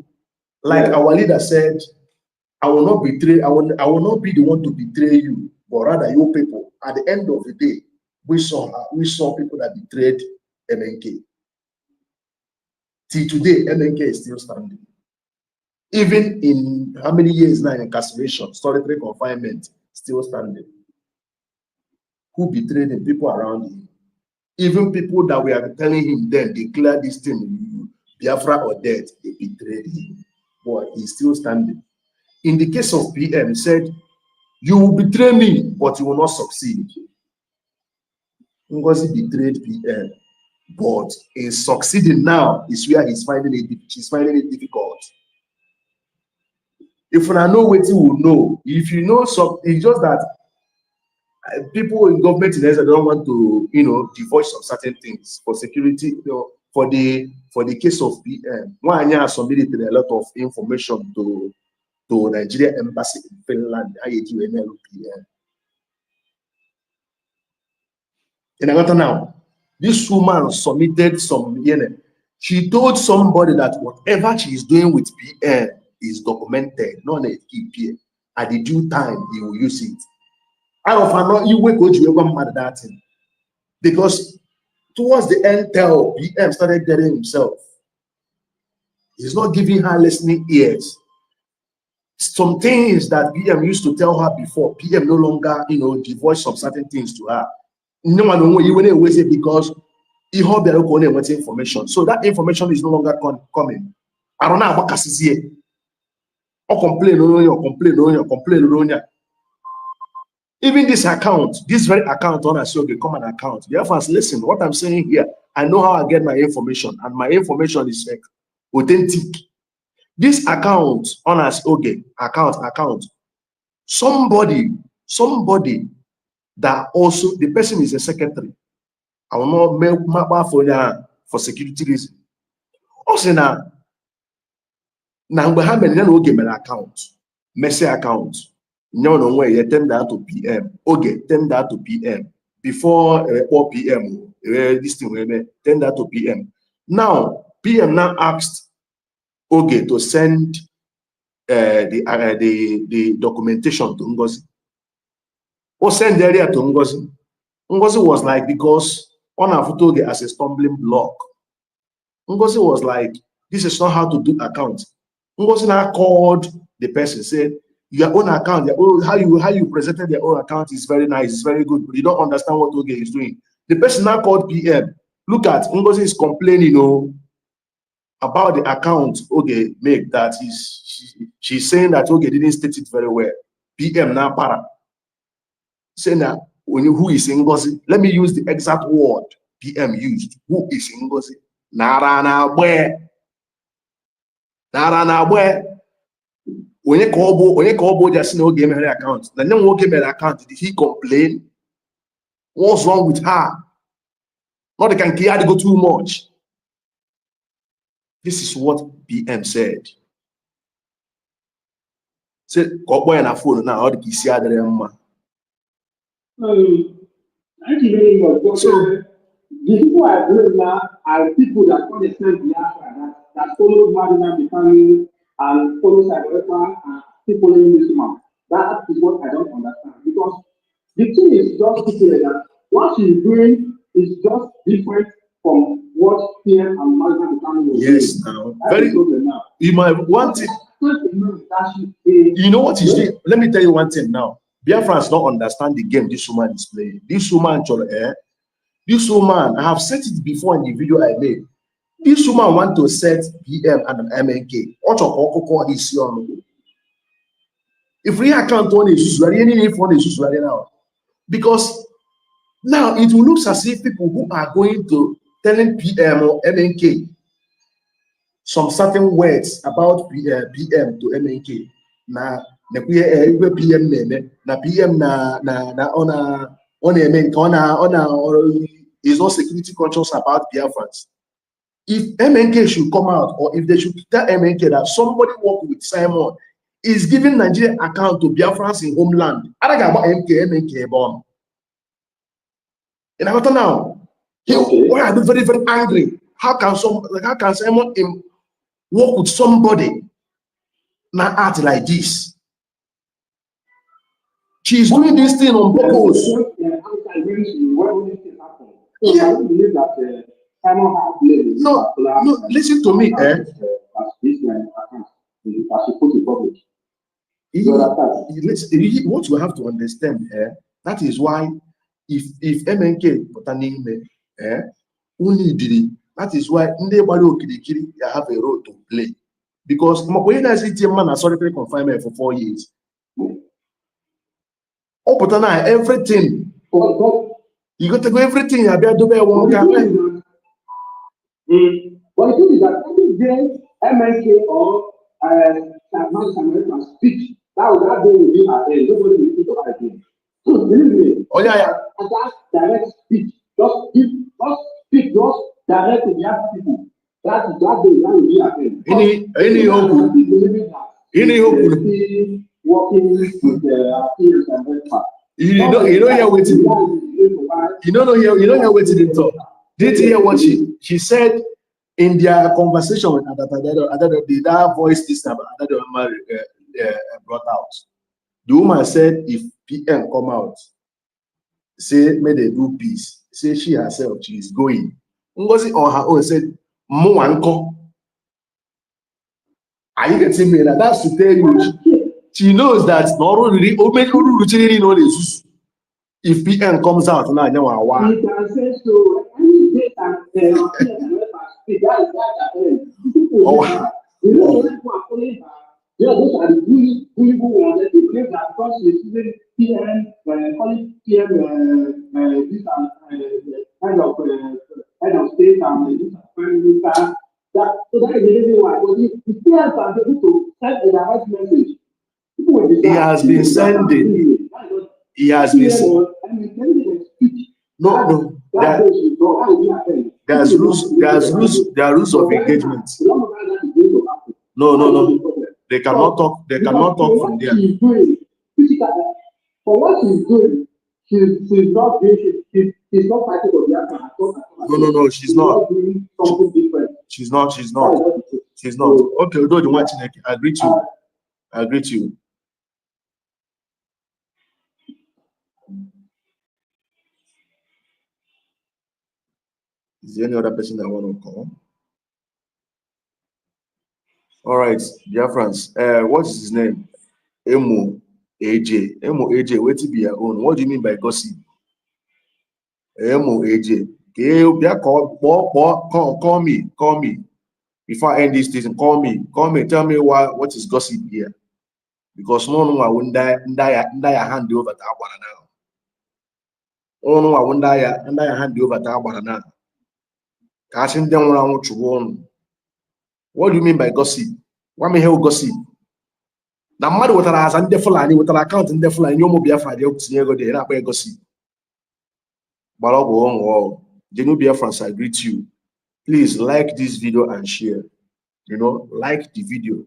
like our leader said, I will not betray, I will not be the one to betray you, but rather you people. At the end of the day, we saw people that betrayed MNK. Till today, MNK is still standing. Even in how many years now in incarceration, solitary confinement, still standing. Who betrayed him? People around him. Even people that we are telling him then, declare this thing, Biafra or death, they betrayed him. But he's still standing. In the case of PM, he said, You will betray me, but you will not succeed. Ngozi betrayed PM, but is succeeding now is where she's finding it difficult. If I know what you will know, if you know some, it's just that people in government in Israel don't want to, divulge some certain things for security. For the case of PM, one year submitted a lot of information to Nigeria embassy in Finland. PM. In another now, this woman submitted some. She told somebody that whatever she is doing with PM is documented, not a PM. At the due time, he will use it. Out of her, you will go to mad that thing. Because towards the end, PM started getting himself. He's not giving her listening ears. Some things that PM used to tell her before, PM no longer, divulge some certain things to her. No one know you when always say because he hope they're going with information. So that information is no longer coming. I don't know about Cassidy. Or complain. Even this account, this very account on us, okay, come an account. Therefore, listen, what I'm saying here, I know how I get my information, and my information is authentic. This account on us, okay, account. Somebody that also the person is a secretary. I will not make my for security reason. Also now we have an account, messy account. No way, you turn that to PM. Okay, turn that to PM. Before 4 PM, this thing will turn that to PM. Now, PM now asked okay to send the documentation to Ngozi. Or send the area to Ngozi. Ngozi was like, because on our photo as a stumbling block. Ngozi was like, this is not how to do account. Ngozi now called the person, said, your own account, how you presented your own account is very nice, it's very good, but you don't understand what Oge is doing. The person now called PM. Look at Ngozi is complaining, about the account Oge make that she's saying that Oge didn't state it very well. PM now para. Saying that who is Ngozi? Let me use the exact word PM used. Who is Ngozi? Nara na where? When you call just no game account, the name game account, did he complain? What's wrong with her? Not they can go too much. This is what PM said. Said, go boy and a phone now, all the PC are there. So the people I believe now are people that understand the answer that follow Madina becoming and follow Cyberpunk and people in this man. That is what I don't understand. Because the thing is just people like that. What she's doing is just different from what PM and Madina becoming was doing. Yes, now. Very good. Now. You might want it. You know what is doing? Let me tell you one thing now. Biafrans don't understand the game this woman is playing. This woman, I have said it before in the video I made. This woman want to set PM and MNK. What your is young. If we account on issues, any phone issues right now. Because now it will look as if people who are going to telling PM or MNK some certain words about PM to MNK. Now, PM name, na PM na on MNK is not security conscious about Biafrans. If MNK should come out, or if they should tell MNK that somebody working with Simon is giving Nigerian account to Biafrans in homeland, I don't know about MNK bomb. And I got now, why are they very, very angry? How can Simon work with somebody now act like this? She's doing this thing on purpose. Yeah. No, listen to me, what you have to understand, that is why if MNK only did it, that is why you have a role to play. Because man has solitary confinement for 4 years. But now everything. You got to go everything. You better do one campaign. But the thing is that every day MNK or Samaritan speak, that day will be at end. Nobody will speak about it. So believe me, Oh yeah. And that direct speech, just speak, just direct to the other people. That day will be at end. Any hope? Working with the peers and that. You don't hear what you don't hear what they talk. Did you hear what she said in their conversation with that voice this time brought out? The woman said if PM come out, say may they do peace, say she herself she is going. Ngozi on her own said, "Mo anko." Are you getting me? That's to tell you, she knows that not only if PM comes out now, you can say so. Any day and those are the bullying ones. They believe that because she's using PM, calling PM, this kind of head of state and this prime minister. So that is the reason why. But if PM are able to send a direct message, people will decide. He has been sending. He has been. No. There's rules of engagement. No. They cannot talk. They cannot talk from there. For what she's doing, she's not doing. She's not fighting for the other. No. She's not. Doing something different. She's not. Okay, we don't watch it. I agree to you. Is there any other person that want to call? All right, dear friends. What is his name? Emo AJ. Wait to be your own. What do you mean by gossip? Emo AJ. Okay, call me. Before I end this season, call me. Tell me what is gossip here? Because no, I won't die hand over to Abana now. Oh no, I won't die hand over to Abana now. Casting down around to one. What do you mean by gossip? What may help gossip? Now, mother, what I has and the fulani with an account in the fulani, you will be a Friday go there, not by gossip. But I'll go on wall. Genubia France, I greet you. Please like this video and share. Like the video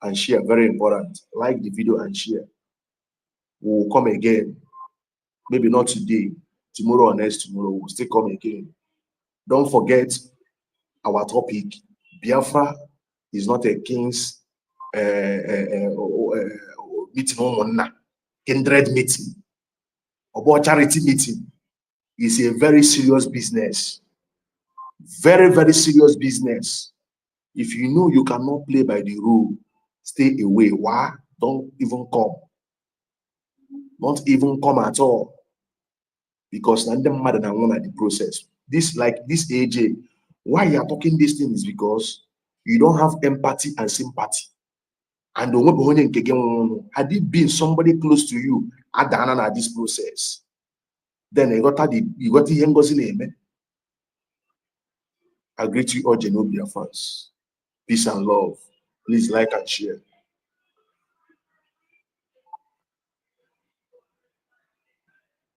and share. Very important. Like the video and share. We will come again. Maybe not today. Tomorrow or next tomorrow, we'll still come again. Don't forget our topic. Biafra is not a king's meeting on kindred meeting or charity meeting. It's a very serious business. Very, very serious business. If you know you cannot play by the rule, stay away. Why? Don't even come. Don't even come at all. Because I'm the mother than one at the process. This AJ, why you are talking this thing is because you don't have empathy and sympathy. And had it been somebody close to you at this process, then you got the Hengo's name. I greet you all, Genobia fans. Peace and love. Please like and share.